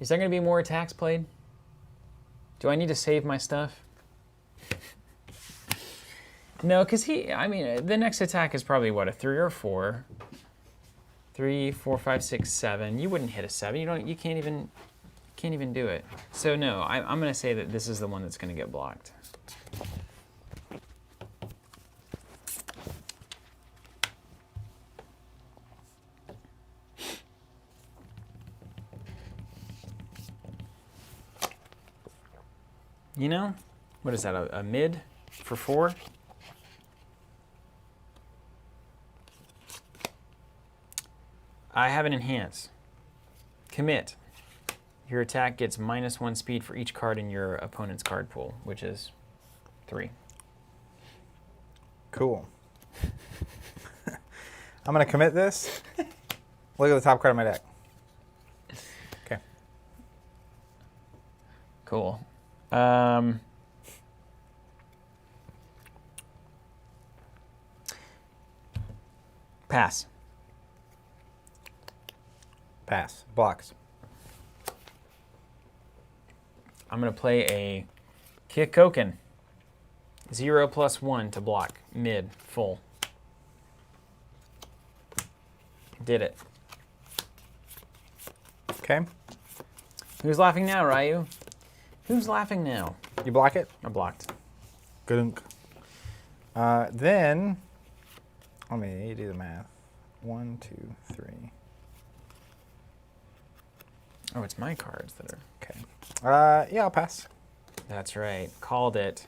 Is there going to be more attacks played? Do I need to save my stuff? No, because the next attack is probably, what, a 3 or 4? 3, 4, 5, 6, 7. You wouldn't hit a 7. You can't even do it. So no, I'm going to say that this is the one that's going to get blocked. You know, what is that, a mid for 4? I have an enhance. Commit. Your attack gets -1 speed for each card in your opponent's card pool, which is 3. Cool. I'm going to commit this. Look at the top card of my deck. Okay. Cool. Pass. Pass. Blocks. I'm going to play a Hadouken. 0 + 1 to block. Mid. Full. Did it. Okay. Who's laughing now, Ryu? Who's laughing now? You block it? I blocked. Good. Then, let me do the math. 1, 2, 3. Oh, it's my cards that are... Okay. Yeah, I'll pass. That's right. Called it.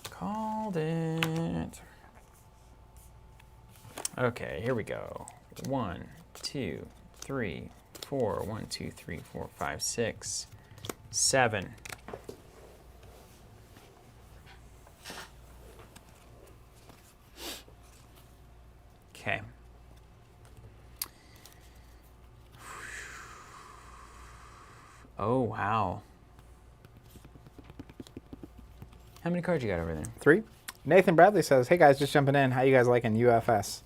Called it. Okay, here we go. 1, 2, 3, 4. 1, 2, 3, 4, 5, 6, 7. Okay. Oh, wow. How many cards you got over there? 3. Nathan Bradley says, "Hey guys, just jumping in. How you guys liking UFS?"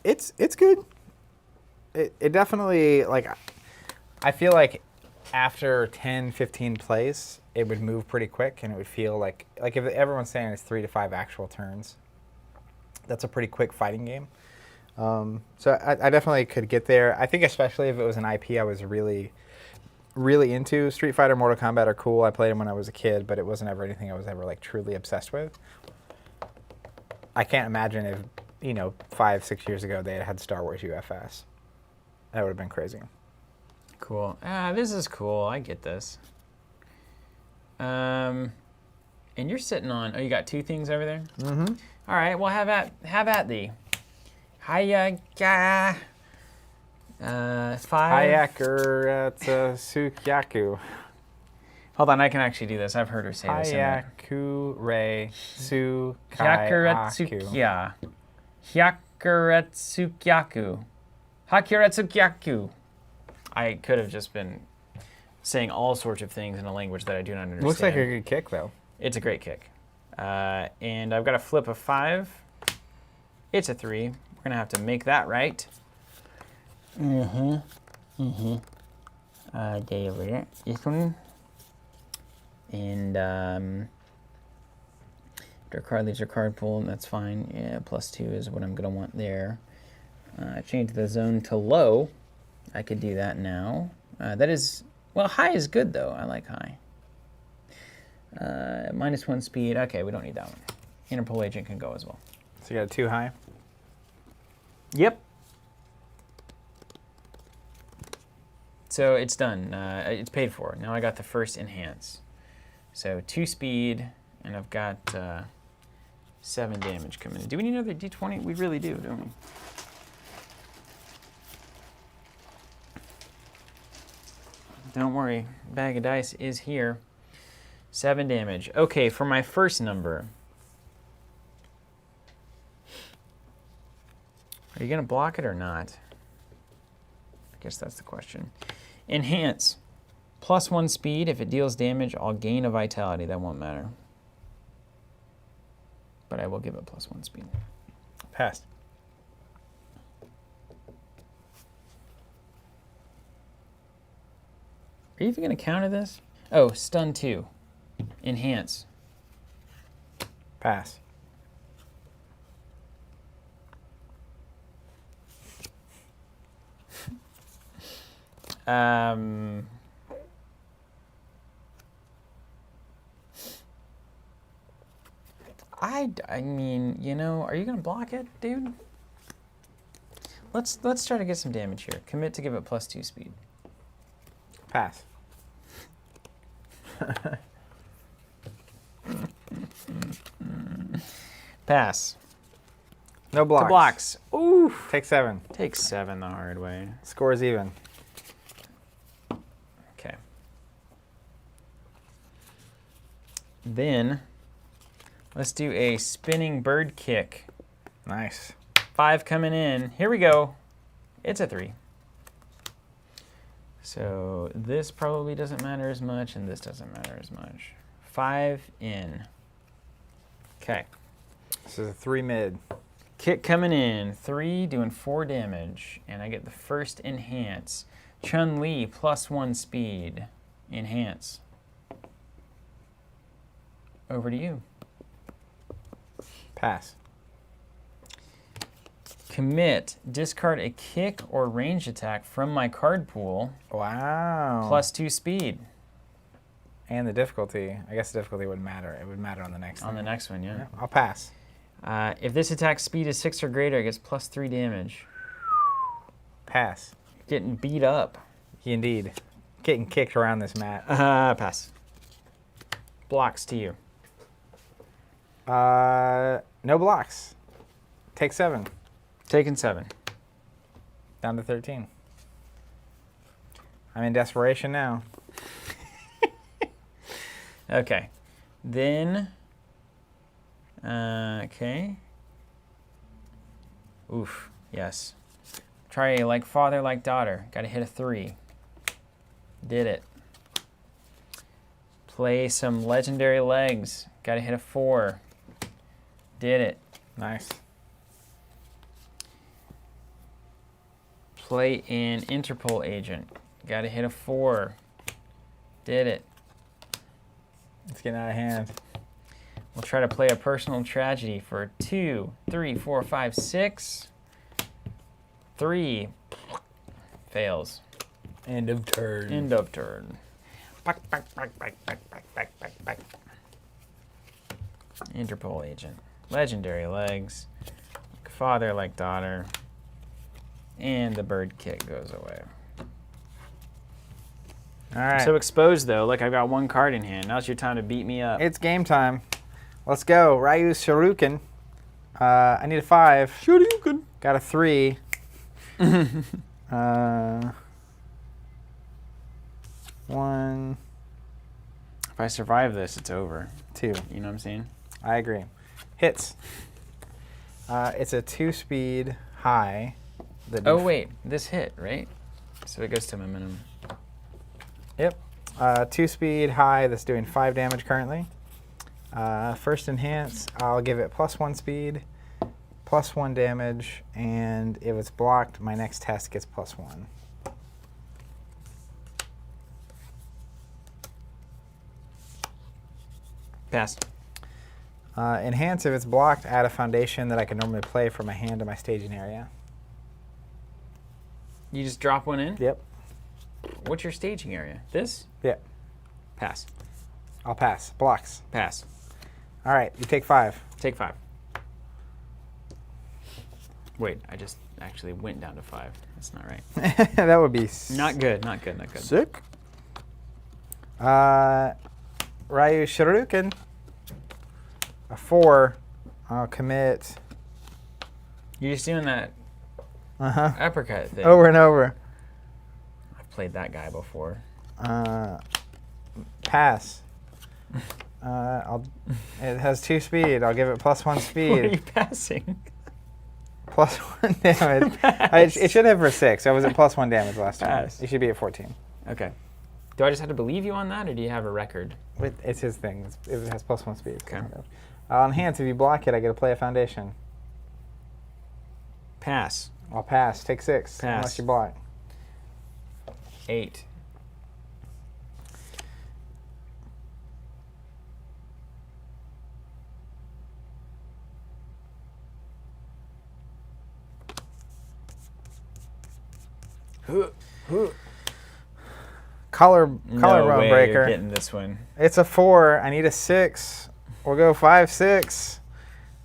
It's good. It definitely, like, I feel like after 10, 15 plays, it would move pretty quick, and it would feel like if everyone's saying it's 3 to 5 actual turns, that's a pretty quick fighting game. So I definitely could get there. I think especially if it was an IP I was really into. Street Fighter, Mortal Kombat are cool. I played them when I was a kid, but it wasn't ever anything I was ever like truly obsessed with. I can't imagine if, 5, 6 years ago they had Star Wars UFS. That would have been crazy. Cool. This is cool. I get this. And you're sitting on... Oh, you got 2 things over there? Mm-hmm. All right, well, have at thee. Hiya, 5. Hayakura-tsukyaku. Hold on, I can actually do this. I've heard her say this. Hayakure-tsukyaku. Hyakuretsuyaku. Hakuretsuyaku. I could have just been saying all sorts of things in a language that I do not understand. Looks like a good kick, though. It's a great kick. And I've got a flip of 5. It's a 3. We're going to have to make that right. There over there. This one. And our card leaves our card pool, and that's fine. Yeah, +2 is what I'm going to want there. Change the zone to low. I could do that now. That is, well, high is good, though. I like high. -1 speed. Okay, we don't need that one. Interpol agent can go as well. So you got a 2 high? Yep. So it's done. It's paid for. Now I got the first enhance. So 2 speed, and I've got 7 damage coming in. Do we need another d20? We really do, don't we? Don't worry. Bag of dice is here. 7 damage. Okay, for my first number. Are you going to block it or not? I guess that's the question. Enhance. +1 speed. If it deals damage, I'll gain a vitality. That won't matter. But I will give it +1 speed. Passed. Are you even going to counter this? Oh, stun 2. Enhance. Pass. I mean, you know, are you gonna block it, dude? Let's try to get some damage here. Commit to give it +2 speed. Pass. Pass. No blocks. To blocks. Ooh. Take 7. Take 7 the hard way. Score's even. Okay. Then let's do a spinning bird kick. Nice. 5 coming in. Here we go. It's a 3. So this probably doesn't matter as much, and this doesn't matter as much. 5 in. Okay. This is a 3 mid. Kick coming in. 3 doing 4 damage, and I get the first enhance. Chun-Li +1 speed. Enhance. Over to you. Pass. Commit. Discard a kick or range attack from my card pool. Wow. +2 speed. And the difficulty. I guess the difficulty wouldn't matter. It would matter on the next On thing. the next one, yeah. I'll pass. If this attack's speed is 6 or greater, it gets +3 damage. Pass. Getting beat up. Indeed. Getting kicked around this mat. Pass. Blocks to you. No blocks. Take 7. Taking 7. Down to 13. I'm in desperation now. Okay. Then, okay. Oof, yes. Try a like father, like daughter. Got to hit a 3. Did it. Play some legendary legs. Got to hit a 4. Did it. Nice. Play an Interpol agent. Got to hit a 4. Did it. It's getting out of hand. We'll try to play a personal tragedy for 2, 3, 4, 5, 6. 3. Fails. End of turn. End of turn. Back. Interpol agent. Legendary legs. Father like daughter. And the bird kick goes away. All right. So exposed though. Look, I've got 1 card in hand. Now's your time to beat me up. It's game time. Let's go. Ryu's Shuriken. I need a 5. Hadouken. Got a 3. 1, If I survive this, it's over. 2. You know what I'm saying? I agree. Hits. It's a 2-speed high. Oh, wait. This hit, right? So it goes to my minimum. Yep. 2-speed high that's doing 5 damage currently. First enhance, I'll give it +1 speed, +1 damage, and if it's blocked, my next test gets +1. Pass. Enhance, if it's blocked, add a foundation that I can normally play for my hand in my staging area. You just drop one in? Yep. What's your staging area? This? Yep. Pass. I'll pass. Blocks. Pass. All right, you take 5. Take 5. Wait, I just actually went down to 5. That's not right. That would be Not good, not good, not good. sick. Ryu Shuriken. A 4. I'll commit. You're just doing that uppercut thing. Over and over. I've played that guy before. Pass. It has 2 speed. I'll give it +1 speed. What are you passing? +1 damage. It should have for 6. I was at +1 damage last time. Pass. You should be at 14. Okay. Do I just have to believe you on that, or do you have a record? It's his thing. It has +1 speed. Okay. I'll enhance. If you block it, I get to play a foundation. Pass. I'll pass. Take 6. Pass. Unless you block. 8. Collarbone No way breaker. you're getting this one. It's a 4. I need a 6. We'll go 5, 6.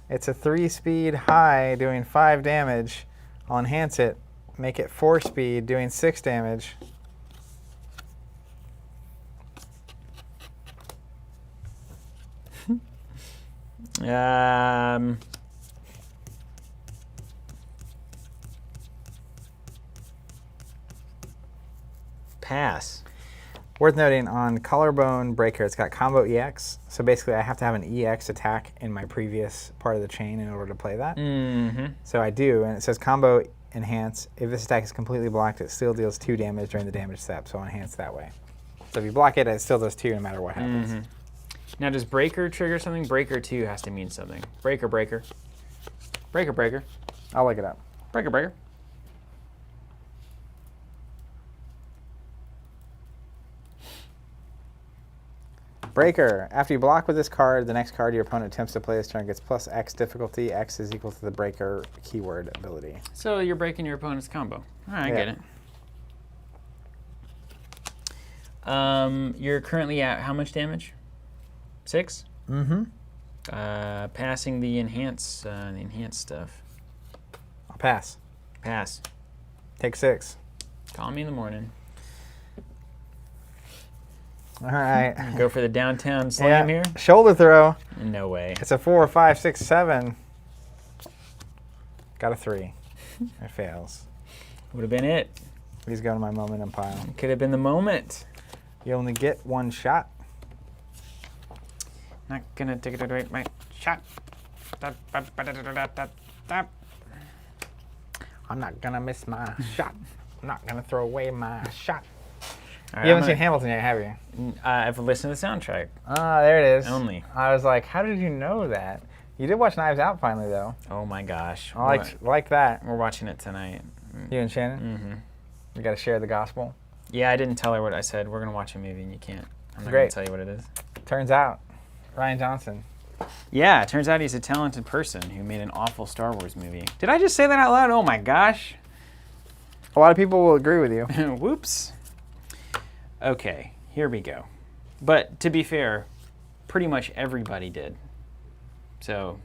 It's a 3-speed high doing 5 damage. I'll enhance it. Make it 4-speed doing 6 damage. Pass. Worth noting, on Collarbone Breaker, it's got combo EX. So basically, I have to have an EX attack in my previous part of the chain in order to play that. Mm-hmm. So I do, and it says combo enhance. If this attack is completely blocked, it still deals 2 damage during the damage step, so I'll enhance that way. So if you block it, it still does 2 no matter what happens. Mm-hmm. Now, does breaker trigger something? Breaker 2 has to mean something. Breaker, breaker. Breaker, breaker. I'll look it up. Breaker, breaker. Breaker. After you block with this card, the next card your opponent attempts to play this turn gets +X difficulty. X is equal to the breaker keyword ability. So you're breaking your opponent's combo. All right, I get it. You're currently at how much damage? 6? Mm-hmm. Passing the enhance stuff. I'll pass. Pass. Take 6. Call me in the morning. All right. Go for the downtown slam here? Shoulder throw. No way. It's a 4, 5, 6, 7. Got a 3. It fails. Would have been it. Please go to my momentum pile. Could have been the moment. You only get 1 shot. Not gonna take it away. My shot. I'm not gonna miss my shot. I'm not gonna throw away my shot. Right, You haven't seen Hamilton yet, have you? I've listened to the soundtrack. Ah, there it is. Only. I was like, how did you know that? You did watch Knives Out finally, though. Oh my gosh. I like that. We're watching it tonight. You and Shannon? Mm-hmm. You got to share the gospel. Yeah, I didn't tell her what I said. We're gonna watch a movie and you can't. I'm not Great. gonna tell you what it is. Turns out, Ryan Johnson. Yeah, it turns out he's a talented person who made an awful Star Wars movie. Did I just say that out loud? Oh my gosh. A lot of people will agree with you. Whoops. Okay, here we go. But to be fair, pretty much everybody did. So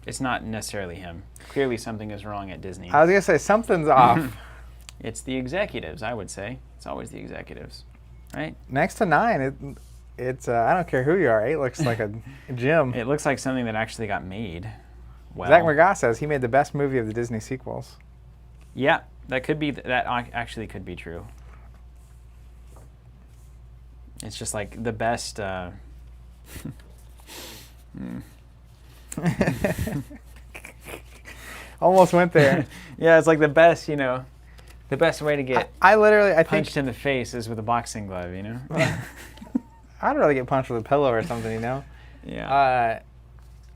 it's not necessarily him. Clearly something is wrong at Disney. I was going to say, something's off. It's the executives, I would say. It's always the executives, right? Next to 9, it's I don't care who you are. 8 looks like a gym. It looks like something that actually got made. well. Zach McGraw says he made the best movie of the Disney sequels. Yeah, that could be. That actually could be true. It's just like the best. Almost went there. Yeah, it's like the best. You know, the best way to get I think punched in the face is with a boxing glove. You know. I'd rather get punched with a pillow or something. You know. Yeah.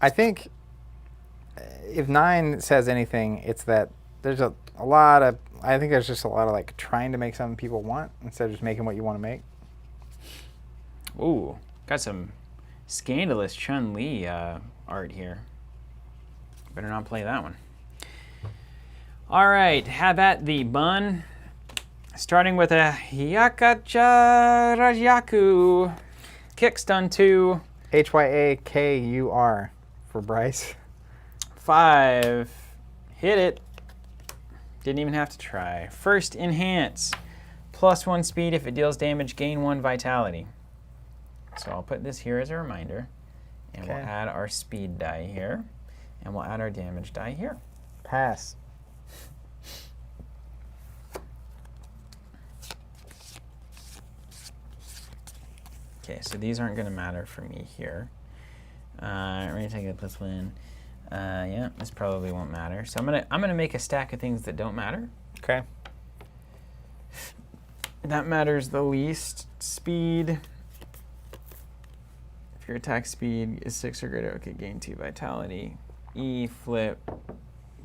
I think if 9 says anything, it's that there's a lot of. I think there's just a lot of like trying to make something people want instead of just making what you want to make. Ooh, got some scandalous Chun-Li art here. Better not play that one. All right, how about the bun? Starting with a Hyakacha Rajaku. Kick stun 2. HYAKUR for Bryce. 5. Hit it. Didn't even have to try. First enhance. +1 speed if it deals damage, gain 1 vitality. So I'll put this here as a reminder. And we'll add our speed die here. And we'll add our damage die here. Pass. Okay, so these aren't going to matter for me here. We're going to take a +1. Yeah, this probably won't matter. So I'm gonna make a stack of things that don't matter. Okay. That matters the least. Speed. If your attack speed is 6 or greater, okay, gain 2 vitality. E, flip,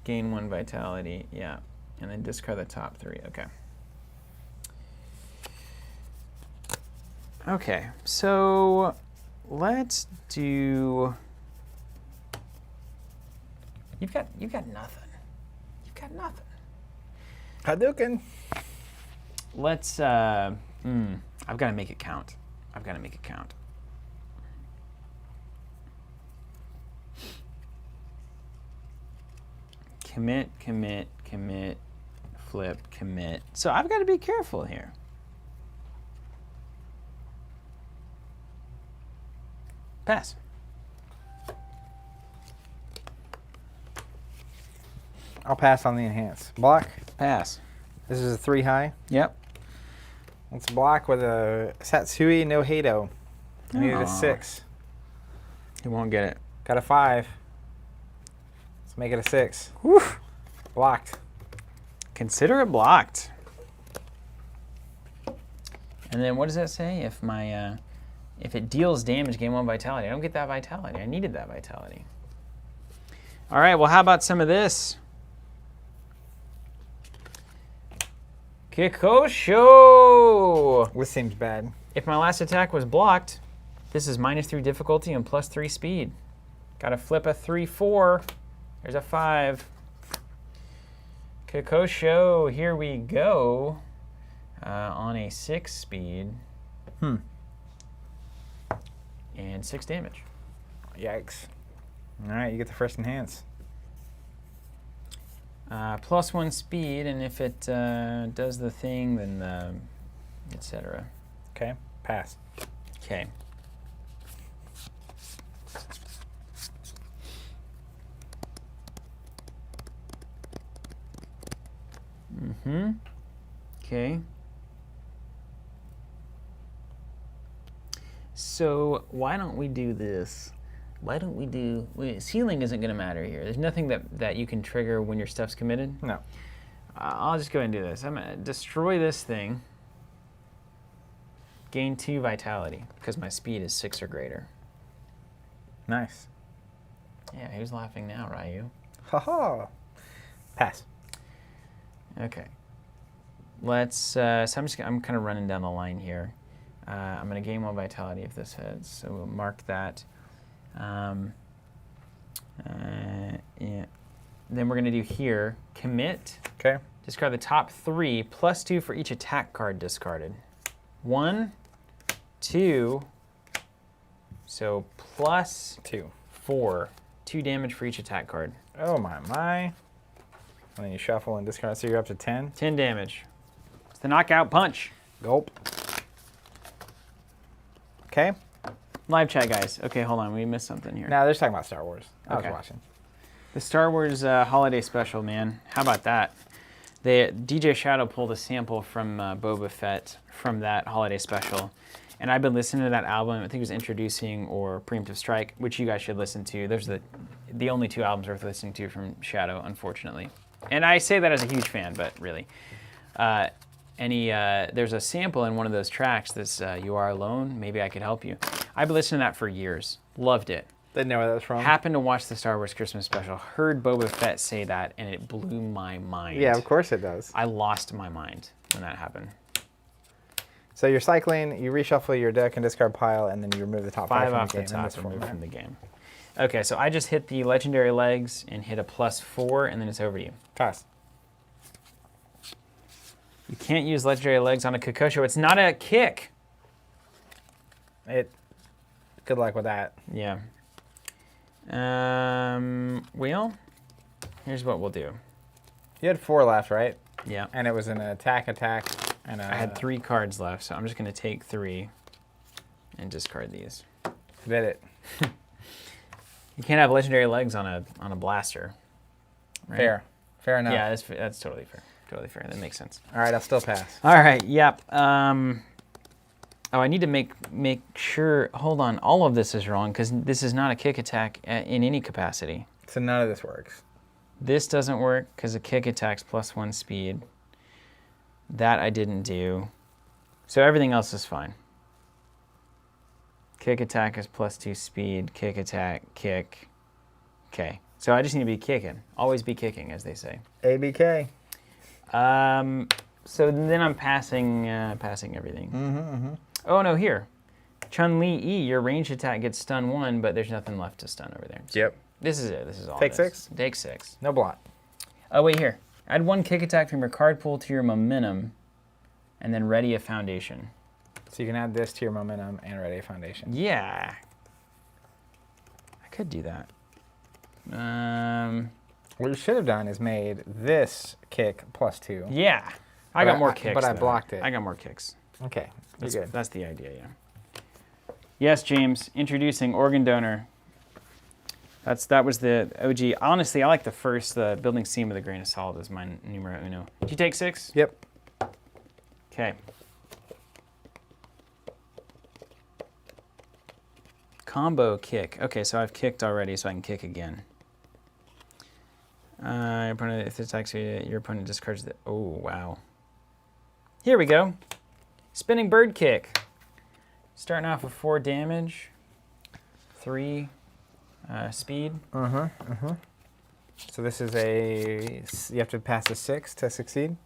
gain 1 vitality. Yeah, and then discard the top 3. Okay. Okay, so let's do. You've got nothing. You've got nothing. Hadouken. Let's. I've got to make it count. I've got to make it count. Commit, commit, commit, flip, commit. So I've got to be careful here. Pass. I'll pass on the enhance. Block. Pass. This is a 3 high. Yep. Let's block with a Satsui no Hado. I needed a 6. You won't get it. Got a 5. Let's make it a 6. Whew. Blocked. Consider it blocked. And then what does that say? If my if it deals damage, gain 1 vitality. I don't get that vitality. I needed that vitality. All right, well, how about some of this? Kikosho! This seems bad. If my last attack was blocked, this is -3 difficulty and +3 speed. Gotta flip a 3-4. There's a 5. Kikosho, here we go. On a 6 speed. And 6 damage. Yikes. All right, you get the first enhance. +1 speed, and if it does the thing, then etc. Okay, pass. Okay. Okay. So why don't we do this? Why don't we do... Sealing isn't going to matter here. There's nothing that you can trigger when your stuff's committed. No. I'll just go ahead and do this. I'm going to destroy this thing. Gain 2 vitality, because my speed is 6 or greater. Nice. Yeah, who's laughing now, Ryu? Ha-ha. Pass. Okay. Let's... so I'm kind of running down the line here. I'm going to gain 1 vitality if this hits, so we'll mark that. Yeah. Then we're going to do here, commit. Okay. Discard the top 3, +2 for each attack card discarded. 1, 2, so +2. 4. 2 damage for each attack card. Oh my. And then you shuffle and discard, so you're up to 10. 10 damage. It's the knockout punch. Gulp. Okay. Live chat, guys. Okay, hold on. We missed something here. Now they're talking about Star Wars. I was Okay. watching. The Star Wars holiday special, man. How about that? DJ Shadow pulled a sample from Boba Fett from that holiday special. And I've been listening to that album. I think it was Introducing or Preemptive Strike, which you guys should listen to. Those are the only 2 albums worth listening to from Shadow, unfortunately. And I say that as a huge fan, but really. There's a sample in one of those tracks that's You Are Alone, Maybe I Could Help You. I've been listening to that for years. Loved it. Didn't know where that was from. Happened to watch the Star Wars Christmas special. Heard Boba Fett say that, and it blew my mind. Yeah, of course it does. I lost my mind when that happened. So you're cycling, you reshuffle your deck and discard pile, and then you remove the top 5 from off the game. the top, removed from the game. Okay, so I just hit the legendary legs and hit a +4, and then it's over to you. Pass. You can't use legendary legs on a Kokosho. It's not a kick. Good luck with that. Yeah. Well, here's what we'll do. You had 4 left, right? Yeah. And it was an attack, and I had 3 cards left, so I'm just going to take 3 and discard these. Did it. You can't have legendary legs on a blaster. Right? Fair enough. Yeah, that's totally fair. Totally fair. That makes sense. All right, I'll still pass. All right. Yep. I need to make sure. Hold on. All of this is wrong because this is not a kick attack in any capacity. So none of this works. This doesn't work because a kick attack's +1 speed. That I didn't do. So everything else is fine. Kick attack is +2 speed. Kick attack, kick. Okay. So I just need to be kicking. Always be kicking, as they say. ABK. So then I'm passing everything. Oh no, here. Chun-Li E, your ranged attack gets stun 1, but there's nothing left to stun over there. So Yep. This is it. This is all. Take 6? Take 6. No blot. Oh, wait, here. Add 1 kick attack from your card pool to your momentum, and then ready a foundation. So you can add this to your momentum and ready a foundation. Yeah. I could do that. What you should have done is made this kick +2. Yeah. I got more kicks. But I though. blocked it. I got more kicks. Okay, you're good. That's the idea, yeah. Yes, James. Introducing organ donor. That was the OG. Honestly, I like the building seam with a grain of salt is my numero uno. Did you take 6? Yep. Okay. Combo kick. Okay, so I've kicked already, so I can kick again. Your opponent, if it's actually your opponent discards the. Oh wow. Here we go. Spinning bird kick. Starting off with 4 damage, 3 speed. So this is you have to pass a 6 to succeed?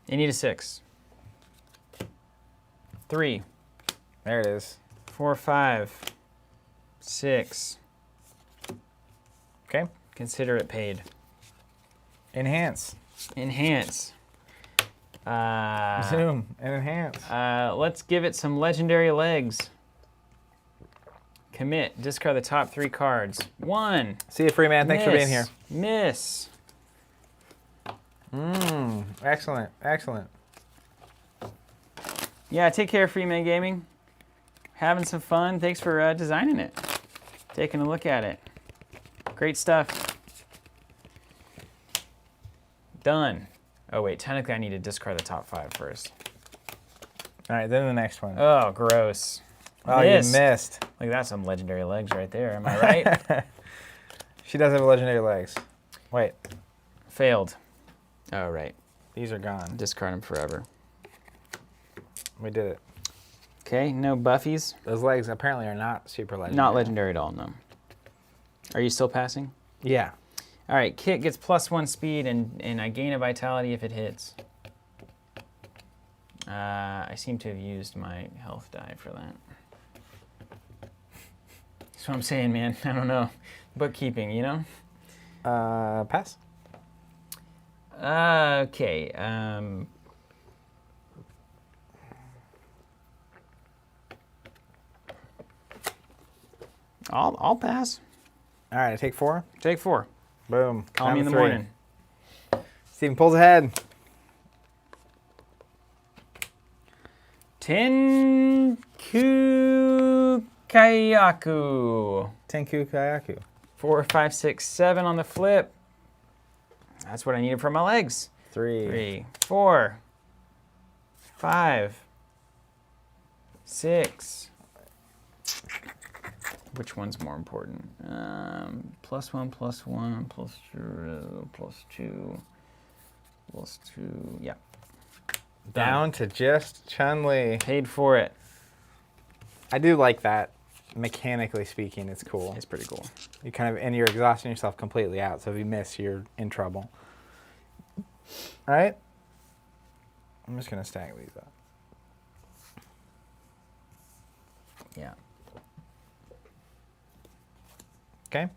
You need a 6. 3. There it is. 4, 5, 6. Okay. Consider it paid. Enhance. Enhance. Zoom and enhance. Let's give it some legendary legs. Commit. Discard the top 3 cards. 1. See you, Freeman. Thanks for being here. Miss. Excellent. Excellent. Yeah, take care, Freeman Gaming. Having some fun. Thanks for designing it. Taking a look at it. Great stuff. Done. Oh, wait. Technically, I need to discard the top 5 first. All right, then the next one. Oh, gross. Oh, you missed. Look, that's some legendary legs right there. Am I right? She does have legendary legs. Wait. Failed. Oh, right. These are gone. Discard them forever. We did it. Okay, no buffies. Those legs apparently are not super legendary. Not legendary at all, no. Are you still passing? Yeah. All right, kick gets +1 speed, and I gain a vitality if it hits. I seem to have used my health die for that. That's what I'm saying, man. I don't know. Bookkeeping, you know? Pass. Okay. I'll pass. All right, I take 4. Take 4. Boom. Call me in the 3. morning. Steven pulls ahead. Tenku Kayaku. Tenku Kayaku. 4, 5, 6, 7 on the flip. That's what I needed for my legs. 3, 4, 5, 6. Which one's more important? +1, +1, +2, +2, +2. Yeah. Down to just Chun-Li. Paid for it. I do like that. Mechanically speaking, it's cool. It's pretty cool. You kind of, and you're exhausting yourself completely out. So if you miss, you're in trouble. All right. I'm just gonna stack these up. Yeah. Okay.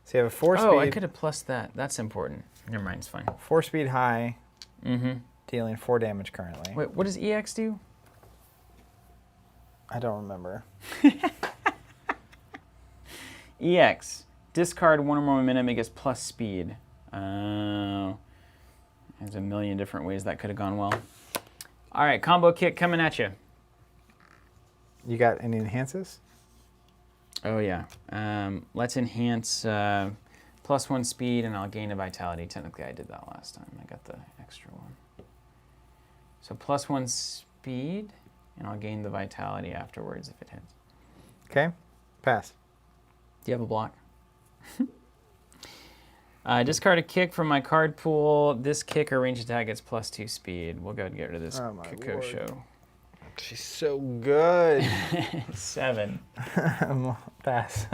So you have a 4-speed. Oh, I could have plussed that. That's important. Never mind, it's fine. 4-speed high. Mm-hmm. Dealing 4 damage currently. Wait, what does EX do? I don't remember. EX. Discard 1 or more momentum, it gets plus speed. There's a million different ways that could have gone well. All right, combo kick coming at you. You got any enhances? Oh, yeah. Let's enhance +1 speed, and I'll gain a vitality. Technically, I did that last time. I got the extra one. So +1 speed, and I'll gain the vitality afterwards if it hits. Okay. Pass. Do you have a block? Discard a kick from my card pool. This kick or range attack gets +2 speed. We'll go ahead and get rid of this Kiko show. She's so good. 7. Pass.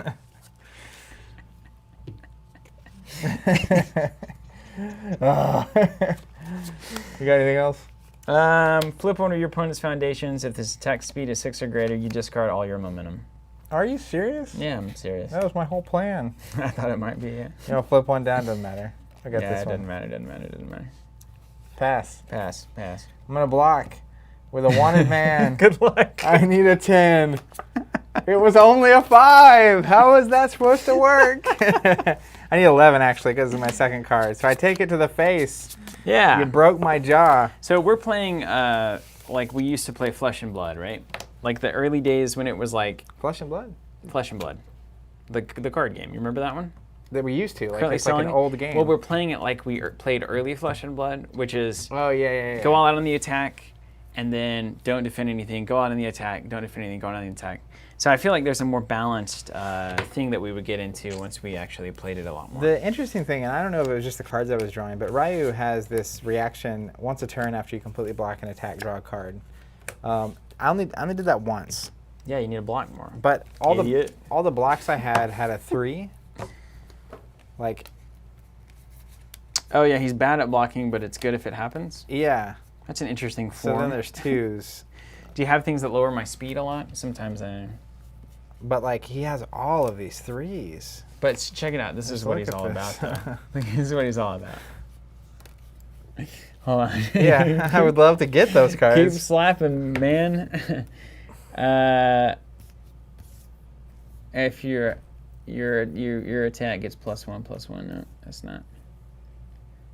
Oh. You got anything else? Flip one of your opponent's foundations. If this attack speed is 6 or greater, you discard all your momentum. Are you serious? Yeah, I'm serious. That was my whole plan. I thought it might be it. You know, flip one down, doesn't matter. I got Yeah, this it one. doesn't matter, doesn't matter, doesn't matter. Pass. Pass, pass. I'm going to block with a wanted man. Good luck. I need a 10. It was only a 5. How is that supposed to work? I need 11, actually, because of my second card. So I take it to the face. Yeah. You broke my jaw. So we're playing like we used to play Flesh and Blood, right? Like the early days when it was like... Flesh and Blood? Flesh and Blood. The card game. You remember that one? That we used to. Like, Currently it's like an selling? old game. Well, we're playing it like we played early Flesh and Blood, which is Oh, yeah. go all out on the attack, and then don't defend anything. Go out on the attack, don't defend anything, go out on the attack. So I feel like there's a more balanced thing that we would get into once we actually played it a lot more. The interesting thing, and I don't know if it was just the cards I was drawing, but Ryu has this reaction once a turn after you completely block an attack, draw a card. I only did that once. Yeah, you need to block more. But all Idiot. the blocks I had a 3. Like, Oh yeah, he's bad at blocking, but it's good if it happens. yeah. That's an interesting So form. then there's 2s. Do you have things that lower my speed a lot? Sometimes I... But like he has all of these 3s. But check it out. This is what he's all about, though. This is what he's all about. Hold on. Yeah, I would love to get those Keep cards. slapping, man. If your attack gets +1/+1, no, that's not.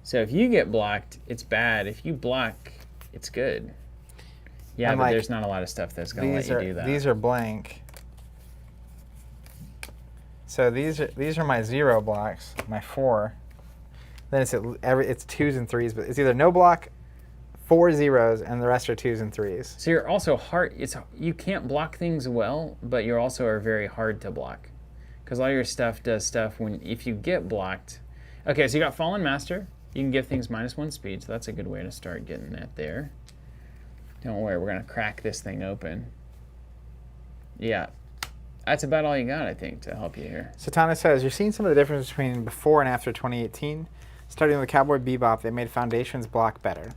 So if you get blocked, it's bad. If you block, it's good. Yeah, And but like, there's not a lot of stuff that's gonna let you do that. These are blank. So these are my 0 blocks, my 4. Then it's 2s and 3s, but it's either no block, 4 0s, and the rest are 2s and 3s. So you're also hard. You can't block things well, but you also are very hard to block, because all your stuff does stuff if you get blocked. Okay, so you got Fallen Master. You can give things -1 speed, so that's a good way to start getting that there. Don't worry, we're gonna crack this thing open. Yeah, that's about all you got, I think, to help you here. Satana says, you're seeing some of the difference between before and after 2018. Starting with Cowboy Bebop, they made Foundations block better.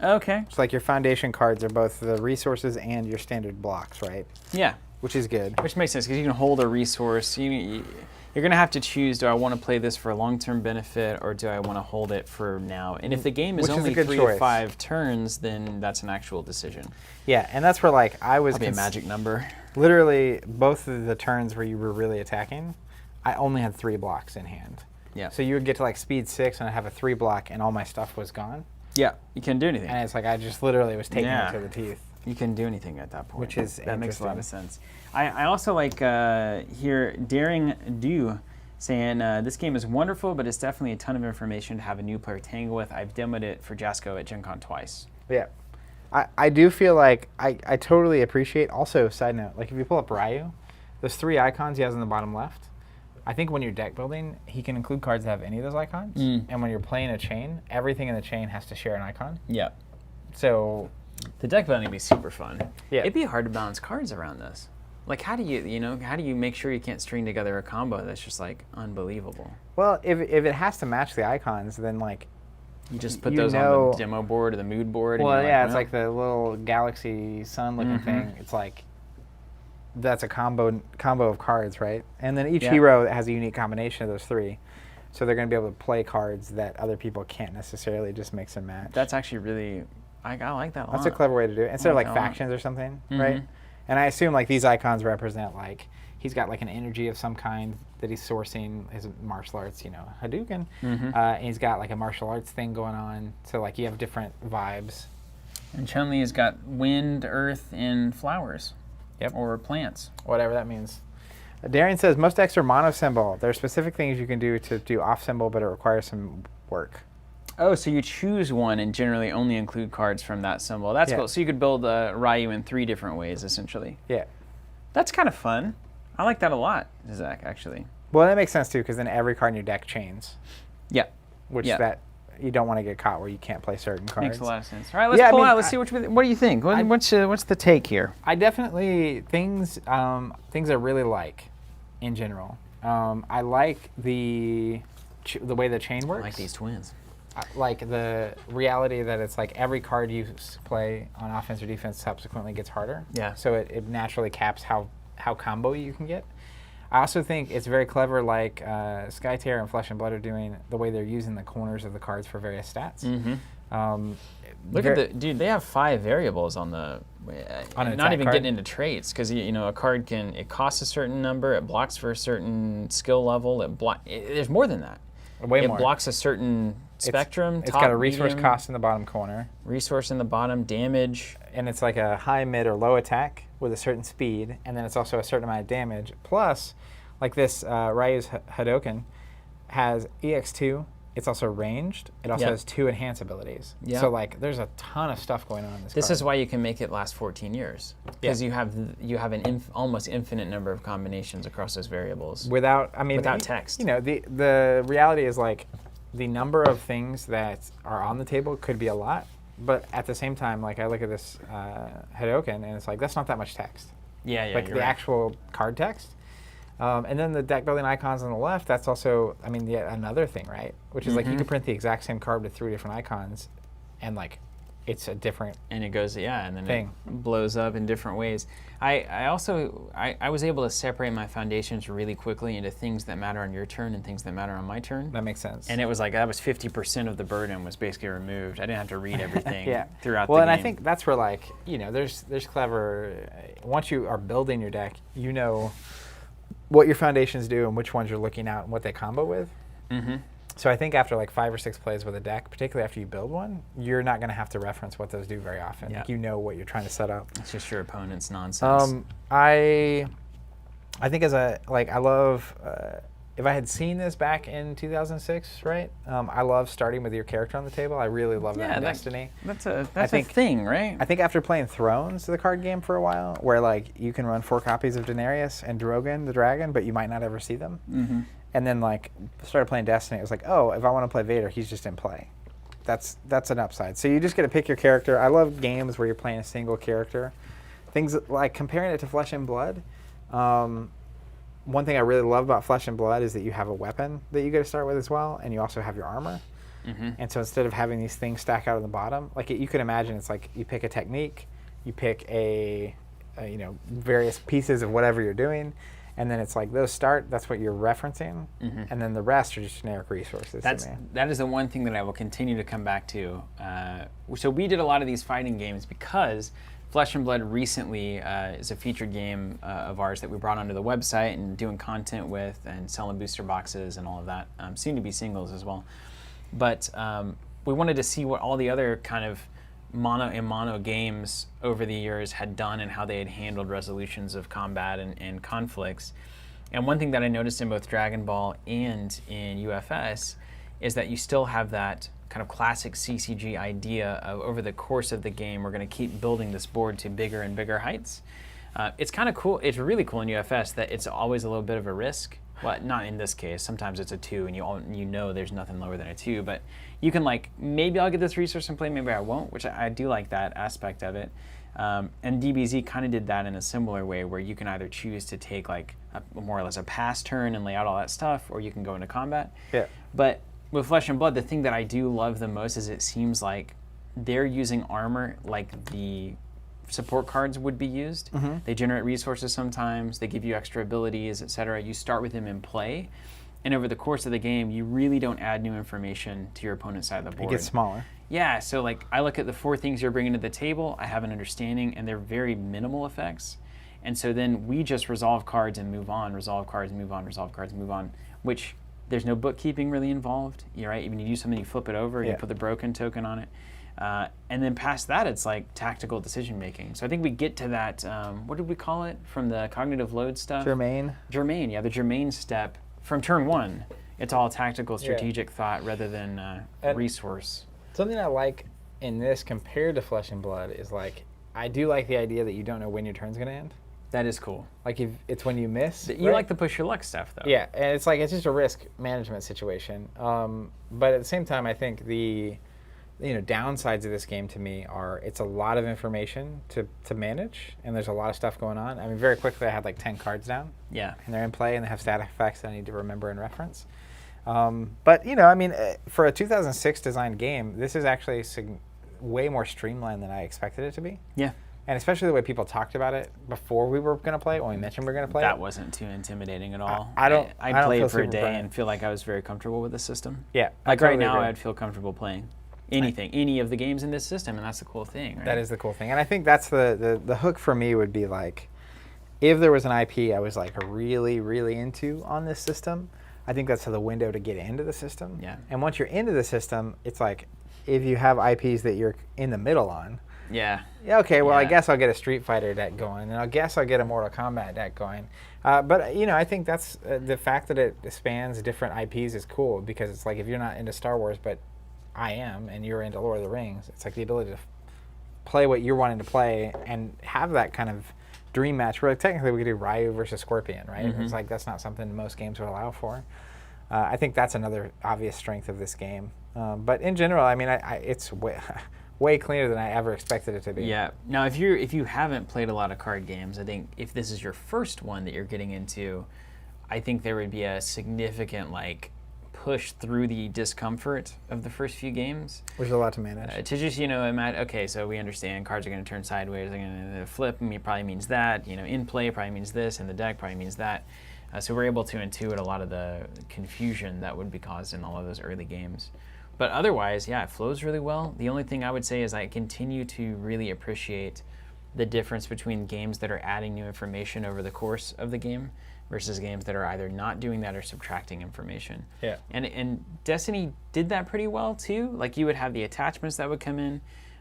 Okay. So like your Foundation cards are both the resources and your standard blocks, right? Yeah, Which is good. which makes sense because you can hold a resource. You're gonna have to choose: do I want to play this for long-term benefit, or do I want to hold it for now? And if the game is Which is a only good 3 choice. to 5 turns, then that's an actual decision. Yeah, and that's where like I was That'd be a magic number. literally both of the turns where you were really attacking, I only had 3 blocks in hand. Yeah. So you would get to like speed 6 and I'd have a 3 block and all my stuff was gone. Yeah, you can't do anything. And it's like I just literally was taking Yeah. it to the teeth. You can do anything at that point. Which is that makes a lot of interesting. sense. I also like here Daring Do saying, this game is wonderful, but it's definitely a ton of information to have a new player tangle with. I've demoed it for Jasco at Gen Con twice. Yeah. I do feel like I totally appreciate, also, side note, like if you pull up Ryu, those 3 icons he has in the bottom left, I think when you're deck building, he can include cards that have any of those icons. And when you're playing a chain, everything in the chain has to share an icon. Yeah. So the deck building would be super fun. Yeah. It'd be hard to balance cards around this. Like, how do you make sure you can't string together a combo that's just like unbelievable? Well, if it has to match the icons, then like you just put those on the demo board or the mood board. Well, and yeah, like, it's like the little galaxy sun looking thing. It's like that's a combo of cards, right? And then each hero has a unique combination of those 3. So they're going to be able to play cards that other people can't necessarily just mix and match. That's actually really, I like that a lot. That's a clever way to do it. Instead of like factions or something, right? And I assume like these icons represent like, he's got like an energy of some kind that he's sourcing his martial arts, Hadouken. And he's got like a martial arts thing going on. So like you have different vibes. And Chun-Li has got wind, earth, and flowers. Yep. Or plants. Whatever that means. Darian says, most decks are mono symbol. There are specific things you can do to do off symbol, but it requires some work. Oh, so you choose one and generally only include cards from that symbol. That's cool. So you could build Ryu in 3 different ways, essentially. Yeah. That's kind of fun. I like that a lot, Zach, actually. Well, that makes sense, too, because then every card in your deck chains. Yeah. Which that you don't want to get caught where you can't play certain cards. Makes a lot of sense. All right, let's pull out. Let's see what do you think? What's the take here? I definitely things I really like in general. I like the way the chain works. I like these twins. Like the reality that it's like every card you play on offense or defense subsequently gets harder. Yeah. So it naturally caps how combo you can get. I also think it's very clever, like Skytear and Flesh and Blood are doing, the way they're using the corners of the cards for various stats. Look at dude. They have 5 variables on the. Not even getting into traits, because a card it costs a certain number. It blocks for a certain skill level. There's more than that. Way more. It blocks a certain spectrum. It's got a resource cost in the bottom corner. Resource in the bottom, damage. And it's like a high, mid, or low attack with a certain speed, and then it's also a certain amount of damage. Plus, like this Ryu's Hadouken has EX2. It's also ranged. It also has 2 enhance abilities. Yep. So like, there's a ton of stuff going on in this. This is why you can make it last 14 years, because you have an almost infinite number of combinations across those variables. Without text. The reality is like, the number of things that are on the table could be a lot, but at the same time, like I look at this Hadouken and it's like, that's not that much text. Yeah, like the actual card text. And then the deck building icons on the left, that's also, yet another thing, right? Which is like, you can print the exact same card with 3 different icons, and like, it's a different and it goes, and then thing. It blows up in different ways. I was able to separate my foundations really quickly into things that matter on your turn and things that matter on my turn. That makes sense. And it was like, that was 50% of the burden was basically removed. I didn't have to read everything throughout the game. Well, and I think that's where like, there's clever, once you are building your deck, what your foundations do and which ones you're looking at and what they combo with. So I think after like 5 or 6 plays with a deck, particularly after you build one, you're not going to have to reference what those do very often. Like, you know what you're trying to set up. It's just your opponent's nonsense. I think I love, if I had seen this back in 2006, right? I love starting with your character on the table. I really love that in Destiny. That's a thing, right? I think after playing Thrones, the card game, for a while, where like you can run 4 copies of Daenerys and Drogon the dragon, but you might not ever see them. And then like started playing Destiny, it was like, oh, if I want to play Vader, he's just in play. That's an upside. So you just get to pick your character. I love games where you're playing a single character. Things like comparing it to Flesh and Blood. One thing I really love about Flesh and Blood is that you have a weapon that you get to start with as well, and you also have your armor. And so instead of having these things stack out on the bottom, like you could imagine, it's like you pick a technique, you pick various pieces of whatever you're doing, and then it's like those start, that's what you're referencing, and then the rest are just generic resources. That is the one thing that I will continue to come back to. So we did a lot of these fighting games because Flesh and Blood recently is a featured game of ours that we brought onto the website and doing content with and selling booster boxes and all of that. Soon to be singles as well. But we wanted to see what all the other kind of mono games over the years had done and how they had handled resolutions of combat and conflicts. And one thing that I noticed in both Dragon Ball and in UFS is that you still have that kind of classic CCG idea of over the course of the game, we're going to keep building this board to bigger and bigger heights. It's kind of cool. It's really cool in UFS that it's always a little bit of a risk. Well, not in this case. Sometimes it's a 2 and you know there's nothing lower than a 2, but you can like, maybe I'll get this resource and play, maybe I won't, which I do like that aspect of it. And DBZ kind of did that in a similar way where you can either choose to take like more or less a pass turn and lay out all that stuff, or you can go into combat. Yeah. But with Flesh and Blood, the thing that I do love the most is it seems like they're using armor like the support cards would be used. They generate resources sometimes, they give you extra abilities, etc. You start with them in play, and over the course of the game, you really don't add new information to your opponent's side of the board. It gets smaller. Yeah, so like I look at the 4 things you're bringing to the table, I have an understanding, and they're very minimal effects. And so then we just resolve cards and move on, resolve cards, move on, resolve cards, move on, which there's no bookkeeping really involved, right? Even you do something, you flip it over, you put the broken token on it. And then past that, it's like tactical decision making. So I think we get to that, what did we call it from the cognitive load stuff? Germain, yeah, the Germain step. From turn 1, it's all tactical, strategic thought rather than resource. Something I like in this compared to Flesh and Blood is like, I do like the idea that you don't know when your turn's going to end. That is cool. Like if it's when you miss. You like the push your luck stuff, though. Yeah, and it's like it's just a risk management situation. But at the same time, I think the downsides of this game to me are it's a lot of information to manage, and there's a lot of stuff going on. I mean, very quickly I had like 10 cards down. Yeah. And they're in play, and they have static effects that I need to remember and reference. But I mean, for a 2006 designed game, this is actually way more streamlined than I expected it to be. Yeah. And especially the way people talked about it before we were going to play it, when we mentioned we were going to play that it. wasn't too intimidating at all. I'd play it for a day and feel like I was very comfortable with the system. Yeah. Like right now, I'd feel comfortable playing any of the games in this system, and that's the cool thing, right? That is the cool thing. And I think that's the hook for me would be like, if there was an IP I was like really, really into on this system, I think that's the window to get into the system. Yeah. And once you're into the system, it's like, if you have IPs that you're in the middle on, yeah, okay, well, I guess I'll get a Street Fighter deck going, and I guess I'll get a Mortal Kombat deck going. But, I think that's the fact that it spans different IPs is cool, because it's like if you're not into Star Wars, but I am, and you're into Lord of the Rings, it's like the ability to play what you're wanting to play and have that kind of dream match where technically we could do Ryu versus Scorpion, right? It's like that's not something most games would allow for. I think that's another obvious strength of this game. But in general, I mean, it's way cleaner than I ever expected it to be. Yeah. Now, if you haven't played a lot of card games, I think if this is your first one that you're getting into, I think there would be a significant push through the discomfort of the first few games. Which is a lot to manage. To just imagine, okay, so we understand cards are going to turn sideways, they're going to flip, and it probably means that. In play probably means this, and the deck probably means that. So we're able to intuit a lot of the confusion that would be caused in all of those early games. But otherwise, yeah, it flows really well. The only thing I would say is I continue to really appreciate the difference between games that are adding new information over the course of the game versus games that are either not doing that or subtracting information. Yeah. And Destiny did that pretty well too. Like you would have the attachments that would come in,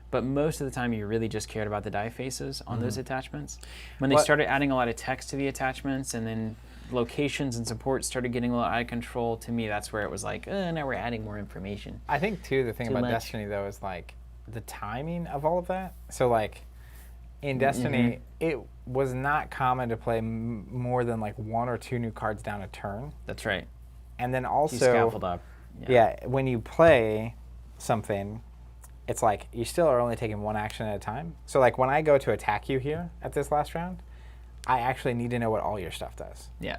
but most of the time you really just cared about the die faces on those attachments. When they started adding a lot of text to the attachments, and then locations and support started getting a little out of control, to me that's where it was like, now we're adding more information. I think too the thing about Destiny though is like the timing of all of that. So like in Destiny, it was not common to play more than like 1 or 2 new cards down a turn. That's right. And then also, you scaffold up. Yeah, when you play something, it's like you still are only taking one action at a time. So like when I go to attack you here at this last round, I actually need to know what all your stuff does. Yeah.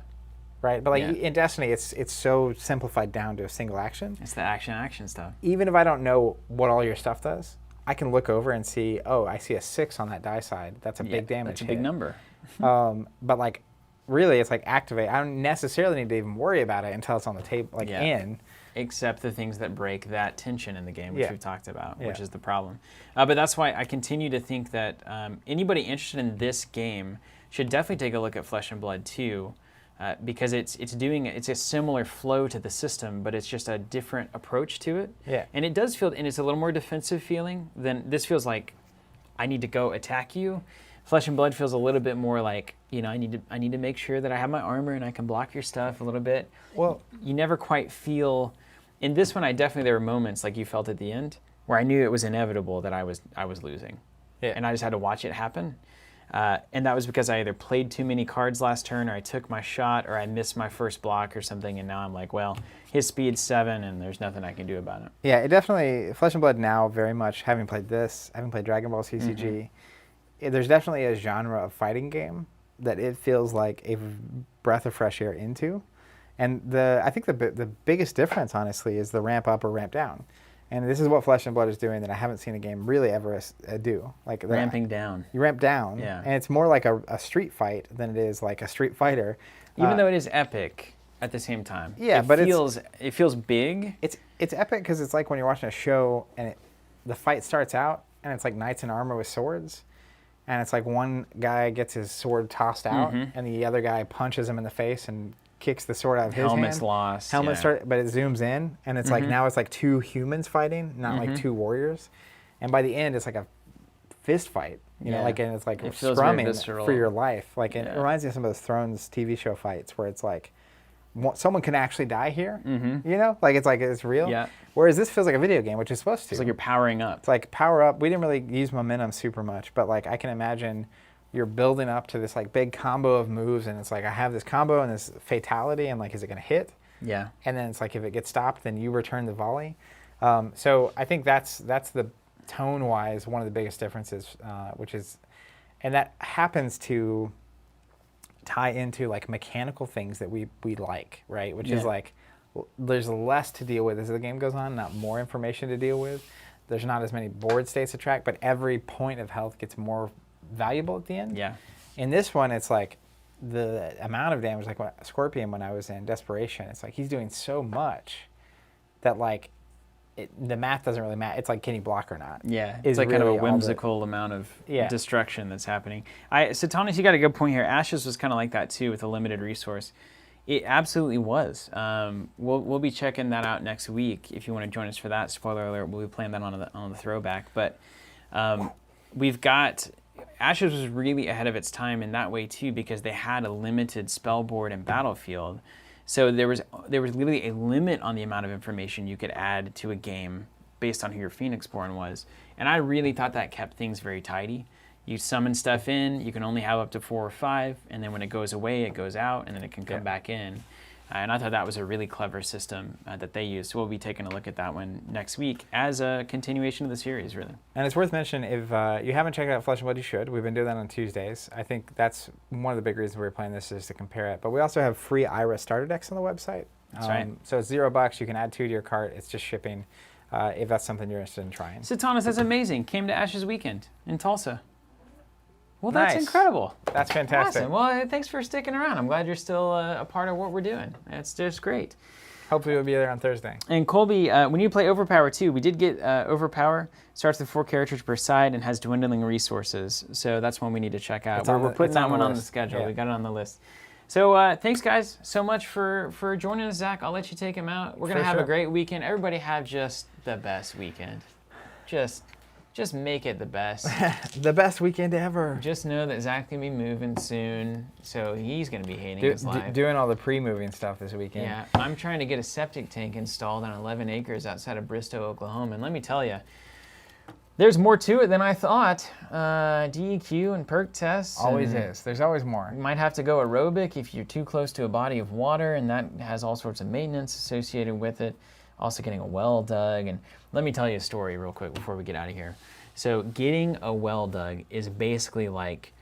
Right? But like in Destiny, it's so simplified down to a single action. It's the action stuff. Even if I don't know what all your stuff does, I can look over and see, oh, I see a 6 on that die side. That's a big damage That's a big number. But like, really, it's like activate. I don't necessarily need to even worry about it until it's on the table, in. Except the things that break that tension in the game, which we've talked about, which is the problem. But that's why I continue to think that anybody interested in this game should definitely take a look at Flesh and Blood 2, because it's a similar flow to the system, but it's just a different approach to it. Yeah. And it does feel, and it's a little more defensive feeling than this feels like I need to go attack you. Flesh and Blood feels a little bit more like, you know, I need to make sure that I have my armor and I can block your stuff a little bit. Well, you never quite feel. In this one, there were moments like you felt at the end where I knew it was inevitable that I was losing, and I just had to watch it happen. And that was because I either played too many cards last turn, or I took my shot, or I missed my first block or something, and now I'm like, well, his speed's 7, and there's nothing I can do about it. Yeah, it definitely, Flesh and Blood now very much, having played this, having played Dragon Ball CCG, there's definitely a genre of fighting game that it feels like a breath of fresh air into. And I think the biggest difference, honestly, is the ramp up or ramp down. And this is what Flesh and Blood is doing that I haven't seen a game really ever do. Like ramping down. You ramp down, yeah. And it's more like a street fight than it is like a Street Fighter. Even though it is epic at the same time. Yeah, it feels big. It's epic because it's like when you're watching a show and the fight starts out and it's like knights in armor with swords. And it's like one guy gets his sword tossed out and the other guy punches him in the face and kicks the sword out of his hand. Helmet's lost. But it zooms in, and it's like now it's like 2 humans fighting, not like 2 warriors. And by the end, it's like a fist fight, you know, like, and it's like scrumming for your life. Like, it reminds me of some of those Thrones TV show fights where it's like someone can actually die here, you know, like it's real. Yeah. Whereas this feels like a video game, which is supposed to. It's like you're powering up. It's like power up. We didn't really use momentum super much, but like I can imagine you're building up to this like big combo of moves, and it's like I have this combo and this fatality, and like is it going to hit? Yeah. And then it's like if it gets stopped, then you return the volley. So I think that's the tone-wise one of the biggest differences, which is, and that happens to tie into like mechanical things that we like, right? Which is like there's less to deal with as the game goes on, not more information to deal with. There's not as many board states to track, but every point of health gets more valuable at the end. Yeah. In this one, it's like the amount of damage, like Scorpion when I was in Desperation, it's like he's doing so much that like the math doesn't really matter. It's like, can he block or not? Yeah, it's like really kind of a whimsical amount of destruction that's happening. Satanis, you got a good point here. Ashes was kind of like that too with a limited resource. It absolutely was. We'll be checking that out next week if you want to join us for that. Spoiler alert, we'll be playing that on the throwback. But we've got... Ashes was really ahead of its time in that way too, because they had a limited spell board and battlefield. So there was literally a limit on the amount of information you could add to a game based on who your Phoenixborn was. And I really thought that kept things very tidy. You summon stuff in, you can only have up to 4 or 5, and then when it goes away, it goes out, and then it can come back in. And I thought that was a really clever system that they used. So we'll be taking a look at that one next week as a continuation of the series, really. And it's worth mentioning, if you haven't checked out Flesh and Blood, you should. We've been doing that on Tuesdays. I think that's one of the big reasons we're playing this is to compare it. But we also have free IRA starter decks on the website. That's right. So it's $0. You can add 2 to your cart. It's just shipping if that's something you're interested in trying. Satanis, that's amazing. Came to Ashes Weekend in Tulsa. Well, Nice. that's incredible. That's fantastic. Awesome. Well, thanks for sticking around. I'm glad you're still a part of what we're doing. It's just great. Hopefully we'll be there on Thursday. And Colby, when you play Overpower too, we did get Overpower. Starts with 4 characters per side and has dwindling resources. So that's one we need to check out. We're putting that one on the schedule. We got it on the list. So thanks, guys, so much for joining us, Zach. I'll let you take him out. We're going to have a great weekend. Everybody have just the best weekend. Just make it the best. The best weekend ever. Just know that Zach's going to be moving soon, so he's going to be hating his life. Doing all the pre-moving stuff this weekend. Yeah, I'm trying to get a septic tank installed on 11 acres outside of Bristow, Oklahoma, and let me tell you, there's more to it than I thought. DEQ and perk tests. Always is. There's always more. You might have to go aerobic if you're too close to a body of water, and that has all sorts of maintenance associated with it. Also getting a well dug. And let me tell you a story real quick before we get out of here. So getting a well dug is basically like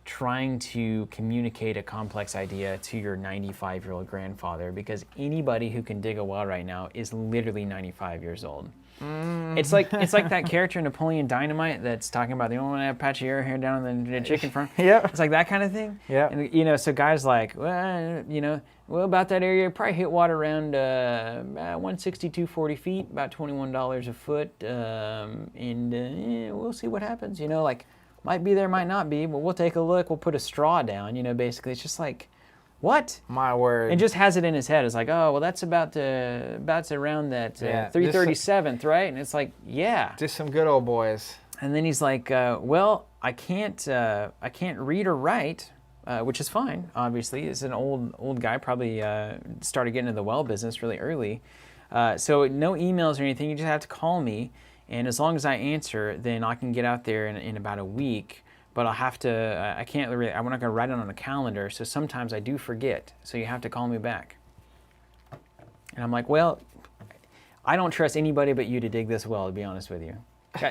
trying to communicate a complex idea to your 95-year-old grandfather, because anybody who can dig a well right now is literally 95 years old. It's like that character in Napoleon Dynamite that's talking about the only one that have patchy hair down on the chicken farm. Yeah. It's like that kind of thing. Yeah. And so guys like, well, about that area, probably hit water around 162, 40 feet, about $21 a foot, and we'll see what happens. Like might be there, might not be, but we'll take a look. We'll put a straw down. Basically, it's just like, what? My word. And just has it in his head. It's like, oh, well, that's about around that 337th, right? And it's like, yeah. Just some good old boys. And then he's like, well, I can't read or write, which is fine. Obviously, it's an old guy. Probably started getting into the well business really early. So no emails or anything. You just have to call me, and as long as I answer, then I can get out there in about a week. But I'll have to. I can't really. I'm not going to write it on a calendar. So sometimes I do forget. So you have to call me back. And I'm like, well, I don't trust anybody but you to dig this well. To be honest with you,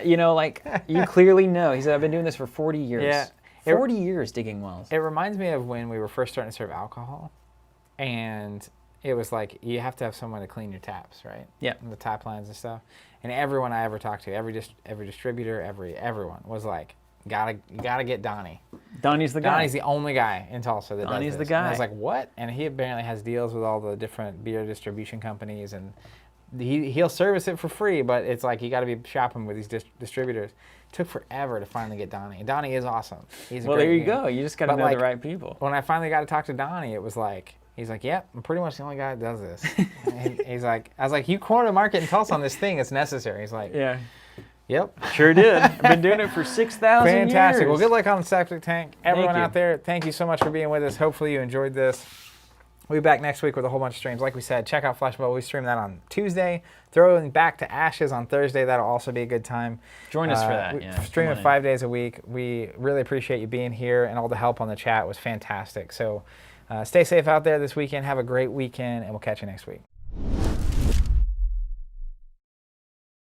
you know, like you clearly know. He said, I've been doing this for 40 years. Yeah. 40 years digging wells. It reminds me of when we were first starting to serve alcohol, and it was like you have to have someone to clean your taps, right? Yeah. And the tap lines and stuff. And everyone I ever talked to, every distributor, everyone was like, you gotta get Donnie. Donnie's the guy. Donnie's the only guy in Tulsa that Donnie's does this. the guy. And I was like, what? And he apparently has deals with all the different beer distribution companies, and he'll service it for free, but it's like you got to be shopping with these distributors. It took forever to finally get Donnie. And Donnie is awesome. He's a well, great there you guy. go. You just got to know the right people. When I finally got to talk to Donnie, it was like, he's like, yep, I'm pretty much the only guy that does this. He's like, I was like, you cornered the market in Tulsa on this thing. It's necessary. He's like, yeah. Yep. Sure did. I've been doing it for 6,000 years. Fantastic. Well, good luck on the septic tank. Everyone you. out there, thank you so much for being with us. Hopefully you enjoyed this. We'll be back next week with a whole bunch of streams. Like we said, check out Flashball. We stream that on Tuesday. Throwing back to Ashes on Thursday. That'll also be a good time. Join us for that. We Yeah, stream it 5 days a week. We really appreciate you being here, and all the help on the chat was fantastic. So stay safe out there this weekend. Have a great weekend, and we'll catch you next week.